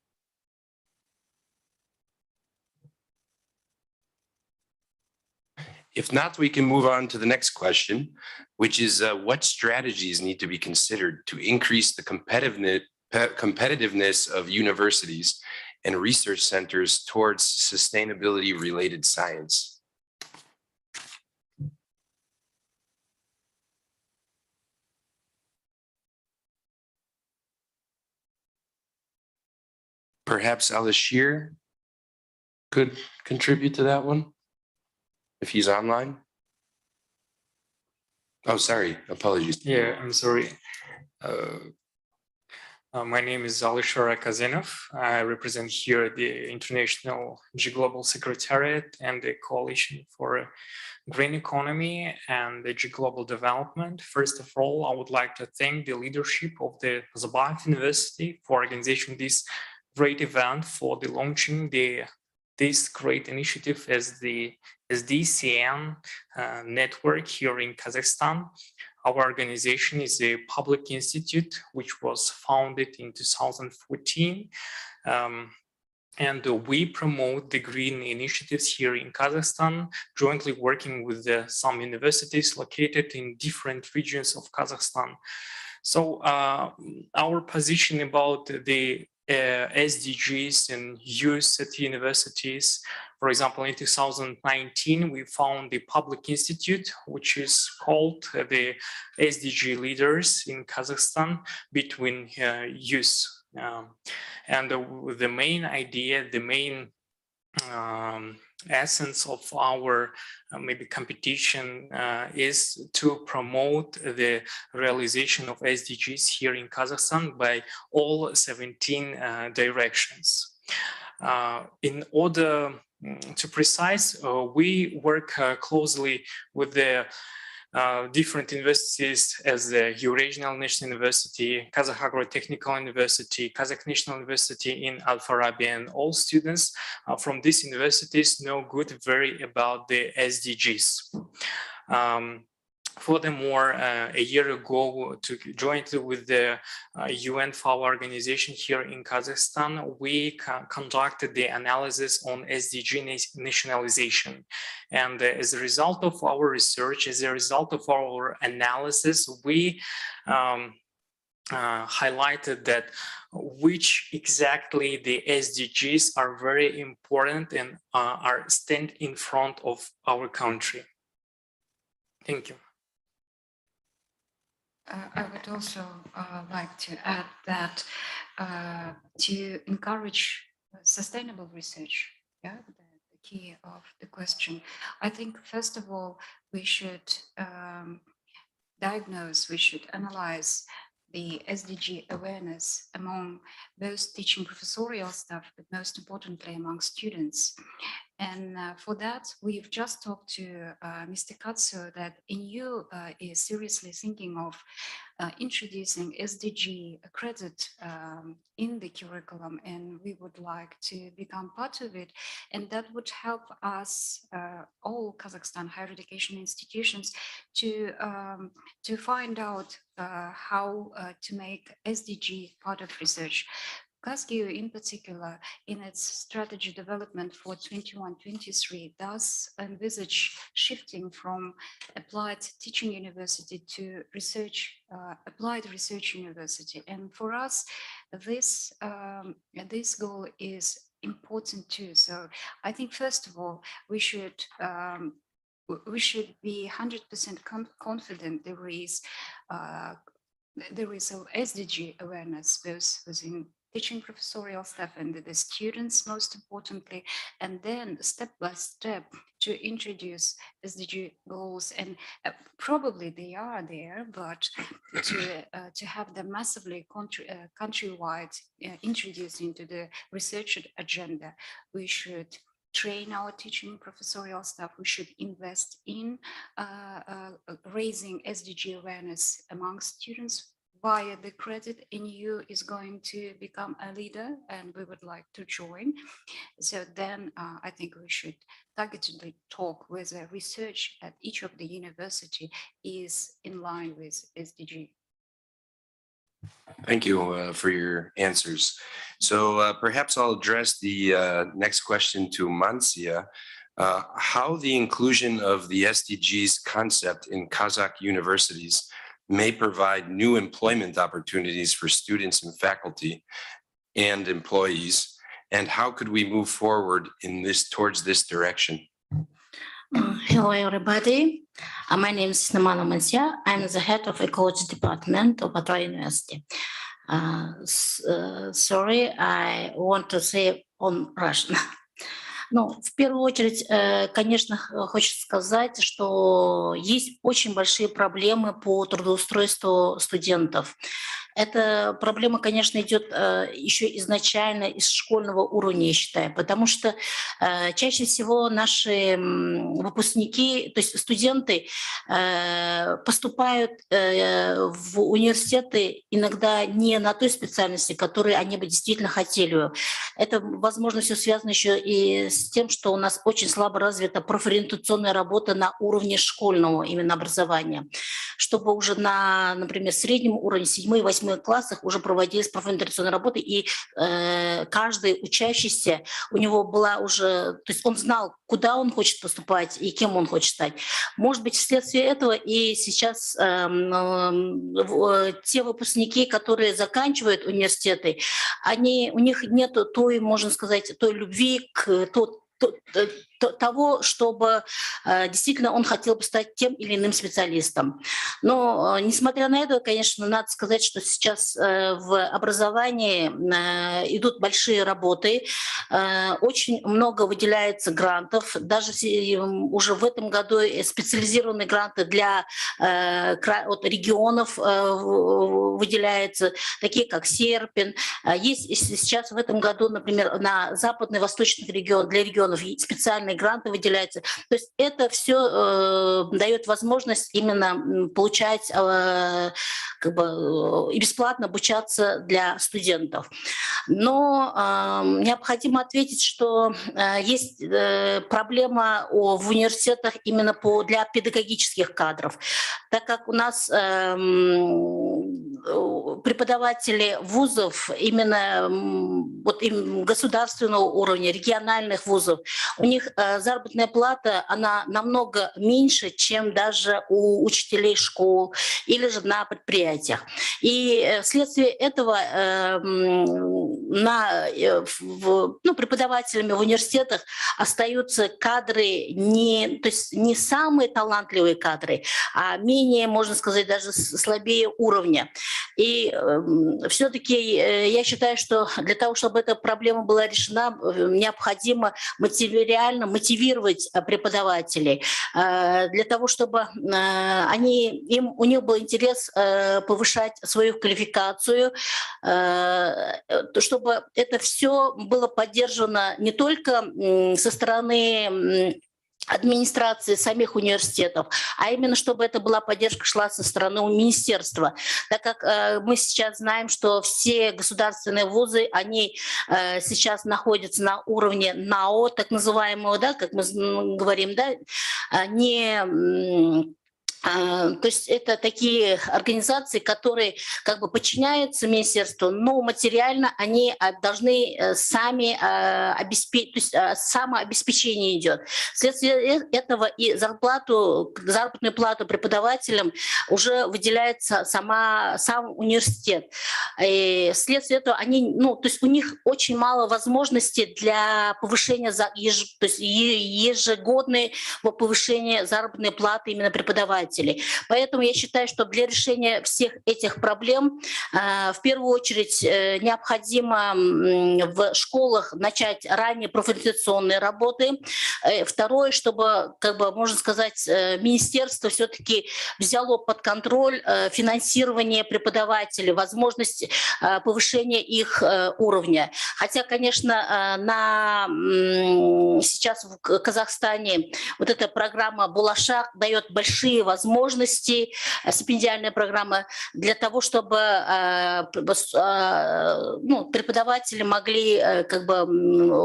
If not, we can move on to the next question, which is what strategies need to be considered to increase the competitiveness of universities and research centers towards sustainability-related science? Perhaps Alashir could contribute to that one, if he's online. Oh, sorry, apologies. Yeah, I'm sorry. My name is Alishar Kazenov. I represent here the International G Global Secretariat and the Coalition for Green Economy and the G Global Development. First of all, I would like to thank the leadership of the Nazarbayev University for organizing this great event, for the launching this great initiative as the SDSN network here in Kazakhstan. Our organization is a public institute which was founded in 2014. And we promote the green initiatives here in Kazakhstan, jointly working with some universities located in different regions of Kazakhstan. So our position about the SDGs and use at universities. For example, in 2019, we found the public institute, which is called the SDG Leaders in Kazakhstan between youth. And the main idea, the main essence of our maybe competition is to promote the realization of SDGs here in Kazakhstan by all 17 directions. In order to precise, we work closely with the different universities as the Eurasian National University, Kazakh Agro-Technical University, Kazakh National University in Al-Farabi, and all students from these universities know very about the SDGs. Furthermore, a year ago, joined with the UN FAO organization here in Kazakhstan, we conducted the analysis on SDG nationalization. And as a result of our research, as a result of our analysis, we highlighted that which exactly the SDGs are very important and are stand in front of our country. Thank you. I would also like to add that to encourage sustainable research, the key of the question, I think first of all, we should diagnose, we should analyze the SDG awareness among both teaching professorial staff, but most importantly among students. And for that, we've just talked to Mr. Katsu that EU is seriously thinking of introducing SDG credit in the curriculum, and we would like to become part of it. And that would help us, all Kazakhstan higher education institutions, to find out how to make SDG part of research. KazGU in particular, in its strategy development for 21-23, does envisage shifting from applied teaching university to research, applied research university. And for us, this goal is important too. So I think first of all, we should be 100% confident there is a SDG awareness both within teaching professorial staff and the students, most importantly, and then step by step to introduce SDG goals. And probably they are there, but to have them massively countrywide introduced into the research agenda, we should train our teaching professorial staff. We should invest in raising SDG awareness among students via the credit. EU is going to become a leader and we would like to join. So then I think we should targetedly talk whether research at each of the university is in line with SDG. Thank you for your answers. So perhaps I'll address the next question to Mansia. How the inclusion of the SDGs concept in Kazakh universities may provide new employment opportunities for students and faculty and employees, and how could we move forward in towards this direction? Hello, everybody. My name is Namana Mansia. I'm the head of Ecology Department of Batra University. Sorry, I want to say on Russian. Ну, в первую очередь, конечно, хочется сказать, что есть очень большие проблемы по трудоустройству студентов. Эта проблема, конечно, идет еще изначально из школьного уровня, я считаю, потому что чаще всего наши выпускники, то есть студенты, поступают в университеты иногда не на той специальности, которую они бы действительно хотели. Это, возможно, все связано еще и с тем, что у нас очень слабо развита профориентационная работа на уровне школьного именно образования, чтобы уже на, например, среднем уровне, 7-8 классах уже проводились профориентационные работы, и каждый учащийся, у него была уже, то есть он знал, куда он хочет поступать и кем он хочет стать. Может быть, вследствие этого и сейчас те выпускники, которые заканчивают университеты, у них нет той, можно сказать, той любви к того, чтобы действительно он хотел бы стать тем или иным специалистом. Но, несмотря на это, конечно, надо сказать, что сейчас в образовании идут большие работы, очень много выделяется грантов, даже уже в этом году специализированные гранты для регионов выделяются, такие как Серпин. Есть сейчас в этом году, например, на западный, восточный регион, для регионов специальные специальные гранты выделяются. То есть это все дает возможность именно получать как бы и бесплатно обучаться для студентов. Но необходимо ответить, что есть проблема в университетах именно для педагогических кадров, так как у нас преподаватели вузов именно вот государственного уровня, региональных вузов, у них заработная плата, она намного меньше, чем даже у учителей школ или же на предприятиях. И вследствие этого преподавателями в университетах остаются кадры то есть не самые талантливые кадры, а менее, можно сказать, даже слабее уровня. И все-таки я считаю, что для того, чтобы эта проблема была решена, необходимо материально мотивировать преподавателей для того, чтобы у них был интерес повышать свою квалификацию, чтобы это все было поддержано не только со стороны администрации самих университетов, а именно чтобы эта была поддержка шла со стороны министерства, так как мы сейчас знаем, что все государственные вузы, они сейчас находятся на уровне НАО, так называемого, да, как мы говорим, да, то есть это такие организации, которые как бы подчиняются министерству, но материально они должны сами обеспечить, то есть самообеспечение идет. Вследствие этого и заработную плату преподавателям уже выделяется сам университет. И вследствие этого то есть у них очень мало возможностей для повышения, то есть ежегодного повышения заработной платы именно преподавателей. Поэтому я считаю, что для решения всех этих проблем в первую очередь необходимо в школах начать ранее профориентационные работы. Второе, чтобы, как бы, можно сказать, министерство все-таки взяло под контроль финансирование преподавателей, возможность повышения их уровня. Хотя, конечно, сейчас в Казахстане вот эта программа «Булашак» дает большие возможности, стипендиальная программа, для того, чтобы преподаватели могли, как бы,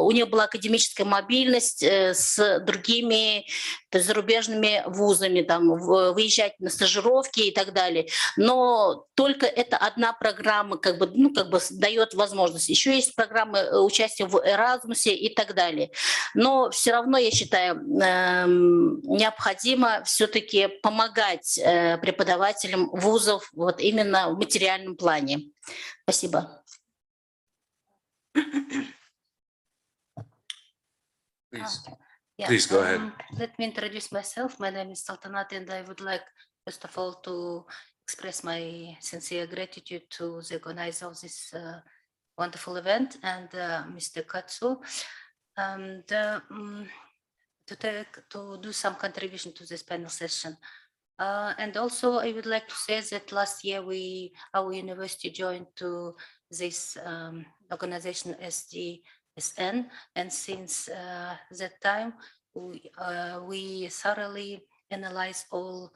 у них была академическая мобильность с другими, то есть зарубежными вузами, там, выезжать на стажировки и так далее. Но только это одна программа как бы дает возможность. Еще есть программы участия в Эразмусе и так далее. Но все равно, я считаю, необходимо все-таки помогать преподавателям вузов вот именно в материальном плане. Спасибо. Please go ahead. Let me introduce myself. My name is Saltanat, and I would like, first of all, to express my sincere gratitude to the organizer of this wonderful event and Mr. Katsu, and to do some contribution to this panel session. And also, I would like to say that last year our university joined to this organization SDSN, and since that time we thoroughly analyze all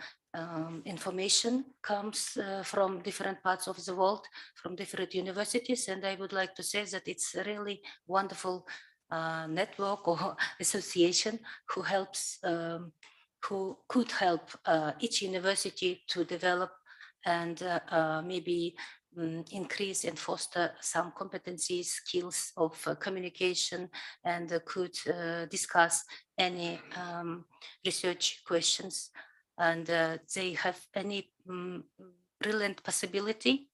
information comes from different parts of the world, from different universities, and I would like to say that it's a really wonderful network or association who helps. Who could help each university to develop and maybe increase and foster some competencies, skills of communication, and could discuss any research questions. And they have any brilliant possibility,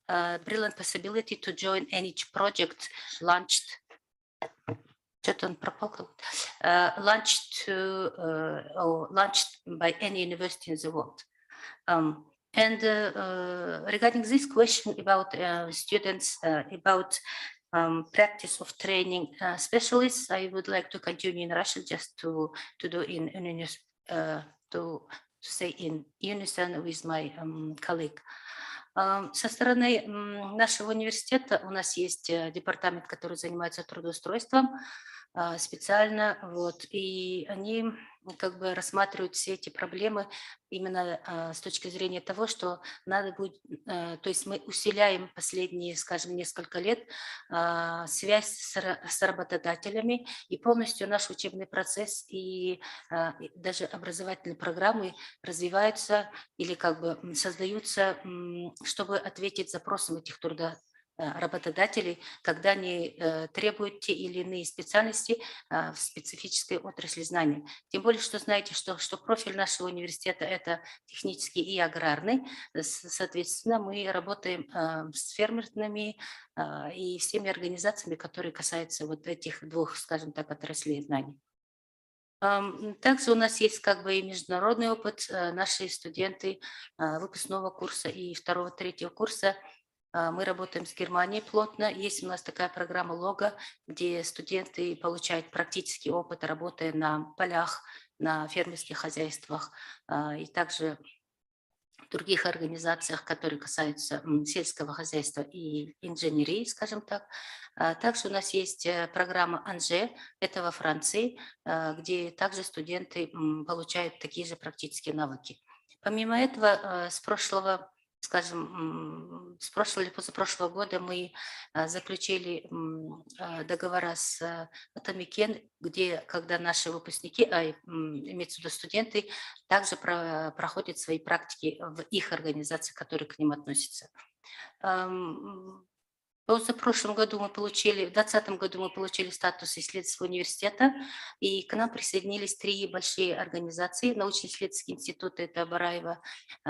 brilliant possibility to join any project launched launched by any university in the world. And regarding this question about students, about practice of training specialists, I would like to continue in Russian just to do to say in unison with my colleague. Со стороны нашего университета у нас есть департамент, который занимается трудоустройством специально, вот, и они как бы рассматривают все эти проблемы именно с точки зрения того, что надо будет, то есть мы усиляем последние, скажем, несколько лет связь с работодателями, и полностью наш учебный процесс и даже образовательные программы развиваются или как бы создаются, чтобы ответить запросам этих работодателей, когда они требуют те или иные специальности в специфической отрасли знаний. Тем более, что знаете, что профиль нашего университета – это технический и аграрный. Соответственно, мы работаем с фермерными и всеми организациями, которые касаются вот этих двух, скажем так, отраслей знаний. Также у нас есть как бы и международный опыт. Наши студенты выпускного курса и второго-третьего курса мы работаем с Германией плотно. Есть у нас такая программа ЛОГО, где студенты получают практический опыт, работая на полях, на фермерских хозяйствах и также в других организациях, которые касаются сельского хозяйства и инженерии, скажем так. Также у нас есть программа «Анже», это во Франции, где также студенты получают такие же практические навыки. Помимо этого, с прошлого, скажем, с прошлого или позапрошлого года мы заключили договора с Атомикен, где, когда наши выпускники, имеется в виду студенты, также проходят свои практики в их организации, которые к ним относятся. В прошлом году мы получили, в 2020 году мы получили статус исследовательского университета, и к нам присоединились 3 большие организации. Научно-исследовательский институт, это Бараева,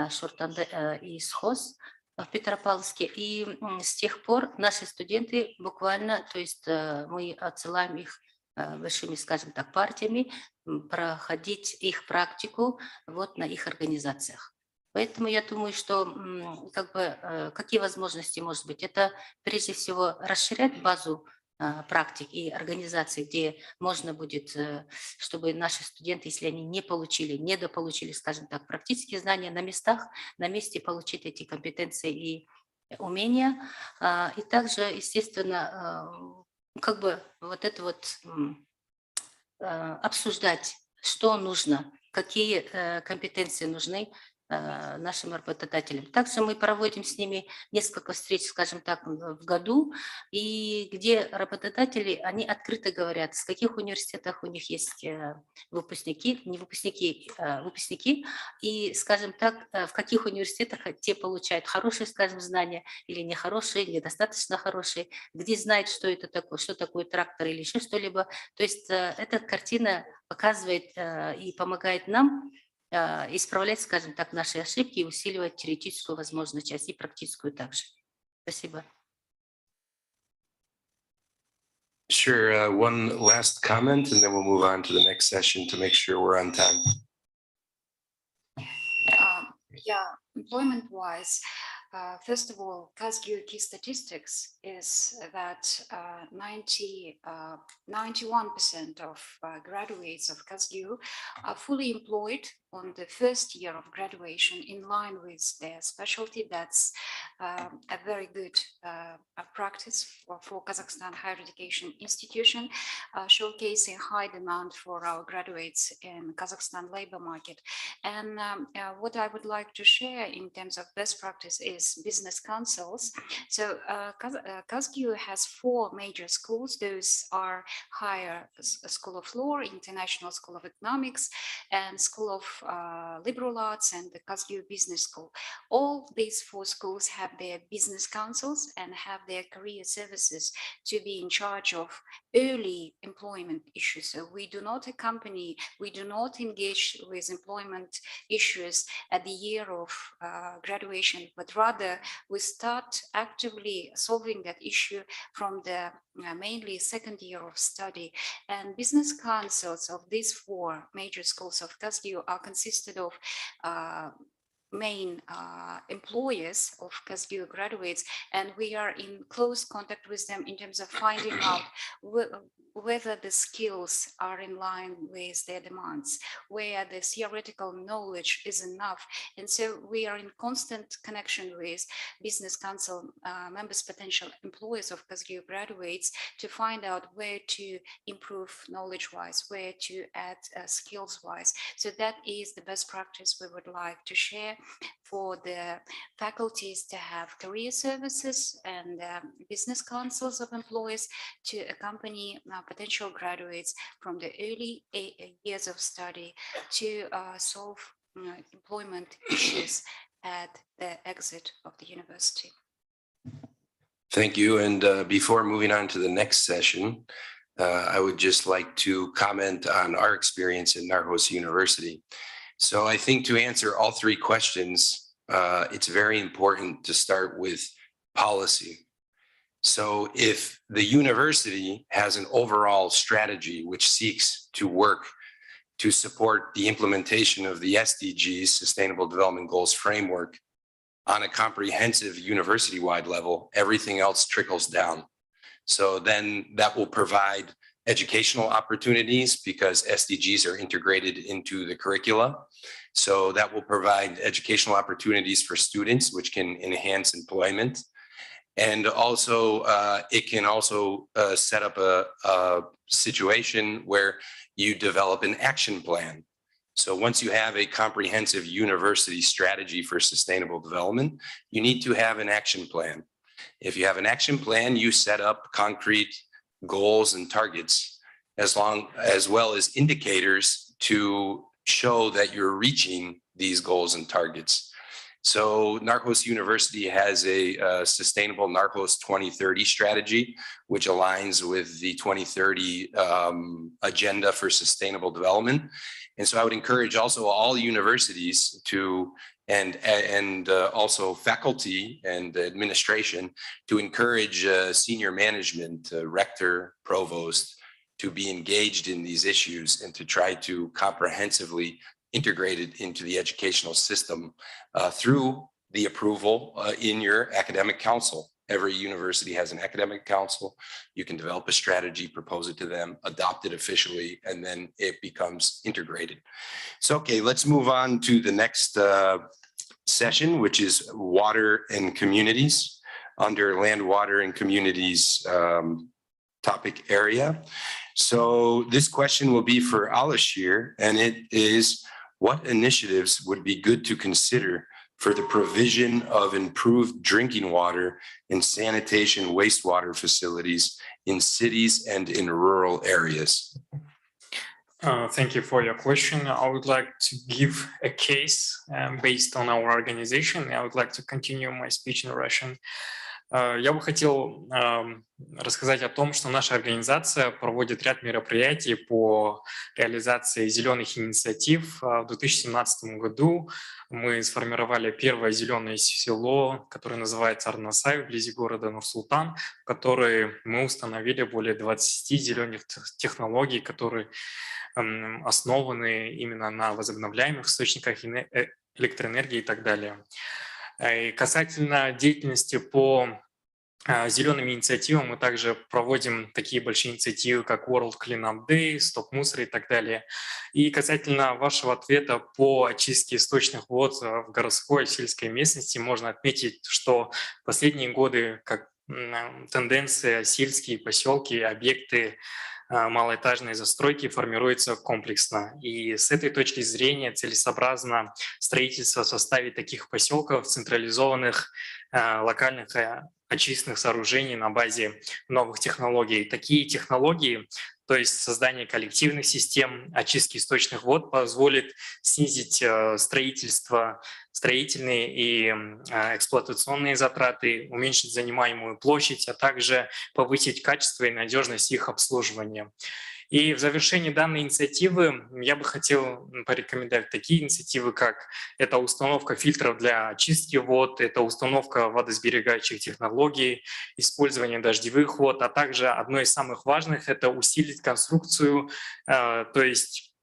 Шортанде и СХОЗ в Петропавловске. И с тех пор наши студенты буквально, то есть мы отсылаем их большими, скажем так, партиями, проходить их практику вот на их организациях. Поэтому я думаю, что как бы, какие возможности может быть? Это прежде всего расширять базу практик и организаций, где можно будет, чтобы наши студенты, если они недополучили, скажем так, практические знания на местах, на месте получить эти компетенции и умения. И также, естественно, как бы вот это вот обсуждать, что нужно, какие компетенции нужны нашим работодателям. Также мы проводим с ними несколько встреч, скажем так, в году, и где работодатели, они открыто говорят, с каких университетов у них есть выпускники, не выпускники, выпускники, и, скажем так, в каких университетах те получают хорошие, скажем, знания или нехорошие, недостаточно хорошие, где знают, что это такое, что такое трактор или еще что-либо. То есть эта картина показывает и помогает нам исправлять, скажем так, наши ошибки и усиливать теоретическую возможную часть и практическую также. Спасибо. Sure. One last comment, and then we'll move on to the next session to make sure we're on time. Yeah, employment-wise, first of all, KazGU key statistics is that 91% of graduates of KazGU are fully employed on the first year of graduation in line with their specialty. That's a very good practice for Kazakhstan higher education institution, showcasing high demand for our graduates in Kazakhstan labor market. And what I would like to share in terms of best practice is business councils. So KazGU has 4 major schools. Those are Higher School of Law, International School of Economics, and School of Liberal Arts, and the KazGU Business School. All these 4 schools have their business councils and have their career services to be in charge of early employment issues. So we do not accompany, we do not engage with employment issues at the year of graduation, but rather we start actively solving that issue from the mainly second year of study. And business councils of these 4 major schools of KazGU are consisted of main employers of KazGU graduates, and we are in close contact with them in terms of finding out whether the skills are in line with their demands, where the theoretical knowledge is enough. And so we are in constant connection with Business Council members, potential employers of KazGeo graduates, to find out where to improve knowledge-wise, where to add skills-wise. So that is the best practice we would like to share for the faculties to have career services and business councils of employees to accompany potential graduates from the early years of study to solve employment issues at the exit of the university. Thank you. And before moving on to the next session, I would just like to comment on our experience at Narhos University. So I think to answer all three questions, it's very important to start with policy. So if the university has an overall strategy which seeks to work to support the implementation of the SDGs, Sustainable Development Goals framework, on a comprehensive university-wide level, everything else trickles down. So then that will provide educational opportunities because SDGs are integrated into the curricula. So that will provide educational opportunities for students, which can enhance employment. And also, it can also set up a situation where you develop an action plan. So once you have a comprehensive university strategy for sustainable development, you need to have an action plan. If you have an action plan, you set up concrete goals and targets, as well as indicators to show that you're reaching these goals and targets. So Narhos University has a sustainable Narhos 2030 strategy, which aligns with the 2030 agenda for sustainable development. And so I would encourage also all universities to, and also faculty and administration to encourage senior management, rector, provost, to be engaged in these issues and to try to comprehensively integrate it into the educational system through the approval in your academic council. Every university has an academic council. You can develop a strategy, propose it to them, adopt it officially, and then it becomes integrated. So, okay, let's move on to the next session, which is water and communities under land, water, and communities topic area. So this question will be for Alashir, and it is, what initiatives would be good to consider for the provision of improved drinking water and sanitation wastewater facilities in cities and in rural areas? Thank you for your question. I would like to give a case based on our organization. I would like to continue my speech in Russian. Я бы хотел рассказать о том, что наша организация проводит ряд мероприятий по реализации зеленых инициатив. В 2017 году мы сформировали первое зеленое село, которое называется Арнасай, вблизи города Нур-Султан, в которой мы установили более 20 зеленых технологий, которые основаны именно на возобновляемых источниках электроэнергии и так далее. И касательно деятельности по зеленым инициативам, мы также проводим такие большие инициативы, как World Cleanup Day, Стоп мусора и так далее. И касательно вашего ответа по очистке источных вод в городской и сельской местности, можно отметить, что в последние годы как тенденция сельские поселки, объекты малоэтажной застройки формируется комплексно. И с этой точки зрения целесообразно строительство в составе таких поселков, централизованных локальных очистных сооружений на базе новых технологий. Такие технологии, то есть создание коллективных систем очистки источных вод, позволит снизить строительные и эксплуатационные затраты, уменьшить занимаемую площадь, а также повысить качество и надежность их обслуживания. И в завершении данной инициативы я бы хотел порекомендовать такие инициативы, как это установка фильтров для очистки вод, это установка водосберегающих технологий, использование дождевых вод, а также одно из самых важных – это усилить конструкцию, то есть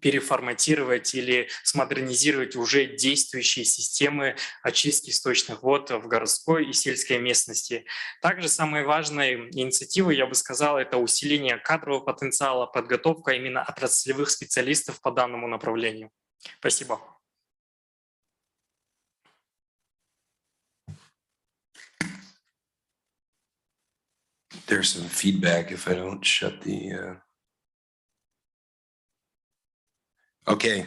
переформатировать или смодернизировать уже действующие системы очистки сточных вод в городской и сельской местности. Также самой важной инициативой, я бы сказал, это усиление кадрового потенциала, подготовка именно отраслевых специалистов по данному направлению. Спасибо. There's some feedback if I don't shut the... Okay,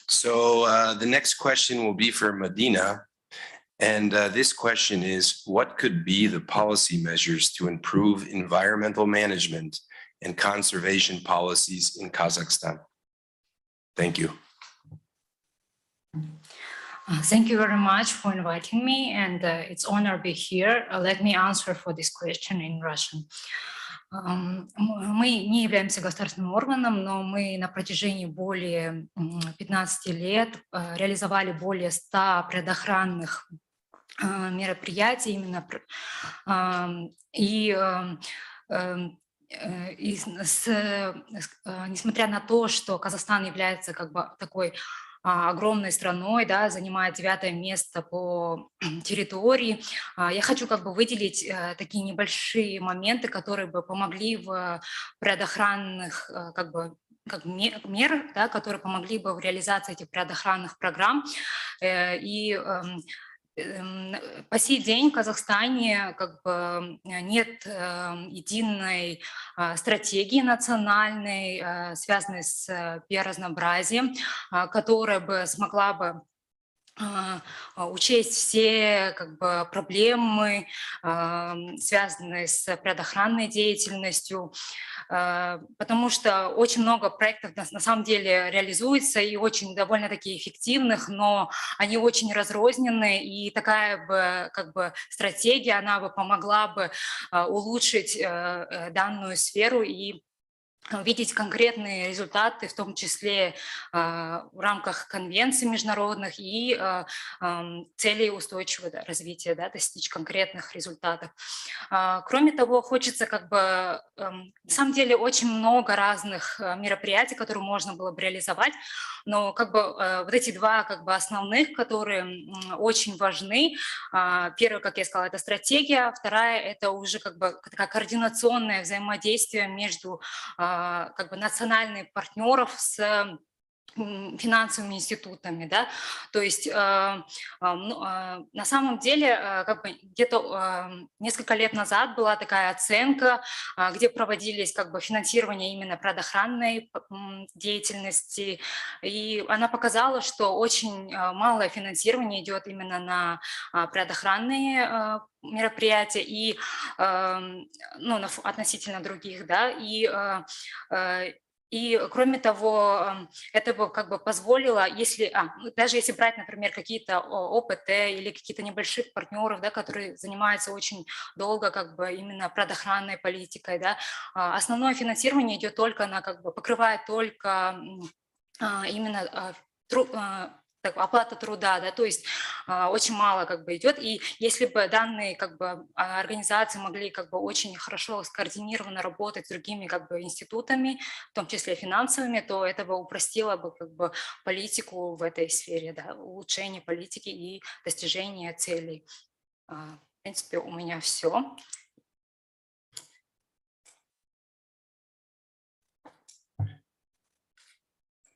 so the next question will be for Medina. And this question is, what could be the policy measures to improve environmental management and conservation policies in Kazakhstan? Thank you. Thank you very much for inviting me, and it's an honor to be here. Let me answer for this question in Russian. Мы не являемся государственным органом, но мы на протяжении более 15 лет реализовали более 100 предохранных мероприятий именно несмотря на то, что Казахстан является как бы такой огромной страной, да, занимает 9-е место по территории. Я хочу как бы выделить такие небольшие моменты, которые бы помогли в предохранных мер, да, которые помогли бы в реализации этих предохранных программ. По сей день в Казахстане как бы нет единой стратегии национальной, связанной с биоразнообразием, которая бы смогла бы учесть все как бы проблемы, связанные с предохранной деятельностью, потому что очень много проектов на самом деле реализуется и очень довольно-таки эффективных, но они очень разрознены, и такая бы как бы стратегия, она бы помогла бы улучшить данную сферу и видеть конкретные результаты, в том числе в рамках конвенций международных и целей устойчивого развития, да, достичь конкретных результатов. Кроме того, хочется как бы, на самом деле, очень много разных мероприятий, которые можно было бы реализовать, но как бы вот эти два как бы основных, которые очень важны. Первое, как я сказала, это стратегия, вторая – это уже как бы такое координационное взаимодействие между как бы национальных партнеров с финансовыми институтами, да, то есть на самом деле как бы где-то несколько лет назад была такая оценка, где проводились как бы финансирование именно предохранной деятельности, и она показала, что очень малое финансирование идет именно на предохранные мероприятия и относительно других, да, и кроме того, это бы как бы позволило, если, даже если брать, например, какие-то ОПТ или какие-то небольших партнеров, да, которые занимаются очень долго как бы именно предохранной политикой, да, основное финансирование идет только на, как бы покрывает только именно оплата труда, да, то есть очень мало как бы идет, и если бы данные как бы организации могли как бы очень хорошо скоординированно работать с другими как бы институтами, в том числе финансовыми, то это бы упростило бы как бы политику в этой сфере, да, улучшение политики и достижение целей. В принципе, у меня все.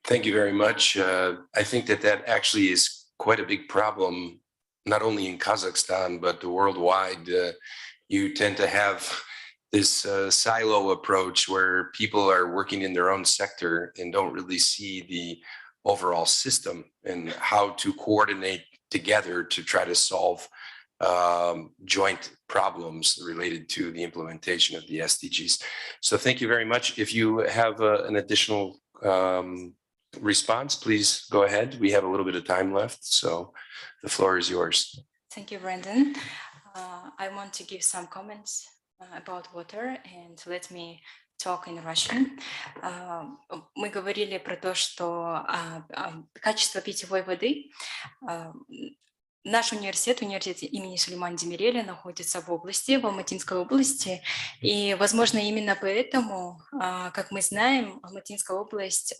Thank you very much. I think that actually is quite a big problem, not only in Kazakhstan, but worldwide. You tend to have this silo approach where people are working in their own sector and don't really see the overall system and how to coordinate together to try to solve joint problems related to the implementation of the SDGs. So thank you very much. If you have an additional response, please go ahead. We have a little bit of time left, so the floor is yours. Thank you, Brandon. I want to give some comments about water, and let me talk in Russian. Мы говорили про то, что качество питьевой воды Наш университет имени Сулеймана Демиреля находится в области, в Алматинской области. И, возможно, именно поэтому, как мы знаем, Алматинская область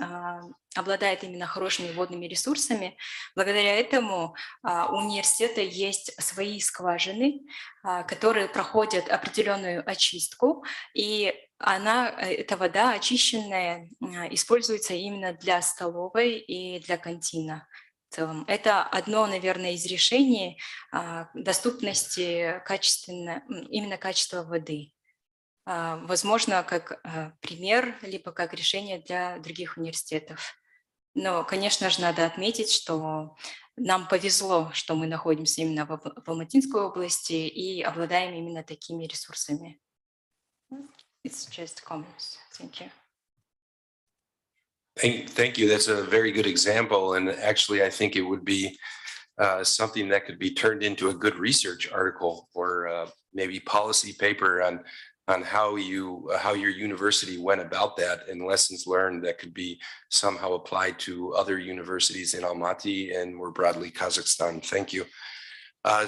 обладает именно хорошими водными ресурсами. Благодаря этому у университета есть свои скважины, которые проходят определенную очистку. И эта вода очищенная используется именно для столовой и для кантина. В целом. Это одно, наверное, из решений доступности именно качества воды. Возможно, как пример, либо как решение для других университетов. Но, конечно же, надо отметить, что нам повезло, что мы находимся именно в Алматинской области и обладаем именно такими ресурсами. It's just comments. Thank you. Thank you. That's a very good example. And actually, I think it would be something that could be turned into a good research article or maybe policy paper on how your university went about that and lessons learned that could be somehow applied to other universities in Almaty and more broadly Kazakhstan. Thank you.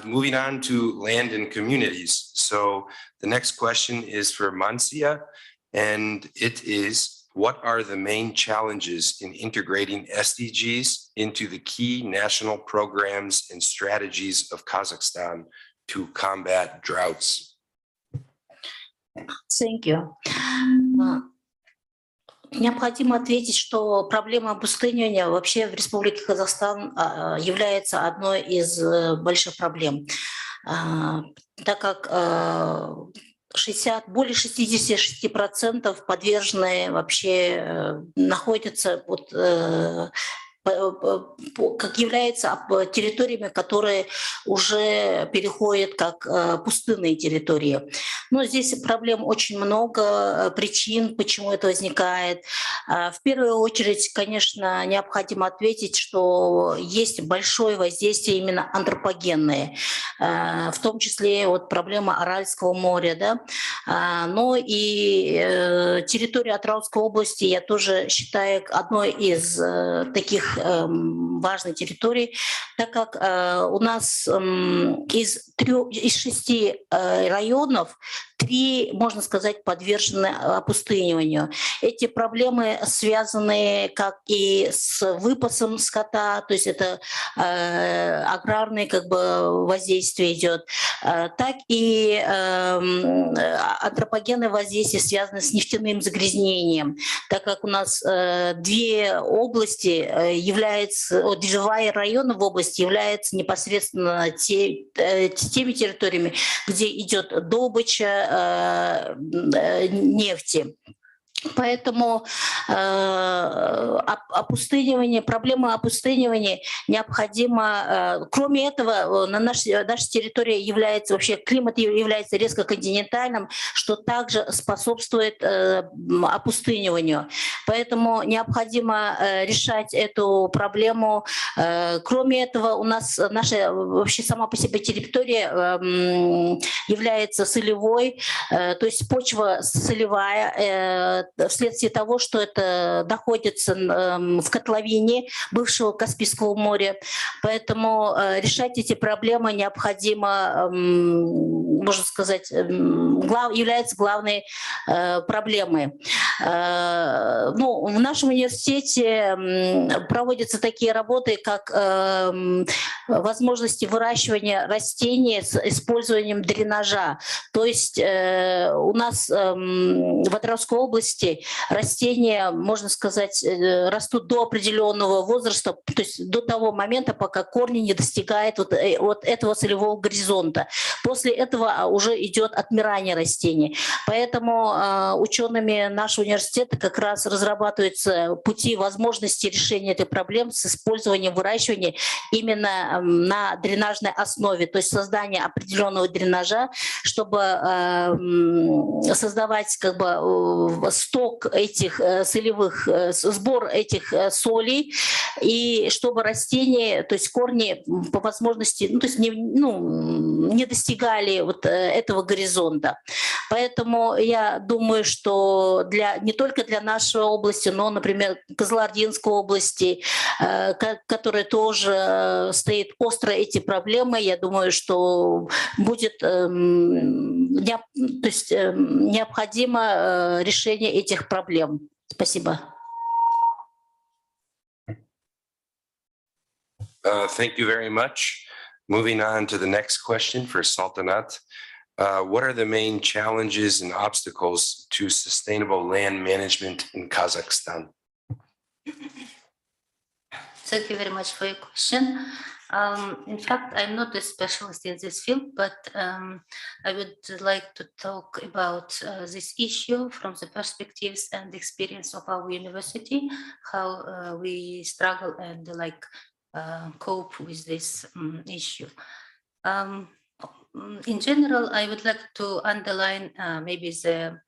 Moving on to land and communities. So the next question is for Mansia, and it is, what are the main challenges in integrating SDGs into the key national programs and strategies of Kazakhstan to combat droughts? Thank you. Необходимо ответить, что проблема опустынивания вообще в Республике Казахстан является одной из больших проблем, так как более 66% подвержены вообще находятся как являются территориями, которые уже переходят как пустынные территории. Но здесь проблем очень много, причин, почему это возникает. В первую очередь, конечно, необходимо ответить, что есть большое воздействие именно антропогенное, в том числе проблема Аральского моря, да? Но и территория Атырауской области я тоже считаю одной из таких важной территории, так как у нас из 6 районов 3, можно сказать, подвержены опустыниванию. Эти проблемы связаны как и с выпасом скота, то есть это аграрное воздействие идет, так и антропогенное воздействие связано с нефтяным загрязнением, так как у нас 2 области являются, 2 района в области являются непосредственно теми территориями, где идет добыча нефти. Поэтому опустынивание, проблема опустынивания необходимо. Кроме этого, наша территория является, вообще климат является резко континентальным, что также способствует опустыниванию. Поэтому необходимо решать эту проблему. Кроме этого, у нас наша вообще сама по себе территория является солевой, то есть почва солевая, вследствие того, что это находится в котловине бывшего Каспийского моря. Поэтому решать эти проблемы необходимо, можно сказать, является главной проблемой. Ну, в нашем университете проводятся такие работы, как возможности выращивания растений с использованием дренажа. То есть у нас в Атырауской области растения, можно сказать, растут до определенного возраста, то есть до того момента, пока корни не достигают вот этого целевого горизонта. После этого уже идет отмирание растений. Поэтому учеными нашего университета как раз разрабатываются пути возможности решения этой проблемы с использованием выращивания именно на дренажной основе, то есть создание определенного дренажа, чтобы создавать сток этих солевых, сбор этих солей, и чтобы растения, то есть корни по возможности, то есть не достигали вот этого горизонта. Поэтому я думаю, что для не только для нашей области, но, например, Кызылординской области, которая тоже стоит остро эти проблемы. Я думаю, что будет необходимо решение этих проблем. Спасибо. Thank you very much. Moving on to the next question for Saltanat. What are the main challenges and obstacles to sustainable land management in Kazakhstan? Thank you very much for your question. In fact, I'm not a specialist in this field, but I would like to talk about this issue from the perspectives and experience of our university, how we struggle and cope with this issue. In general, I would like to underline maybe the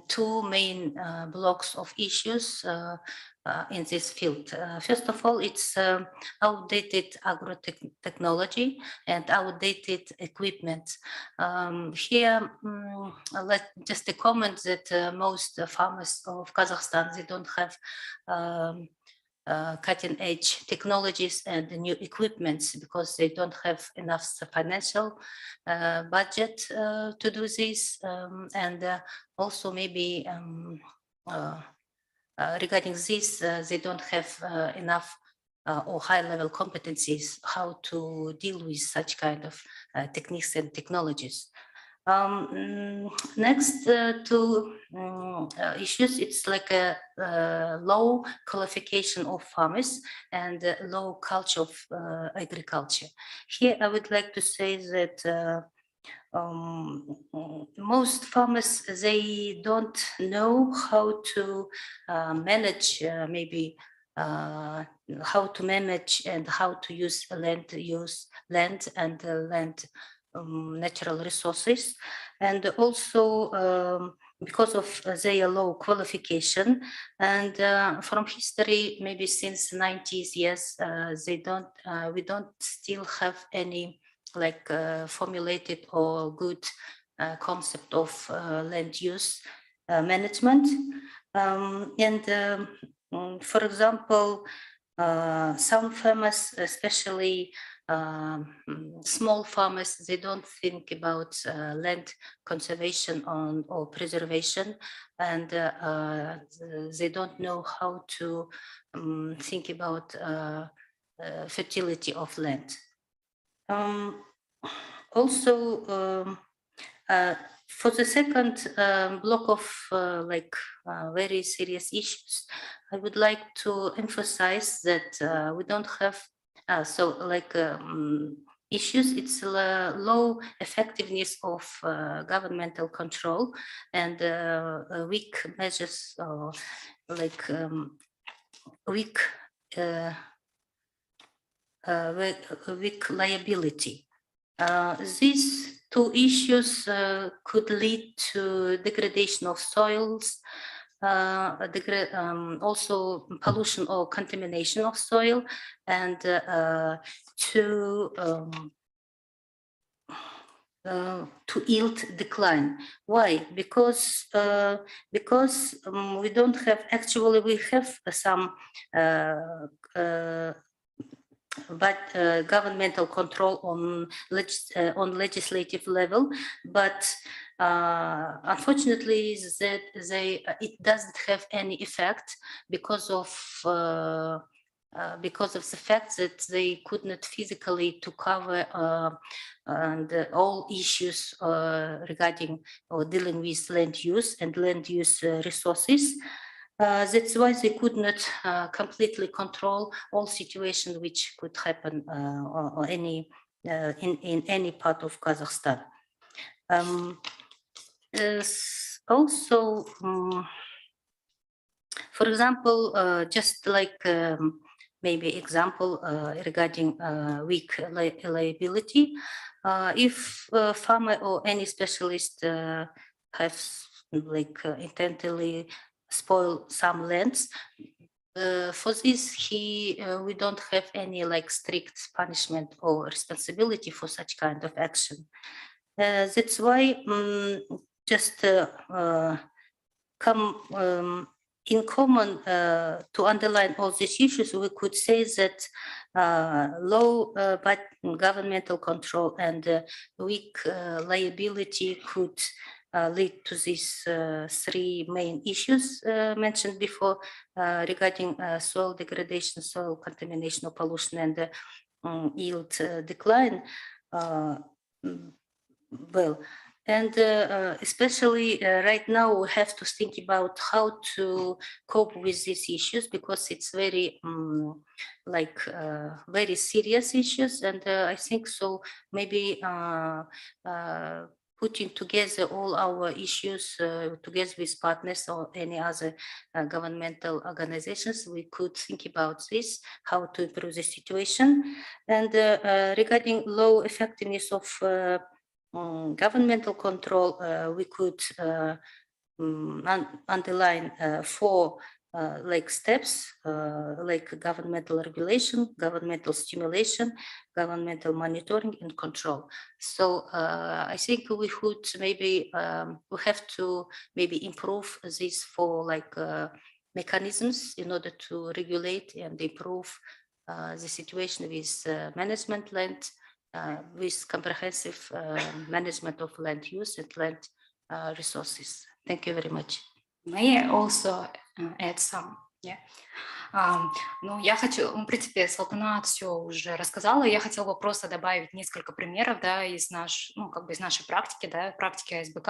two main blocks of issues in this field. First of all, it's outdated agro-technology and outdated equipment. Here, just a comment that most farmers of Kazakhstan, they don't have cutting-edge technologies and new equipments because they don't have enough financial budget to do this, and also maybe regarding this, they don't have enough or high-level competencies how to deal with such kind of techniques and technologies. Next two issues, it's like a low qualification of farmers and low culture of agriculture. Here, I would like to say that most farmers, they don't know how to manage maybe how to manage and how to use land and land natural resources, and also because of their low qualification, and from history, maybe since 90s years, we don't still have any formulated or good concept of land use management. For example, some farmers, especially small farmers, they don't think about land conservation or preservation, and they don't know how to think about fertility of land. Also, for the second block of very serious issues, I would like to emphasize that we don't have issues. It's low effectiveness of governmental control and weak measures, weak liability. These two issues could lead to degradation of soils, also pollution or contamination of soil, and to yield decline. Why? Because we don't have, actually we have some governmental control on legislative level, but unfortunately it doesn't have any effect because of the fact that they could not physically to cover all issues regarding or dealing with land use and land use resources. That's why they could not completely control all situations which could happen or any in any part of Kazakhstan. Also, for example, just like maybe example regarding weak liability, if a farmer or any specialist has intentionally spoil some lands, for this we don't have any strict punishment or responsibility for such kind of action. That's why just in common to underline all these issues, we could say that low but governmental control and weak liability could lead to these three main issues mentioned before regarding soil degradation, soil contamination or pollution, and yield decline. And especially right now, we have to think about how to cope with these issues, because it's very very serious issues. And I think so maybe putting together all our issues together with partners or any other governmental organizations, we could think about this, how to improve the situation. And regarding low effectiveness of governmental control, we could underline four steps, like governmental regulation, governmental stimulation, governmental monitoring, and control. So I think we should maybe we have to maybe improve these four mechanisms in order to regulate and improve the situation with management land, with comprehensive management of land use and land resources. Thank you very much. May I also add some? Yeah. Ну, я хочу, в принципе, Салтанат все уже рассказала. Я хотела бы просто добавить несколько примеров, да, из нашей практики, да, практики АСБК.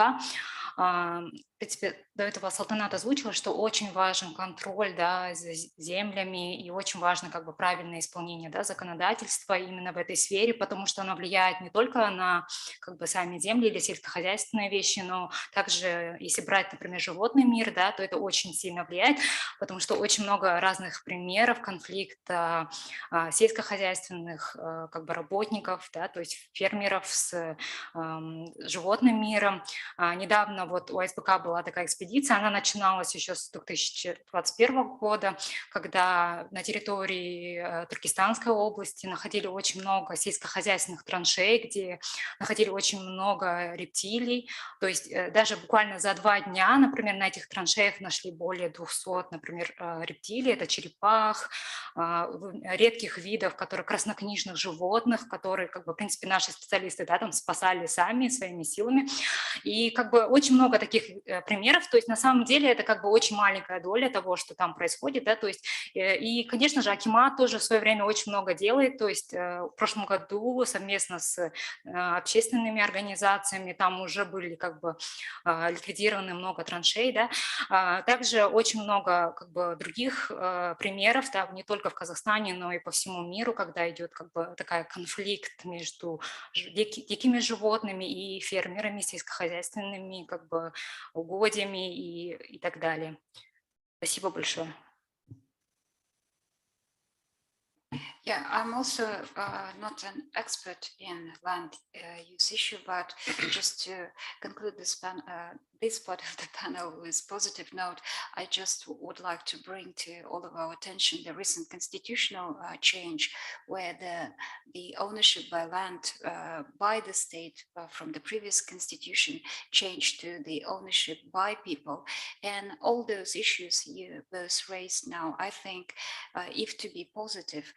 В принципе, до этого Салтанат озвучила, что очень важен контроль, да, за землями, и очень важно правильное исполнение, да, законодательства именно в этой сфере, потому что оно влияет не только на сами земли или сельскохозяйственные вещи, но также, если брать, например, животный мир, да, то это очень сильно влияет, потому что очень много разных примеров конфликта сельскохозяйственных работников, да, то есть фермеров с животным миром. Недавно вот у АСБК была такая экспедиция, она начиналась еще с 2021 года, когда на территории Туркестанской области находили очень много сельскохозяйственных траншей, где находили очень много рептилий, то есть даже буквально за 2 дня, например, на этих траншеях нашли более 200, например, рептилий, это черепах, редких видов, краснокнижных животных, которые, в принципе, наши специалисты, да, там спасали сами своими силами. И очень много таких примеров, то есть на самом деле это очень маленькая доля того, что там происходит, да, то есть и, конечно же, Акимат тоже в свое время очень много делает, то есть в прошлом году совместно с общественными организациями там уже были ликвидированы много траншей, да, также очень много других примеров, да, не только в Казахстане, но и по всему миру, когда идет такой конфликт между дикими животными и фермерами, сельскохозяйственными угодьями и так далее. Спасибо большое. Yeah, I'm also not an expert in land use issue, but just to conclude this part of the panel with positive note, I just would like to bring to all of our attention the recent constitutional change, where the ownership by land by the state from the previous constitution changed to the ownership by people. And all those issues you both raised now, I think if to be positive,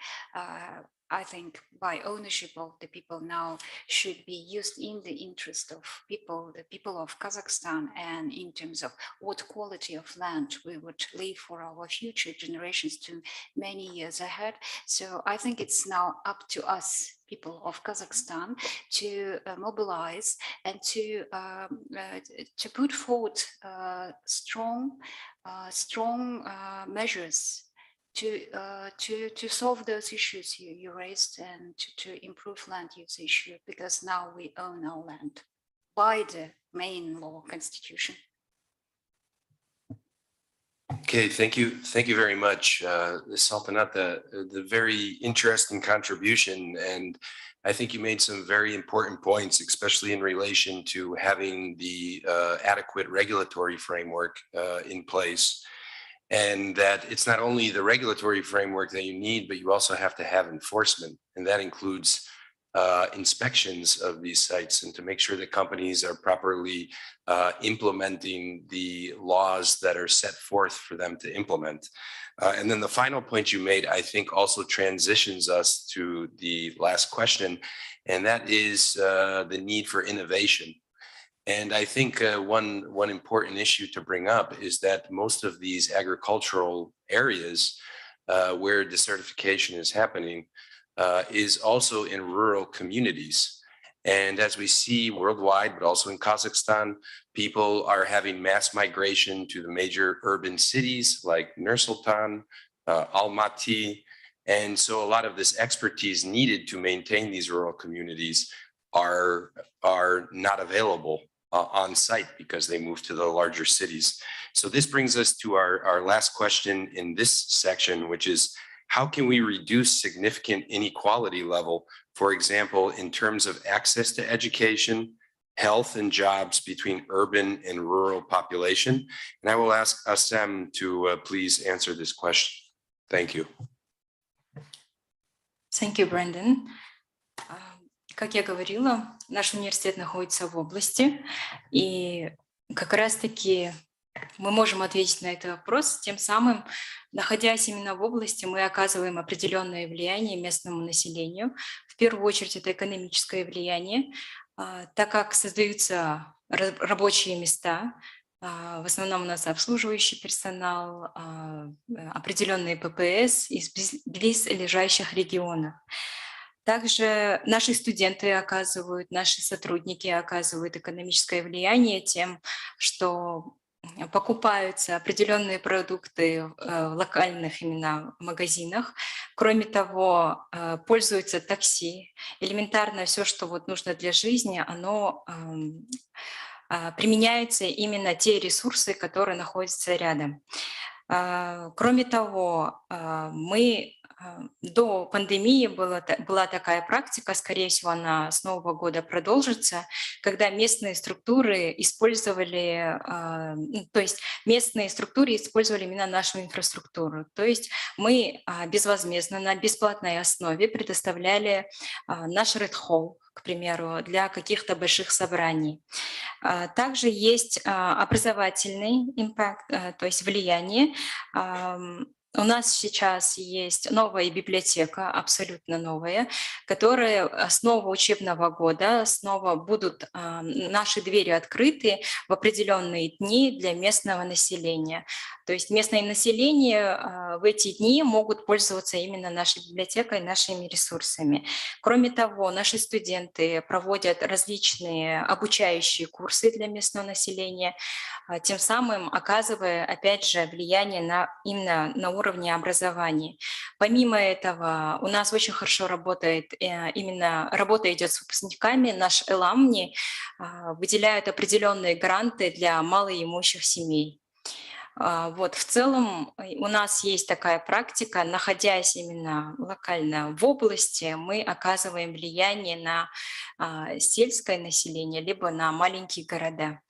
I think by ownership of the people now should be used in the interest of people, the people of Kazakhstan, and in terms of what quality of land we would leave for our future generations to many years ahead. So I think it's now up to us, people of Kazakhstan, to mobilize and to put forward strong measures to solve those issues you raised and to improve land use issue, because now we own our land by the main law constitution. Okay, thank you very much, Saltanat, the very interesting contribution, and I think you made some very important points, especially in relation to having the adequate regulatory framework in place. And that it's not only the regulatory framework that you need, but you also have to have enforcement. And that includes inspections of these sites and to make sure that companies are properly implementing the laws that are set forth for them to implement. And then the final point you made, I think, also transitions us to the last question, and that is the need for innovation. And I think one important issue to bring up is that most of these agricultural areas where desertification is happening is also in rural communities. And as we see worldwide, but also in Kazakhstan, people are having mass migration to the major urban cities like Nur-Sultan, Almaty. And so a lot of this expertise needed to maintain these rural communities are not available on site because they move to the larger cities. So this brings us to our last question in this section, which is, how can we reduce significant inequality level, for example, in terms of access to education, health and jobs between urban and rural population? And I will ask Assem to please answer this question. Thank you. Thank you, Brandon. Как я говорила, наш университет находится в области, и как раз-таки мы можем ответить на этот вопрос. Тем самым, находясь именно в области, мы оказываем определенное влияние местному населению. В первую очередь это экономическое влияние, так как создаются рабочие места, в основном у нас обслуживающий персонал, определенные ППС из близлежащих регионов. Также наши студенты оказывают, наши сотрудники оказывают экономическое влияние тем, что покупаются определенные продукты в локальных именно магазинах. Кроме того, пользуются такси. Элементарно все, что вот нужно для жизни, оно применяются именно те ресурсы, которые находятся рядом. Кроме того, мы до пандемии была такая практика, скорее всего, она с Нового года продолжится, когда местные структуры использовали, именно нашу инфраструктуру. То есть мы безвозмездно, на бесплатной основе предоставляли наш Red Hall, к примеру, для каких-то больших собраний. Также есть образовательный импакт, то есть влияние. У нас сейчас есть новая библиотека, абсолютно новая, которая с нового учебного года снова будут наши двери открыты в определенные дни для местного населения. То есть местное население в эти дни могут пользоваться именно нашей библиотекой, нашими ресурсами. Кроме того, наши студенты проводят различные обучающие курсы для местного населения, тем самым оказывая, опять же, влияние именно на уровне образования. Помимо этого, у нас очень хорошо работает, именно работа идет с выпускниками, наш Эламни выделяют определенные гранты для малоимущих семей. Вот, в целом у нас есть такая практика, находясь именно локально в области, мы оказываем влияние на сельское население, либо на маленькие города.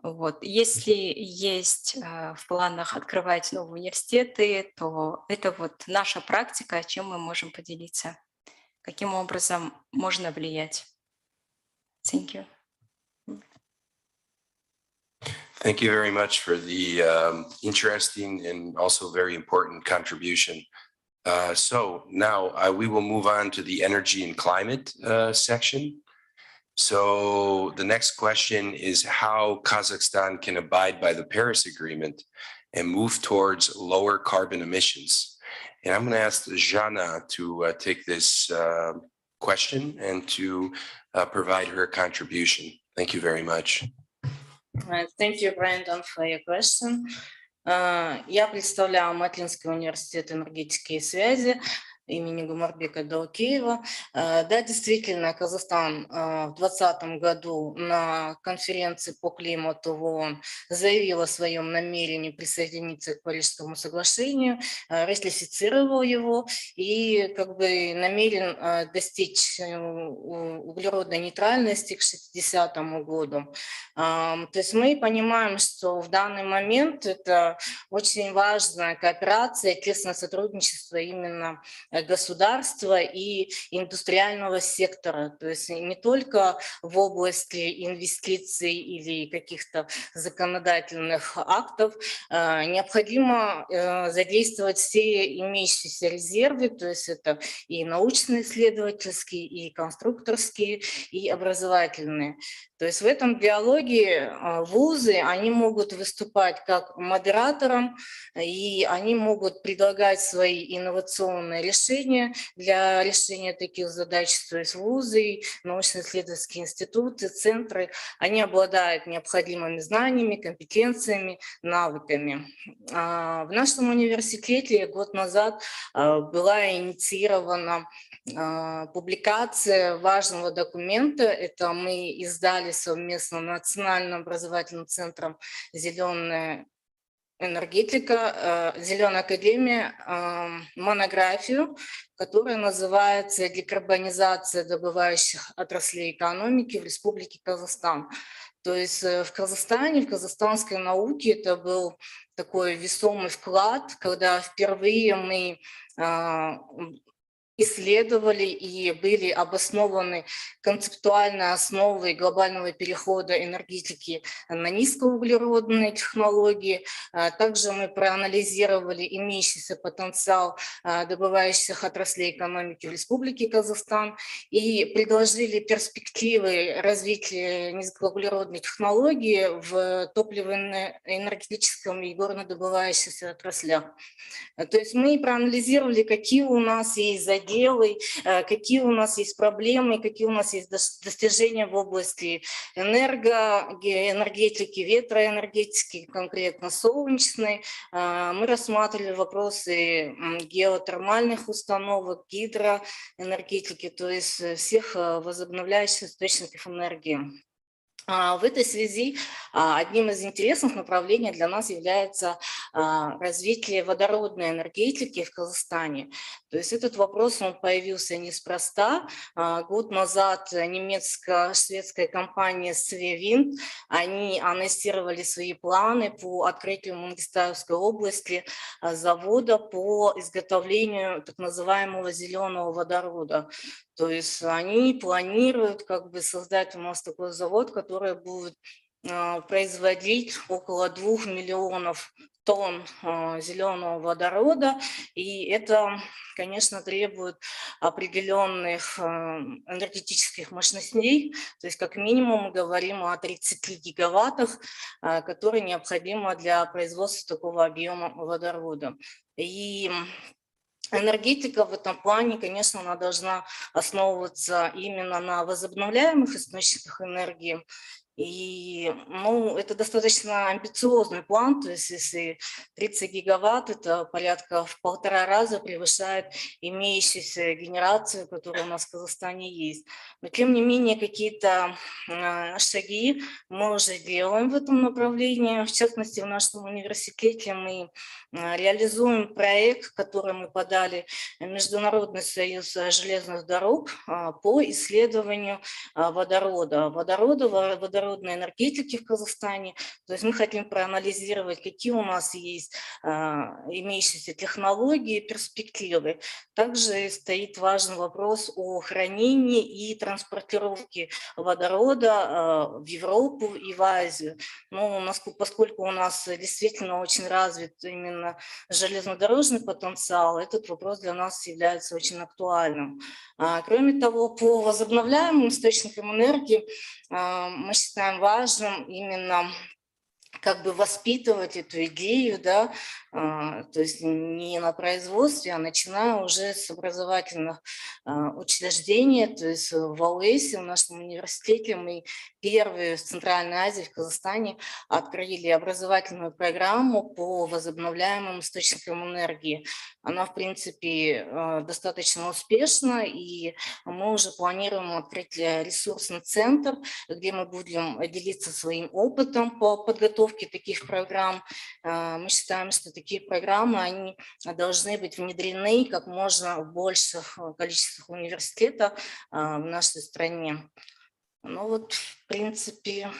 Вот. Если есть в планах открывать новые университеты, то это вот наша практика, чем мы можем поделиться, каким образом можно влиять. Thank you. Thank you very much for the interesting and also very important contribution. So now we will move on to the energy and climate section. So the next question is how Kazakhstan can abide by the Paris Agreement and move towards lower carbon emissions. And I'm going to ask Jana to take this question and to provide her contribution. Thank you very much. Thank you, Brandon, for your question. Я представляю Матлинский университет энергетики и связи имени Гумарбека Далкеева. Да, действительно, Казахстан в 2020 году на конференции по климату в ООН заявил о своем намерении присоединиться к Парижскому соглашению, ратифицировал его и как бы намерен достичь углеродной нейтральности к 60 году. То есть мы понимаем, что в данный момент это очень важна кооперация, тесное сотрудничество именно государства и индустриального сектора. То есть не только в области инвестиций или каких-то законодательных актов, необходимо задействовать все имеющиеся резервы, то есть это и научно-исследовательские, и конструкторские, и образовательные. То есть в этом диалоге вузы, они могут выступать как модератором, и они могут предлагать свои инновационные решения для решения таких задач. То есть вузы, научно-исследовательские институты, центры, они обладают необходимыми знаниями, компетенциями, навыками. В нашем университете год назад была инициирована публикация важного документа. Это мы издали совместно Национальным образовательным центром «Зеленая энергетика», «Зеленая академия», монографию, которая называется «Декарбонизация добывающих отраслей экономики в Республике Казахстан». То есть в Казахстане, в казахстанской науке это был такой весомый вклад, когда впервые мы исследовали и были обоснованы концептуальные основы глобального перехода энергетики на низкоуглеродные технологии. Также мы проанализировали имеющийся потенциал добывающих отраслей экономики в Республике Казахстан и предложили перспективы развития низкоуглеродной технологии в топливно-энергетическом и горнодобывающихся отраслях. То есть мы проанализировали, какие у нас есть заделы, какие у нас есть проблемы, какие у нас есть достижения в области энергетики, ветроэнергетики, конкретно солнечной. Мы рассматривали вопросы геотермальных установок, гидроэнергетики, то есть всех возобновляющих источников энергии. В этой связи одним из интересных направлений для нас является развитие водородной энергетики в Казахстане. То есть этот вопрос он появился неспроста. Год назад немецко-шведская компания Свевинд, они анонсировали свои планы по открытию в Мангистауской области завода по изготовлению так называемого зеленого водорода. То есть они планируют как бы создать у нас такой завод, который будет производить около 2 миллионов тонн зеленого водорода, и это, конечно, требует определенных энергетических мощностей, то есть как минимум мы говорим о 30 гигаваттах, которые необходимы для производства такого объема водорода. И энергетика в этом плане, конечно, она должна основываться именно на возобновляемых источниках энергии. И это достаточно амбициозный план, то есть если 30 гигаватт, это порядка в 1,5 раза превышает имеющуюся генерацию, которая у нас в Казахстане есть. Но тем не менее какие-то шаги мы уже делаем в этом направлении. В частности, в нашем университете мы реализуем проект, который мы подали в Международный союз железных дорог по исследованию водородной энергетики в Казахстане. То есть мы хотим проанализировать, какие у нас есть имеющиеся технологии, перспективы. Также стоит важный вопрос о хранении и транспортировке водорода в Европу и в Азию. Поскольку у нас действительно очень развит именно железнодорожный потенциал, этот вопрос для нас является очень актуальным. Кроме того, по возобновляемым источникам энергии мы считаем важным именно как бы воспитывать эту идею, да, то есть не на производстве, а начиная уже с образовательных учреждений, то есть в АОЭСе, в нашем университете мы первые в Центральной Азии, в Казахстане открыли образовательную программу по возобновляемым источникам энергии. Она, в принципе, достаточно успешна, и мы уже планируем открыть ресурсный центр, где мы будем делиться своим опытом по подготовке таких программ. Мы считаем, что такие программы, они должны быть внедрены как можно в больших количествах университетов в нашей стране. Ну вот, в принципе,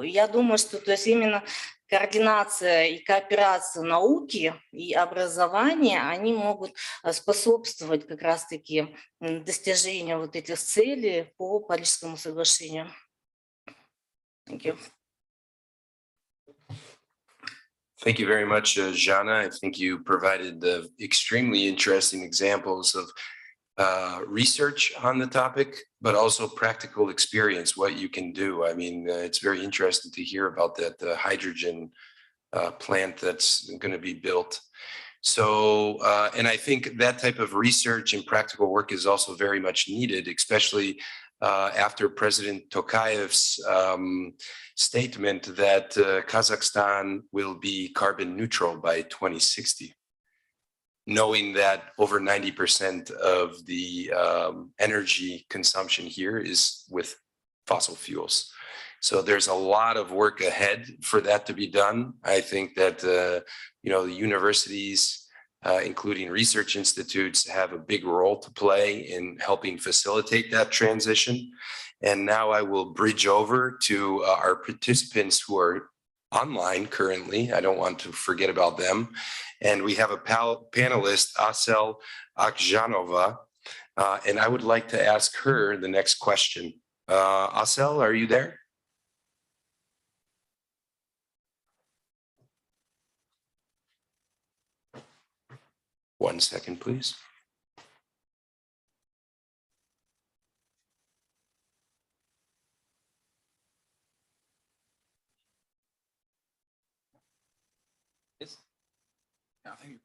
я думаю, что то есть именно координация и кооперация науки и образования, они могут способствовать как раз-таки достижению вот этих целей по Парижскому соглашению. Thank you. Thank you very much, Jana. I think you provided extremely interesting examples of research on the topic, but also practical experience, what you can do. I mean, it's very interesting to hear about that hydrogen plant that's going to be built. So, and I think that type of research and practical work is also very much needed, especially after President Tokayev's statement that Kazakhstan will be carbon neutral by 2060. Knowing that over 90% of the energy consumption here is with fossil fuels. So there's a lot of work ahead for that to be done. I think that, the universities, including research institutes, have a big role to play in helping facilitate that transition. And now I will bridge over to our participants who are online currently. I don't want to forget about them. And we have a panelist, Asel Akjanova, and I would like to ask her the next question. Asel, are you there? One second, please. Yes. No, thank you.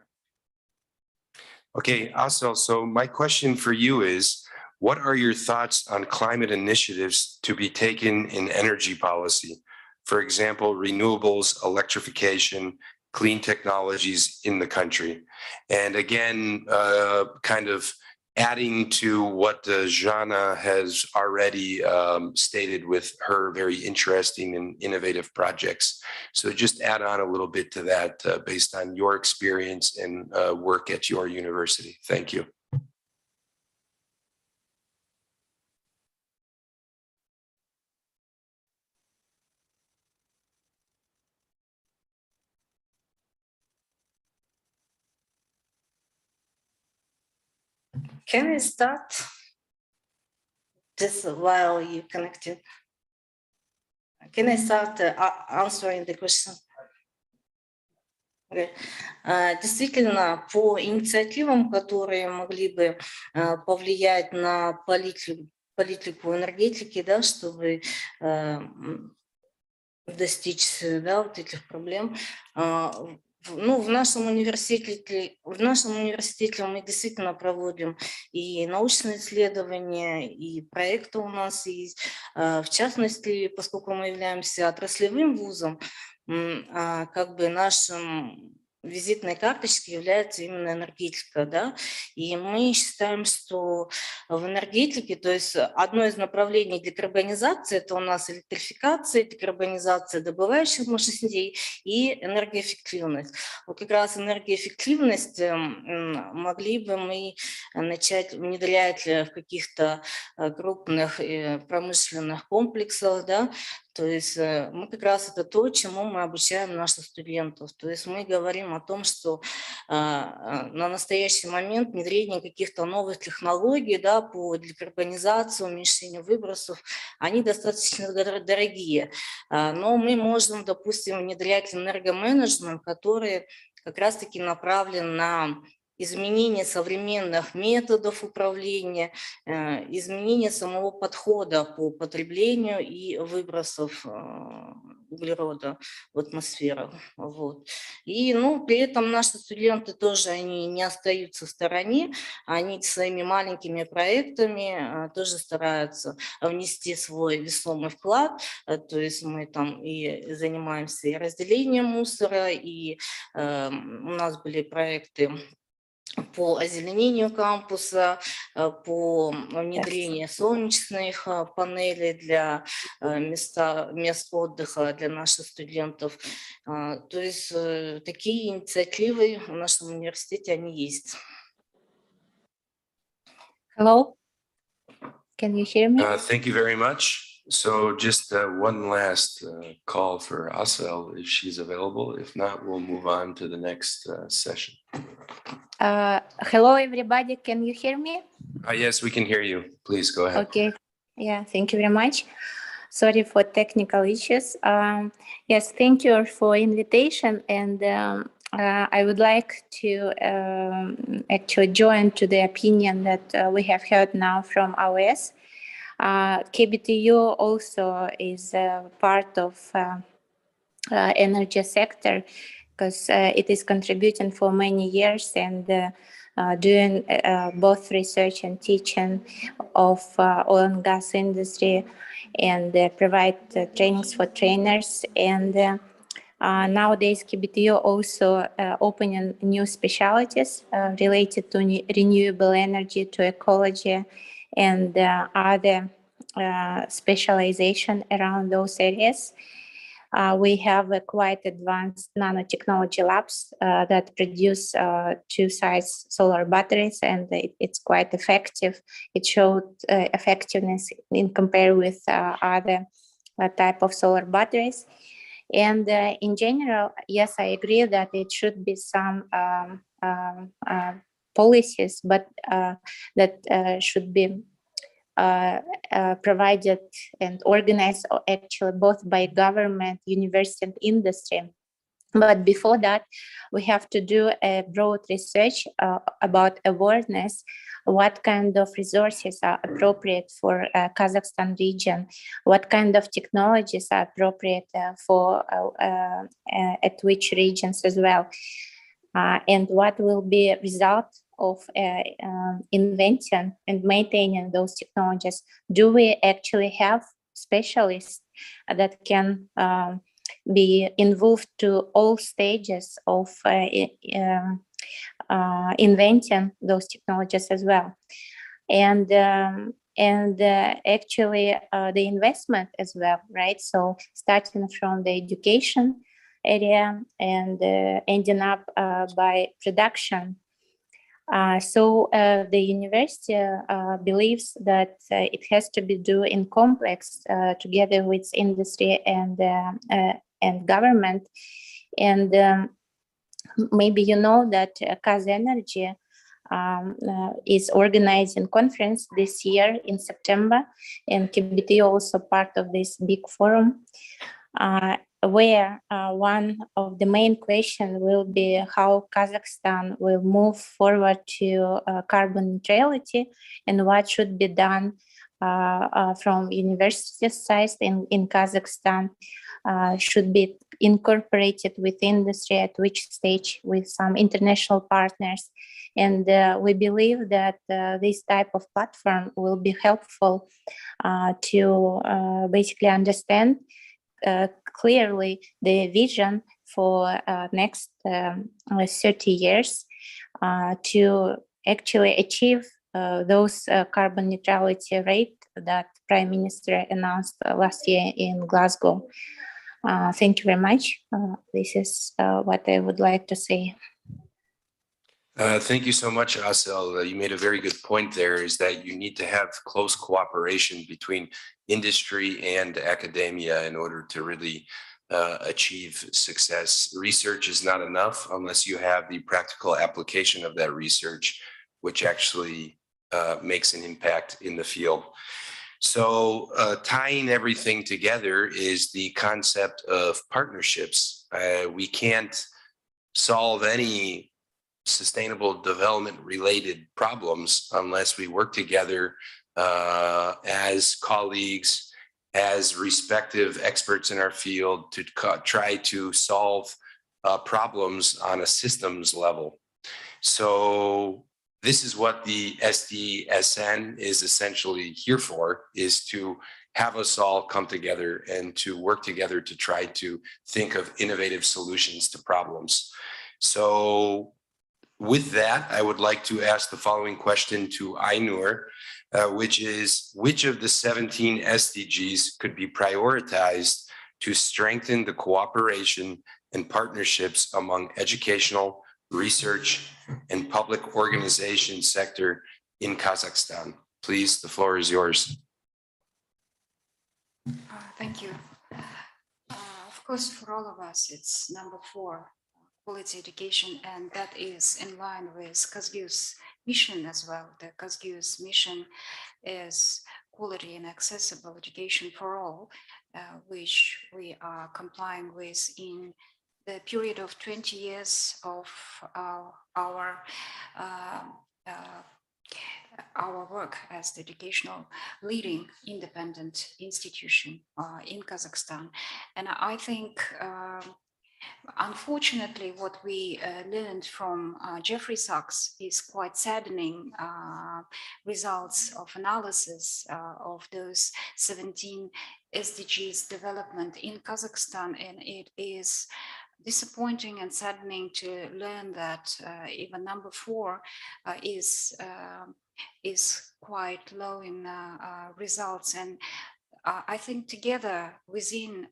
Okay, Asel, so my question for you is, what are your thoughts on climate initiatives to be taken in energy policy? For example, renewables, electrification, clean technologies in the country. And again, kind of adding to what Jana has already stated with her very interesting and innovative projects. So just add on a little bit to that based on your experience and work at your university. Thank you. Can I start just while you connected? Can I start answering the question? Okay. Действительно, по инициативам, которые могли бы повлиять на политику энергетики, да, чтобы достичь, да, вот этих проблем, ну, в нашем университете мы действительно проводим и научные исследования, и проекты у нас есть. В частности, поскольку мы являемся отраслевым вузом, как бы нашим визитной карточкой является именно энергетика, да, и мы считаем, что в энергетике, то есть одно из направлений декарбонизации, это у нас электрификация, декарбонизация добывающих мощностей и энергоэффективность. Вот как раз энергоэффективность могли бы мы начать внедрять в каких-то крупных промышленных комплексах, да. То есть мы как раз это то, чему мы обучаем наших студентов. То есть мы говорим о том, что на настоящий момент внедрение каких-то новых технологий, да, по декарбонизации, уменьшению выбросов, они достаточно дорогие. Но мы можем, допустим, внедрять энергоменеджмент, который как раз-таки направлен на изменение современных методов управления, изменение самого подхода по потреблению и выбросов углерода в атмосферу. Вот. И, ну, при этом наши студенты тоже, они не остаются в стороне, они своими маленькими проектами тоже стараются внести свой весомый вклад, то есть мы там и занимаемся и разделением мусора, и у нас были проекты по озеленению кампуса, по внедрению солнечных панелей для мест отдыха для наших студентов. То есть такие инициативы в нашем университете, они есть. Hello. Can you hear me? Thank you very much. So just one last call for Asel if she's available. If not, we'll move on to the next session. Hello, everybody. Can you hear me? Yes, we can hear you. Please go ahead. Okay. Yeah, thank you very much. Sorry for technical issues. Yes, thank you for invitation, and I would like to actually join to the opinion that we have heard now from AOS. KBTU also is part of energy sector because it is contributing for many years and doing both research and teaching of oil and gas industry and provide trainings for trainers. And nowadays KBTU also opening new specialties related to renewable energy, to ecology, and other specialization around those areas. We have quite advanced nanotechnology labs that produce two-size solar batteries, and it's quite effective. It showed effectiveness in compare with other type of solar batteries. And in general, yes, I agree that it should be some policies, but that should be provided and organized actually both by government, university, and industry. But before that, we have to do a broad research about awareness, what kind of resources are appropriate for Kazakhstan region, what kind of technologies are appropriate for at which regions as well, and what will be a result of inventing and maintaining those technologies. Do we actually have specialists that can be involved to all stages of inventing those technologies as well? And actually the investment as well, right? So starting from the education area and ending up by production. So the university believes that it has to be done in complex together with industry and government. And maybe you know that Kazenergy is organizing conference this year in September, and KBT also part of this big forum. Where one of the main questions will be how Kazakhstan will move forward to carbon neutrality and what should be done from university side in Kazakhstan, should be incorporated with industry at which stage with some international partners. And we believe that this type of platform will be helpful to basically understand clearly the vision for next 30 years to actually achieve those carbon neutrality rate that Prime Minister announced last year in Glasgow. Thank you very much. This is what I would like to say. Thank you so much, Asel. You made a very good point there, is that you need to have close cooperation between industry and academia in order to really achieve success. Research is not enough unless you have the practical application of that research, which actually makes an impact in the field. So tying everything together is the concept of partnerships. We can't solve any sustainable development related problems unless we work together as colleagues, as respective experts in our field to try to solve problems on a systems level. So this is what the SDSN is essentially here for, is to have us all come together and to work together to try to think of innovative solutions to problems. So with that, I would like to ask the following question to Ainur, which is, which of the 17 SDGs could be prioritized to strengthen the cooperation and partnerships among educational, research, and public organization sector in Kazakhstan? Please, the floor is yours. Thank you. Of course, for all of us, it's number 4, quality education, and that is in line with KazGU's mission as well. The KazGU's mission is quality and accessible education for all, which we are complying with in the period of 20 years of our work as the educational leading independent institution in Kazakhstan. And I think, unfortunately, what we learned from Jeffrey Sachs is quite saddening results of analysis of those 17 SDGs development in Kazakhstan, and it is disappointing and saddening to learn that even number 4 is quite low in results. And I think together within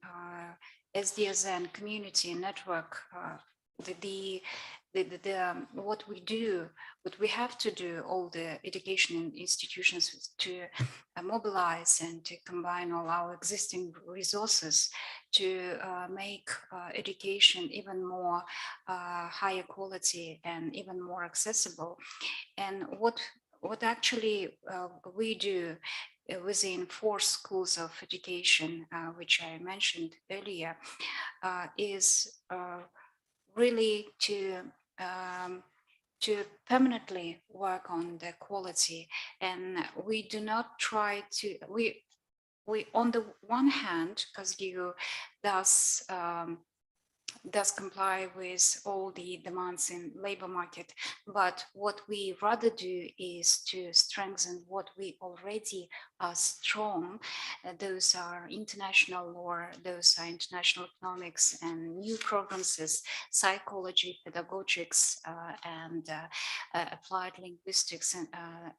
SDSN community network, what we have to do, all the education institutions, to mobilize and to combine all our existing resources to make education even more higher quality and even more accessible. And what actually we do within 4 schools of education, which I mentioned earlier, is really to permanently work on the quality. And we do not try to, we on the one hand, KazGU does comply with all the demands in labor market, but what we rather do is to strengthen what we already are strong. Those are international law, those are international economics, and new programs as psychology, pedagogics, and applied linguistics,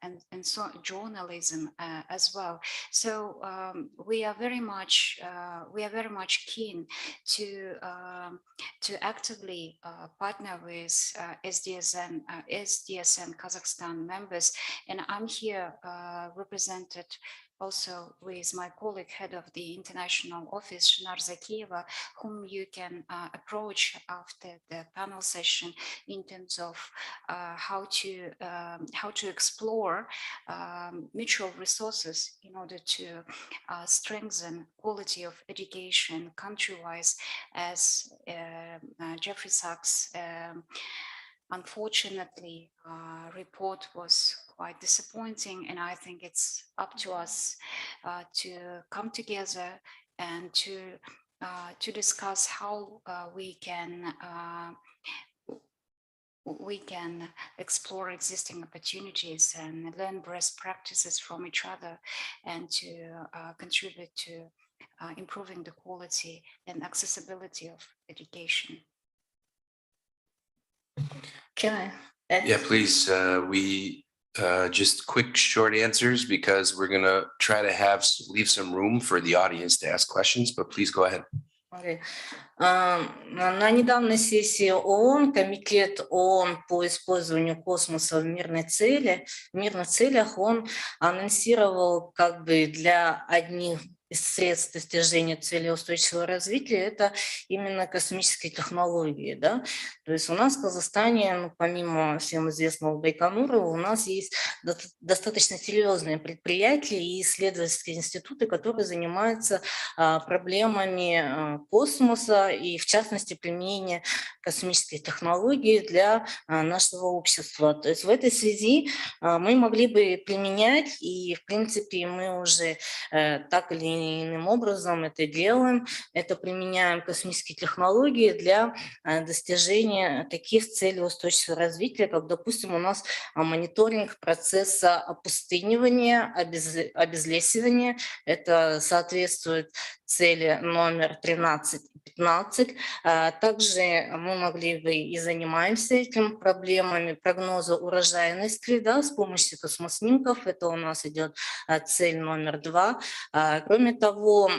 and so journalism as well. So we are very much keen to actively partner with SDSN Kazakhstan members. And I'm here represented also with my colleague, head of the international office, Shinar Zakiyeva, whom you can approach after the panel session in terms of how to explore mutual resources in order to strengthen quality of education country-wise, as Jeffrey Sachs unfortunately report was quite disappointing, and I think it's up to us to come together and to discuss how we can explore existing opportunities and learn best practices from each other, and to contribute to improving the quality and accessibility of education. Can I add? Yeah, please. We just quick, short answers, because we're gonna try to leave some room for the audience to ask questions. But please go ahead. Okay. На недавней сессии ООН Комитет ООН по использованию космоса в мирных целях он анонсировал как бы для одних из средств достижения целей устойчивого развития это именно космические технологии, да. То есть у нас в Казахстане, помимо всем известного Байконура, у нас есть достаточно серьезные предприятия и исследовательские институты, которые занимаются проблемами космоса и, в частности, применения космических технологий для нашего общества. То есть в этой связи мы могли бы применять, и, в принципе, мы уже так или иным образом это делаем, это применяем космические технологии для достижения таких целей устойчивого развития, как, допустим, у нас мониторинг процесса опустынивания, обезлесивания, это соответствует цели номер 13 и 15. Также мы могли бы и занимаемся этими проблемами прогноза урожайности, да, с помощью космоснимков, это у нас идет цель номер 2. Кроме Кроме того,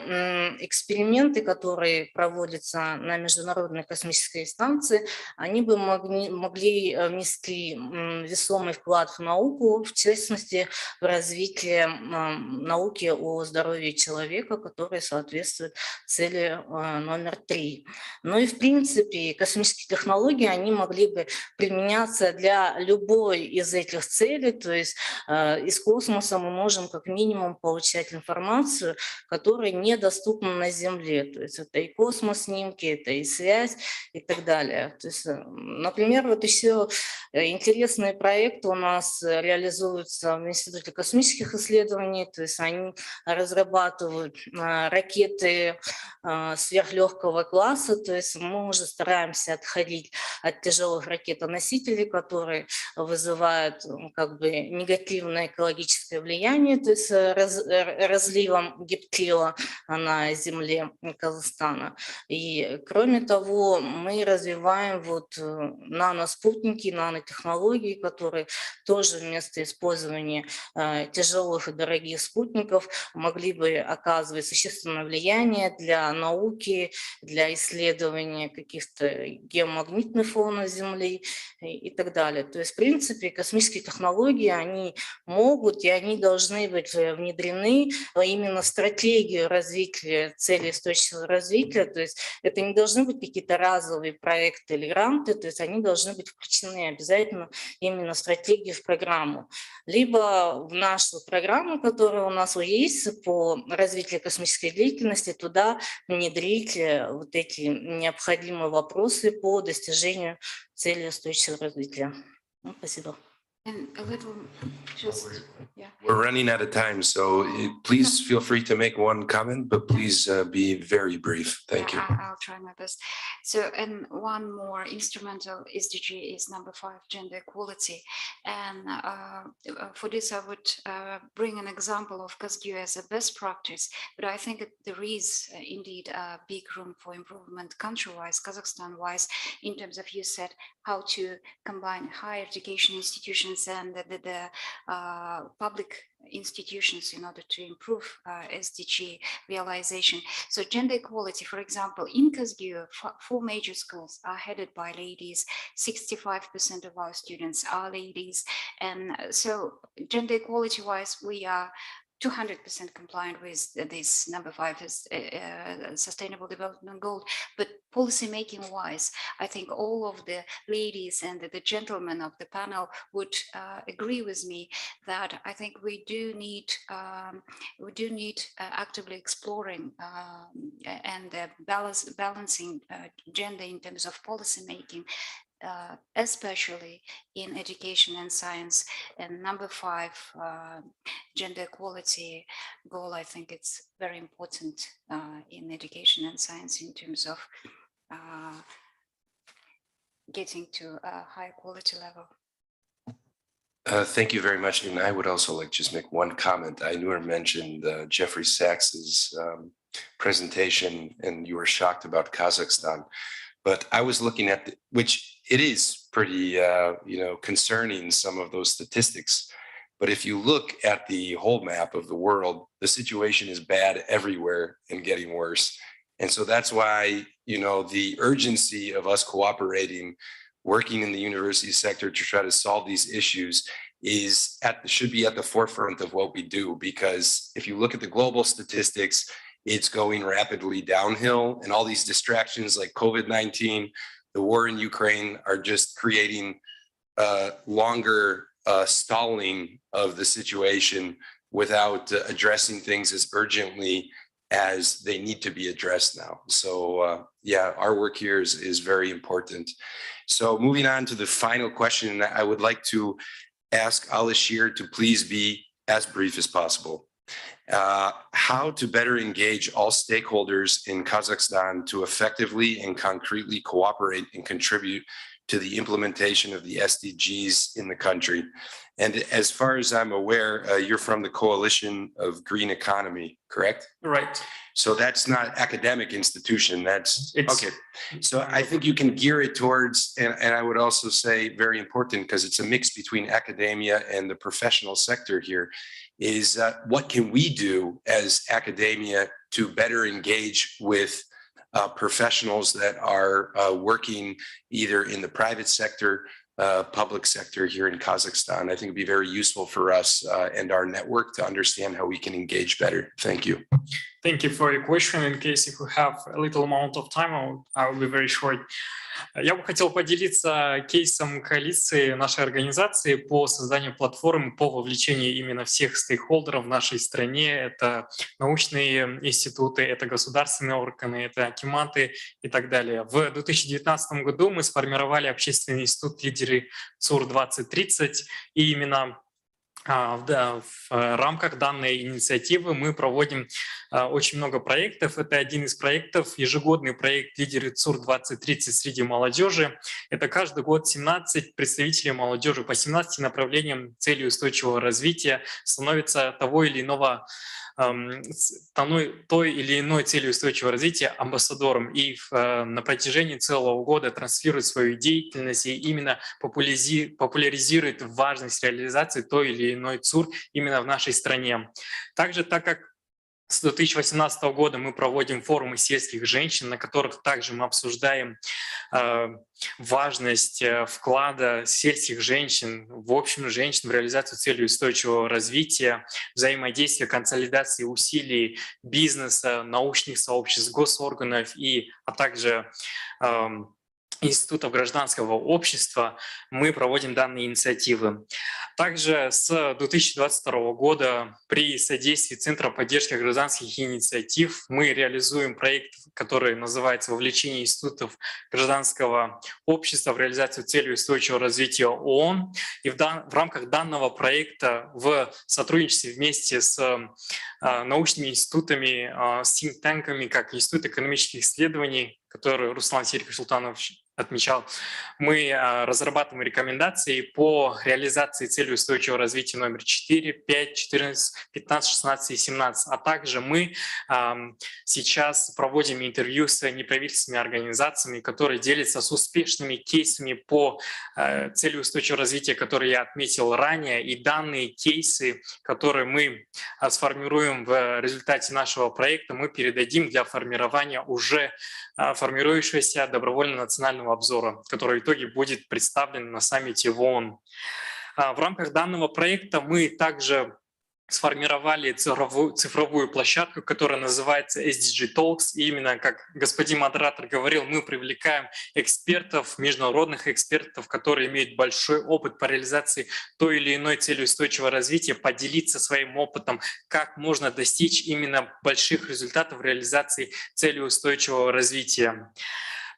эксперименты, которые проводятся на Международной космической станции, они бы могли внести весомый вклад в науку, в частности, в развитие науки о здоровье человека, которая соответствует цели номер 3. Ну и, в принципе, космические технологии, они могли бы применяться для любой из этих целей, то есть из космоса мы можем как минимум получать информацию, которая недоступна на Земле. То есть это и космос-снимки, это и связь и так далее. То есть, например, вот еще интересные проекты у нас реализуются в Институте космических исследований, то есть они разрабатывают ракеты сверхлегкого класса, то есть мы уже стараемся отходить от тяжелых ракетоносителей, которые вызывают как бы негативное экологическое влияние, то есть разливом гептила на земле Казахстана. И кроме того, мы развиваем вот наноспутники, нанотехнологии, которые тоже вместо использования тяжелых и дорогих спутников могли бы оказывать существенное влияние для науки, для исследования каких-то геомагнитных фонов Земли и так далее. То есть, в принципе, космические технологии, они могут и они должны быть внедрены именно в стратегию развития целей устойчивого развития. То есть это не должны быть какие-то разовые проекты или гранты, то есть они должны быть включены обязательно именно в стратегию, в программу. Либо в нашу программу, которая у нас есть по развитию космической деятельности, туда внедрить вот эти необходимые вопросы по достижению цели устойчивого развития. Спасибо. And a little, just, yeah. We're running out of time, so please feel free to make one comment, but please be very brief. Thank you. I'll try my best. So, and one more instrumental SDG is number 5, gender equality. And for this, I would bring an example of KazGU as a best practice, but I think there is indeed a big room for improvement country-wise, Kazakhstan-wise, in terms of, you said, how to combine higher education institutions and the public institutions in order to improve SDG realization. So gender equality, for example, in KazGU, 4 major schools are headed by ladies. 65% of our students are ladies. And so gender equality wise, we are 200% compliant with this number 5 is sustainable development goal, but policy making wise, I think all of the ladies and the gentlemen of the panel would agree with me that I think we do need actively exploring and balancing gender in terms of policy making. Especially in education and science. And number 5, gender equality goal, I think it's very important in education and science in terms of getting to a high quality level. Thank you very much. And I would also like to just make one comment. I knew I mentioned Jeffrey Sachs's presentation, and you were shocked about Kazakhstan. But I was looking at, which it is pretty, concerning, some of those statistics. But if you look at the whole map of the world, the situation is bad everywhere and getting worse. And so that's why, the urgency of us cooperating, working in the university sector to try to solve these issues should be at the forefront of what we do. Because if you look at the global statistics, it's going rapidly downhill, and all these distractions like COVID-19, the war in Ukraine are just creating longer stalling of the situation without addressing things as urgently as they need to be addressed now. So yeah, our work here is very important. So moving on to the final question, I would like to ask Alishir to please be as brief as possible. How to better engage all stakeholders in Kazakhstan to effectively and concretely cooperate and contribute to the implementation of the SDGs in the country. And as far as I'm aware, you're from the Coalition of Green Economy, correct? Right. So that's not academic institution, that's, It's- okay. So I think you can gear it towards, and I would also say very important, because it's a mix between academia and the professional sector here, is what can we do as academia to better engage with professionals that are working either in the private sector, public sector here in Kazakhstan. I think it'd be very useful for us and our network to understand how we can engage better. Thank you. Thank you for your question. In case if we have a little amount of time, I will be very short. Я бы хотел поделиться кейсом коалиции нашей организации по созданию платформы по вовлечению именно всех стейкхолдеров в нашей стране. Это научные институты, это государственные органы, это акиматы и так далее. В 2019 году мы сформировали общественный институт «Лидеры ЦУР-2030», и именно в рамках данной инициативы мы проводим очень много проектов. Это один из проектов, ежегодный проект «Лидеры ЦУР-2030» среди молодежи. Это каждый год 17 представителей молодежи по 17 направлениям целей устойчивого развития становятся той или иной целью устойчивого развития амбассадором и на протяжении целого года транслирует свою деятельность и именно популяризирует важность реализации той или иной ЦУР именно в нашей стране. Также, так как с 2018 года мы проводим форумы сельских женщин, на которых также мы обсуждаем важность вклада сельских женщин, в общем, женщин в реализацию целей устойчивого развития, взаимодействия, консолидации усилий бизнеса, научных сообществ, госорганов а также институтов гражданского общества, мы проводим данные инициативы. Также с 2022 года при содействии Центра поддержки гражданских инициатив мы реализуем проект, который называется «Вовлечение институтов гражданского общества в реализацию целей устойчивого развития ООН». И в рамках данного проекта в сотрудничестве вместе с научными институтами, с think-танками, как Институт экономических исследований, который Руслан Серик Султанов отмечал, мы разрабатываем рекомендации по реализации целей устойчивого развития номер 4, 5, 14, 15, 16 и 17. А также мы сейчас проводим интервью с неправительственными организациями, которые делятся с успешными кейсами по цели устойчивого развития, которые я отметил ранее. И данные кейсы, которые мы сформируем в результате нашего проекта, мы передадим для формирования уже формирующегося добровольного национального обзора, который в итоге будет представлен на саммите в ООН. В рамках данного проекта мы также сформировали цифровую площадку, которая называется SDG Talks. И именно, как господин модератор говорил, мы привлекаем экспертов, международных экспертов, которые имеют большой опыт по реализации той или иной цели устойчивого развития, поделиться своим опытом, как можно достичь именно больших результатов в реализации цели устойчивого развития.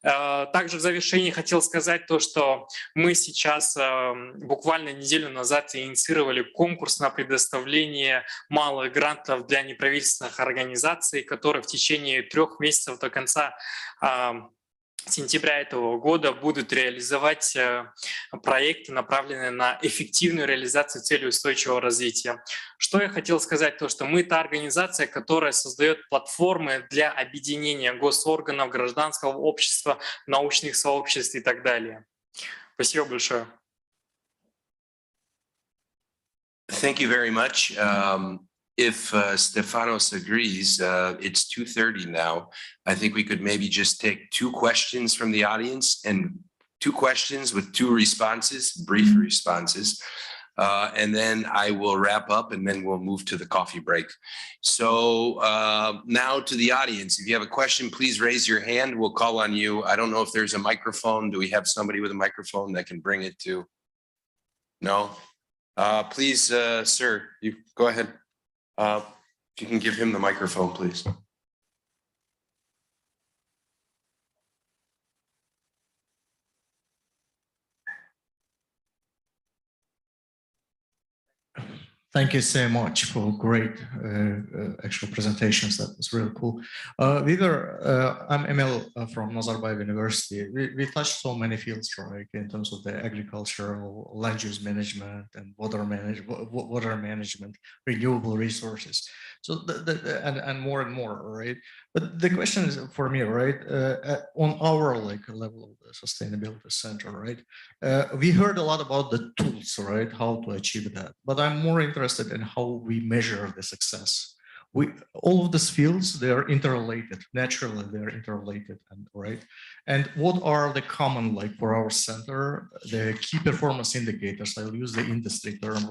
Также в завершении хотел сказать то, что мы сейчас буквально неделю назад инициировали конкурс на предоставление малых грантов для неправительственных организаций, которые в течение 3 месяцев до конца сентября этого года будут реализовать проекты, направленные на эффективную реализацию целей устойчивого развития. Что я хотел сказать, то что мы та организация, которая создает платформы для объединения госорганов, гражданского общества, научных сообществ и так далее. Спасибо большое. Thank you very much. If Stefanos agrees, it's 2:30 now. I think we could maybe just take 2 questions from the audience and 2 questions with 2 responses, brief responses. And then I will wrap up and then we'll move to the coffee break. So now to the audience, if you have a question, please raise your hand. We'll call on you. I don't know if there's a microphone. Do we have somebody with a microphone that can bring it to? No? Please, sir, you go ahead. If you can give him the microphone, please. Thank you so much for great actual presentations. That was really cool. I'm Emil from Nazarbayev University. We touched so many fields, right, in terms of the agricultural, land use management, and water management, renewable resources. So and more, right? But the question is for me, right, on our level of the sustainability center, right? We heard a lot about the tools, right, how to achieve that. But I'm more interested in how we measure the success. All of these fields, they are interrelated. Naturally, they're interrelated, right? And what are the common, for our center, the key performance indicators? I'll use the industry term,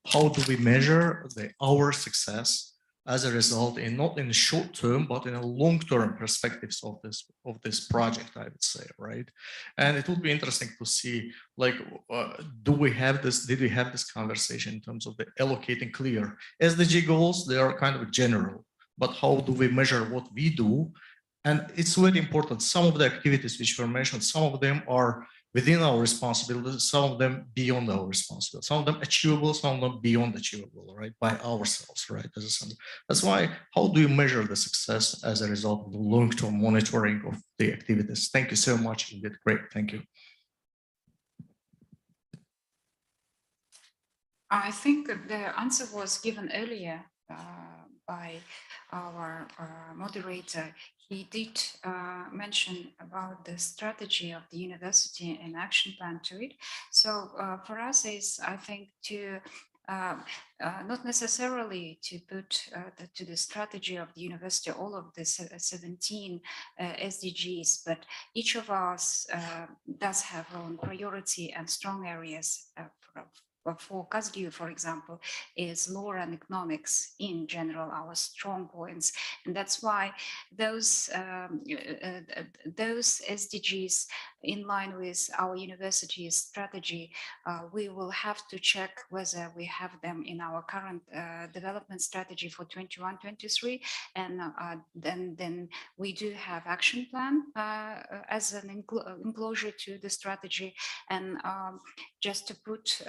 how do we measure our success as a result not in the short term, but in a long-term perspectives of this project, I would say, right? And it would be interesting to see, did we have this conversation in terms of the allocating clear SDG goals? They are kind of general, but how do we measure what we do? And it's very important. Some of the activities which were mentioned, some of them are within our responsibilities, some of them beyond our responsibility, some of them achievable, some of them beyond achievable, right, by ourselves, right, as a center. That's why, how do you measure the success as a result of the long-term monitoring of the activities? Thank you so much, indeed. Great, thank you. I think the answer was given earlier by our moderator. He did mention about the strategy of the university and action plan to it. So for us is, I think, to not necessarily to put to the strategy of the university all of the 17 SDGs, but each of us does have our own priority and strong areas for KazGU, for example, is law and economics in general, our strong points. And that's why those SDGs in line with our university's strategy, we will have to check whether we have them in our current development strategy for 21-23. And then we do have action plan as an enclosure to the strategy. And just to put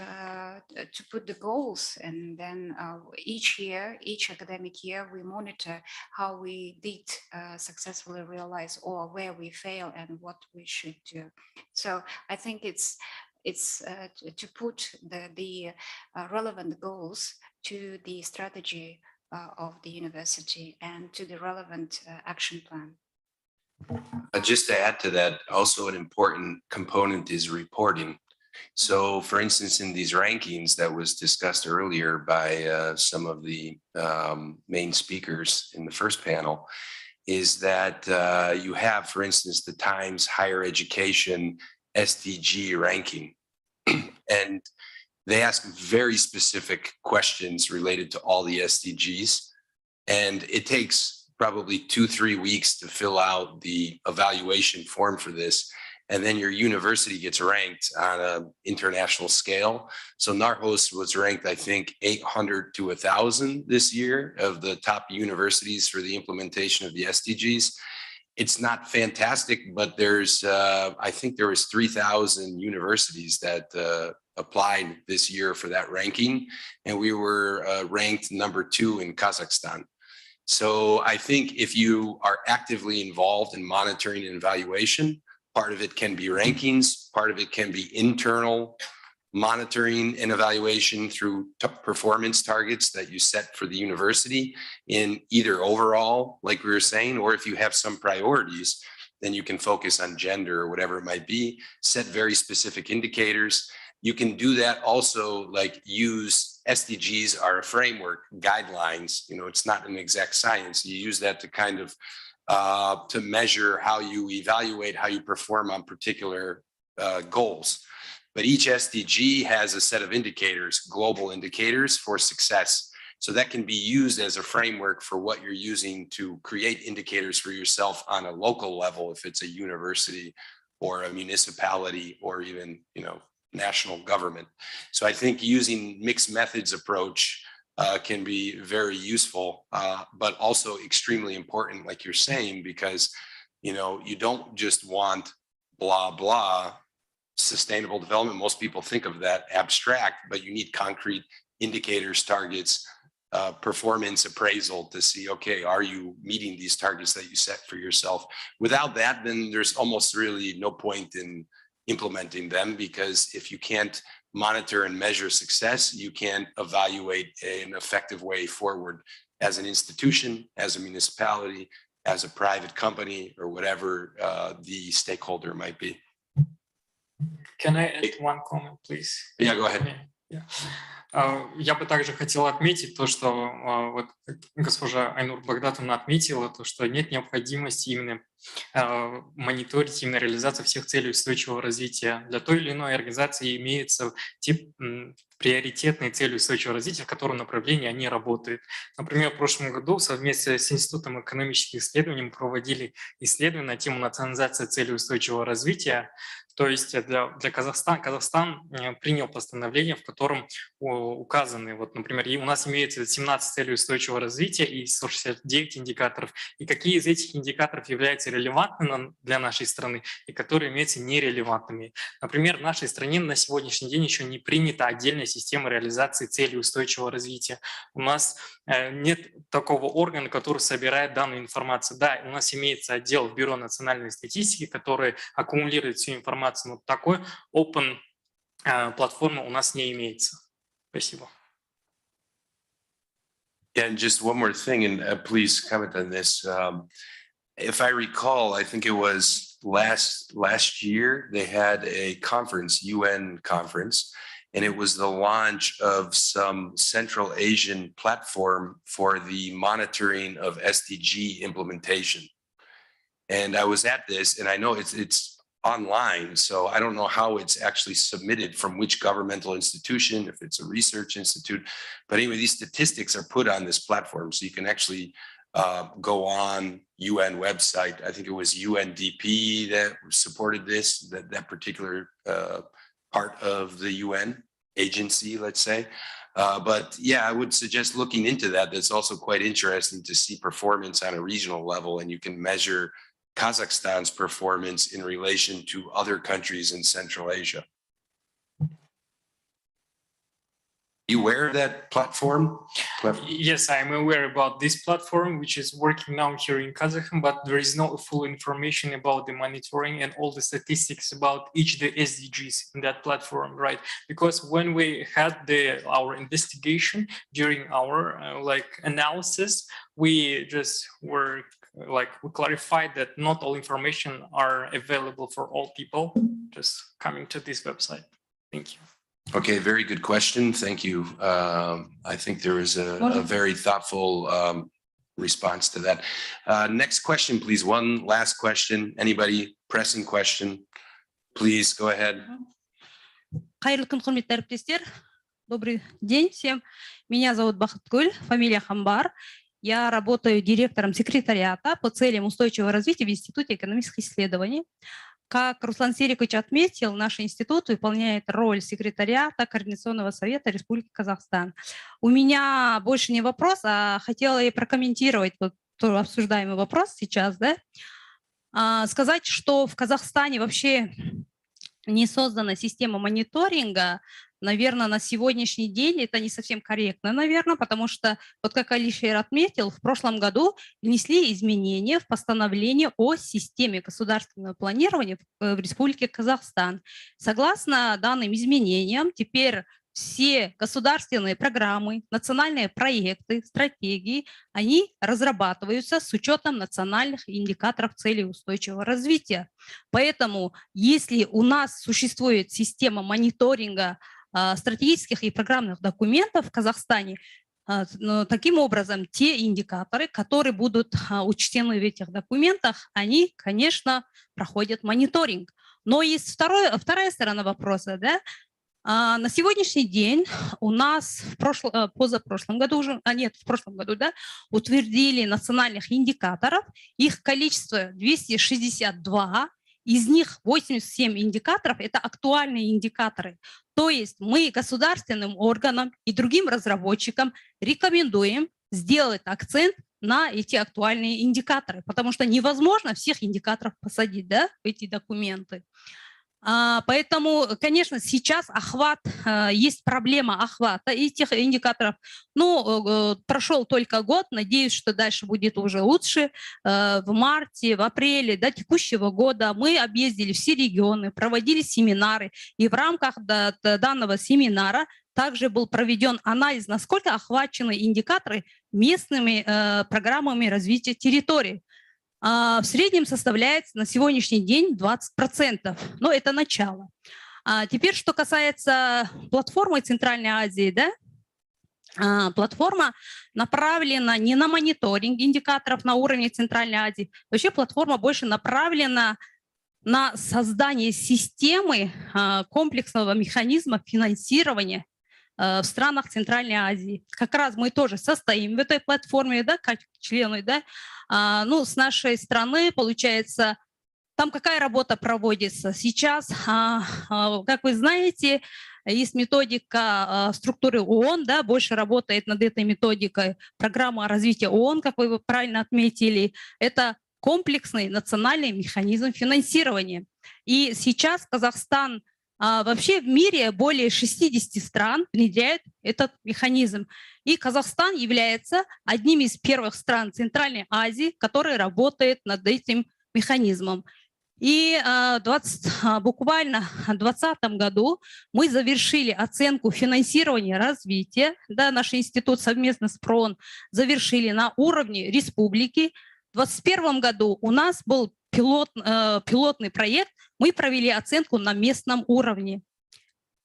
the goals, and then each year, each academic year, we monitor how we did successfully realize or where we fail and what we should do. So I think it's to put the relevant goals to the strategy of the university and to the relevant action plan. Just to add to that, also an important component is reporting. So for instance, in these rankings that was discussed earlier by some of the main speakers in the first panel, is that you have, for instance, the Times Higher Education SDG ranking. And they ask very specific questions related to all the SDGs. And it takes probably 2-3 weeks to fill out the evaluation form for this. And then your university gets ranked on an international scale. So Narhos was ranked, I think, 800 to 1,000 this year of the top universities for the implementation of the SDGs. It's not fantastic, but there's, I think there was 3,000 universities that applied this year for that ranking. And we were ranked #2 in Kazakhstan. So I think if you are actively involved in monitoring and evaluation, part of it can be rankings, part of it can be internal monitoring and evaluation through performance targets that you set for the university in either overall, like we were saying, or if you have some priorities, then you can focus on gender or whatever it might be, set very specific indicators. You can do that also, like use SDGs are a framework, guidelines, it's not an exact science. You use that to kind of to measure how you evaluate, how you perform on particular goals. But each SDG has a set of indicators, global indicators for success. So that can be used as a framework for what you're using to create indicators for yourself on a local level, if it's a university or a municipality or even, national government. So I think using mixed methods approach can be very useful, but also extremely important, like you're saying, because, you don't just want blah, blah. sustainable development, most people think of that abstract, but you need concrete indicators, targets, performance appraisal to see, okay, are you meeting these targets that you set for yourself? Without that, then there's almost really no point in implementing them, because if you can't monitor and measure success, you can't evaluate an effective way forward as an institution, as a municipality, as a private company, or whatever the stakeholder might be. Can I add one comment, please? Yeah, go ahead. Yeah. Я бы также хотел отметить то, что вот госпожа Айнур Багдатовна отметила, то, что нет необходимости именно мониторить именно реализацию всех целей устойчивого развития. Для той или иной организации имеются те приоритетные цели устойчивого развития, в котором направлении они работают. Например, в прошлом году совместно с Институтом экономических исследований мы проводили исследование на тему национализации целей устойчивого развития. То есть для Казахстан принял постановление, в котором указаны, вот, например, у нас имеется 17 целей устойчивого развития и 169 индикаторов. И какие из этих индикаторов являются релевантными для нашей страны и которые являются нерелевантными. Например, в нашей стране на сегодняшний день еще не принята отдельная система реализации целей устойчивого развития. У нас нет такого органа, который собирает данную информацию. Да, у нас имеется отдел в Бюро национальной статистики, который аккумулирует всю информацию, но такой open платформы у нас не имеется. Спасибо. Yeah, and just one more thing, and please comment on this. If I recall, I think it was last year, they had a conference, UN conference, and it was the launch of some Central Asian platform for the monitoring of SDG implementation. And I was at this, and I know it's online, so I don't know how it's actually submitted, from which governmental institution, if it's a research institute. But anyway, these statistics are put on this platform, so you can actually go on UN website. I think it was UNDP that supported this, that particular part of the UN agency, let's say. But yeah, I would suggest looking into that. That's also quite interesting to see performance on a regional level, and you can measure Kazakhstan's performance in relation to other countries in Central Asia. You aware of that platform? Yes, I'm aware about this platform, which is working now here in Kazakhstan, but there is no full information about the monitoring and all the statistics about each the SDGs in that platform, right? Because when we had our investigation during our analysis, we just were we clarified that not all information are available for all people. Just coming to this website. Thank you. Okay, very good question. Thank you. I think there is a very thoughtful response to that. Next question, please. One last question. Anybody? Pressing question? Please go ahead. Қайырлы күн, құрметті әріптестер. Добрый день всем. Меня зовут Бахыткуль, фамилия Хамбар. Я работаю директором секретариата по целям устойчивого развития в Институте экономических исследований. Как Руслан Серикович отметил, наш институт выполняет роль секретариата Координационного совета Республики Казахстан. У меня больше не вопрос, а хотела я прокомментировать вот обсуждаемый вопрос сейчас, да? Сказать, что в Казахстане вообще не создана система мониторинга, наверное, на сегодняшний день это не совсем корректно, наверное, потому что, вот как Алишер отметил, в прошлом году внесли изменения в постановление о системе государственного планирования в Республике Казахстан. Согласно данным изменениям, теперь все государственные программы, национальные проекты, стратегии, они разрабатываются с учетом национальных индикаторов целей устойчивого развития. Поэтому, если у нас существует система мониторинга стратегических и программных документов в Казахстане, таким образом, те индикаторы, которые будут учтены в этих документах, они, конечно, проходят мониторинг. Но есть вторая сторона вопроса, да? На сегодняшний день у нас в прошлом году, да, утвердили национальных индикаторов, их количество 262, из них 87 индикаторов – это актуальные индикаторы. То есть мы государственным органам и другим разработчикам рекомендуем сделать акцент на эти актуальные индикаторы, потому что невозможно всех индикаторов посадить, да, в эти документы. Поэтому, конечно, сейчас охват, есть проблема охвата этих индикаторов. Ну, прошел только год, надеюсь, что дальше будет уже лучше. В марте, в апреле текущего года мы объездили все регионы, проводили семинары, и в рамках данного семинара также был проведен анализ, насколько охвачены индикаторы местными программами развития территорий. В среднем составляет на сегодняшний день 20%, но это начало. Теперь, что касается платформы Центральной Азии, да, платформа направлена не на мониторинг индикаторов на уровне Центральной Азии, вообще платформа больше направлена на создание системы комплексного механизма финансирования в странах Центральной Азии. Как раз мы тоже состоим в этой платформе, да, как члены, да. Ну, с нашей стороны, получается, там какая работа проводится? Сейчас, как вы знаете, есть методика структуры ООН, да, больше работает над этой методикой программа развития ООН, как вы правильно отметили. Это комплексный национальный механизм финансирования. И сейчас Казахстан, вообще в мире более 60 стран внедряют этот механизм. И Казахстан является одним из первых стран Центральной Азии, который работает над этим механизмом. И буквально в 2020 году мы завершили оценку финансирования развития. Да, наш институт совместно с ПРООН завершили на уровне республики. В 2021 году у нас был пилотный проект, мы провели оценку на местном уровне.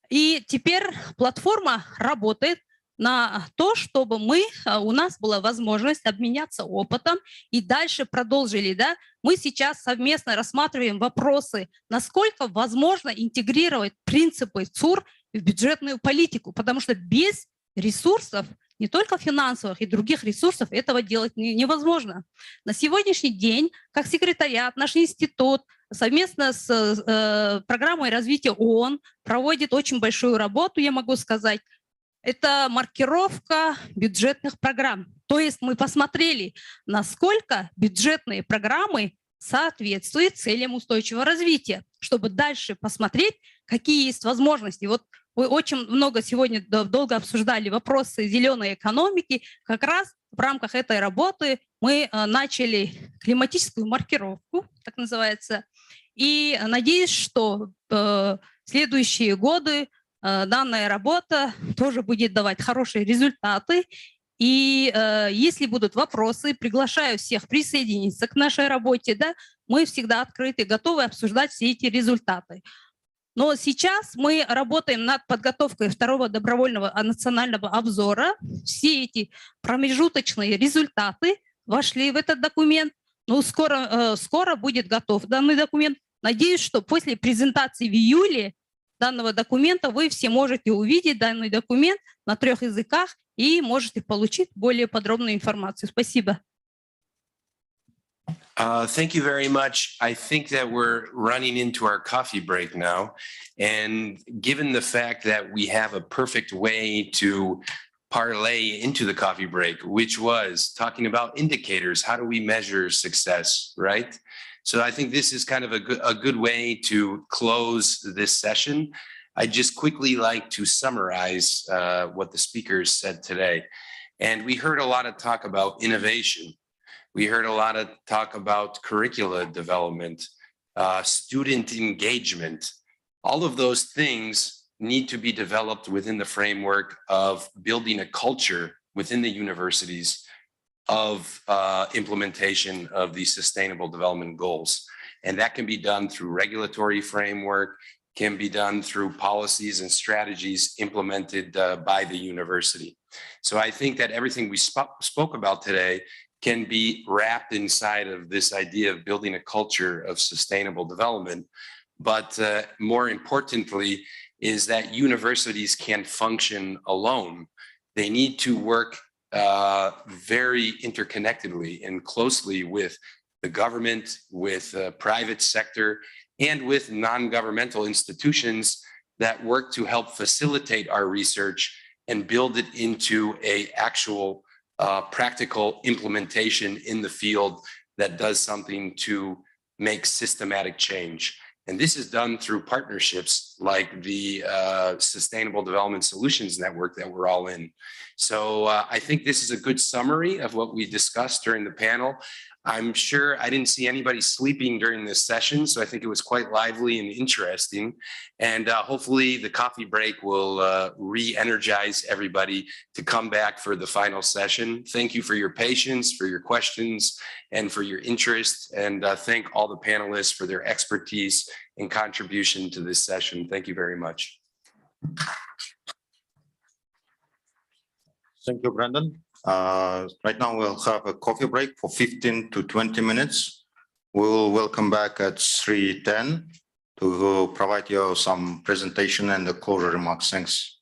И теперь платформа работает на то, чтобы у нас была возможность обменяться опытом и дальше продолжили. Да? Мы сейчас совместно рассматриваем вопросы, насколько возможно интегрировать принципы ЦУР в бюджетную политику, потому что без ресурсов, не только финансовых и других ресурсов, этого делать невозможно. На сегодняшний день, как секретариат, наш институт совместно с программой развития ООН проводит очень большую работу, я могу сказать. Это маркировка бюджетных программ. То есть мы посмотрели, насколько бюджетные программы соответствуют целям устойчивого развития, чтобы дальше посмотреть, какие есть возможности. Вот вы очень много сегодня долго обсуждали вопросы зеленой экономики. Как раз в рамках этой работы мы начали климатическую маркировку, так называется. И надеюсь, что в следующие годы данная работа тоже будет давать хорошие результаты. И если будут вопросы, приглашаю всех присоединиться к нашей работе. Да? Мы всегда открыты, готовы обсуждать все эти результаты. Но сейчас мы работаем над подготовкой второго добровольного национального обзора. Все эти промежуточные результаты вошли в этот документ. Но скоро будет готов данный документ. Надеюсь, что после презентации в июле данного документа вы все можете увидеть данный документ на 3 языках и можете получить более подробную информацию. Спасибо. Thank you very much. I think that we're running into our coffee break now. And given the fact that we have a perfect way to parlay into the coffee break, which was talking about indicators, how do we measure success, right? So I think this is kind of a good way to close this session. I'd just quickly like to summarize what the speakers said today. And we heard a lot of talk about innovation. We heard a lot of talk about curricula development, student engagement. All of those things need to be developed within the framework of building a culture within the universities of implementation of the Sustainable Development Goals. And that can be done through regulatory framework, can be done through policies and strategies implemented by the university. So I think that everything we spoke about today can be wrapped inside of this idea of building a culture of sustainable development. But more importantly, is that universities can't function alone. They need to work very interconnectedly and closely with the government, with the private sector, and with non-governmental institutions that work to help facilitate our research and build it into an actual practical implementation in the field that does something to make systematic change. And this is done through partnerships like the Sustainable Development Solutions Network that we're all in. So I think this is a good summary of what we discussed during the panel. I'm sure I didn't see anybody sleeping during this session, so I think it was quite lively and interesting. And hopefully the coffee break will re-energize everybody to come back for the final session. Thank you for your patience, for your questions, and for your interest. And thank all the panelists for their expertise and contribution to this session. Thank you very much. Thank you, Brandon. Right now we'll have a coffee break for 15 to 20 minutes. We'll welcome back at 3:10 to provide you some presentation and the closure remarks. Thanks.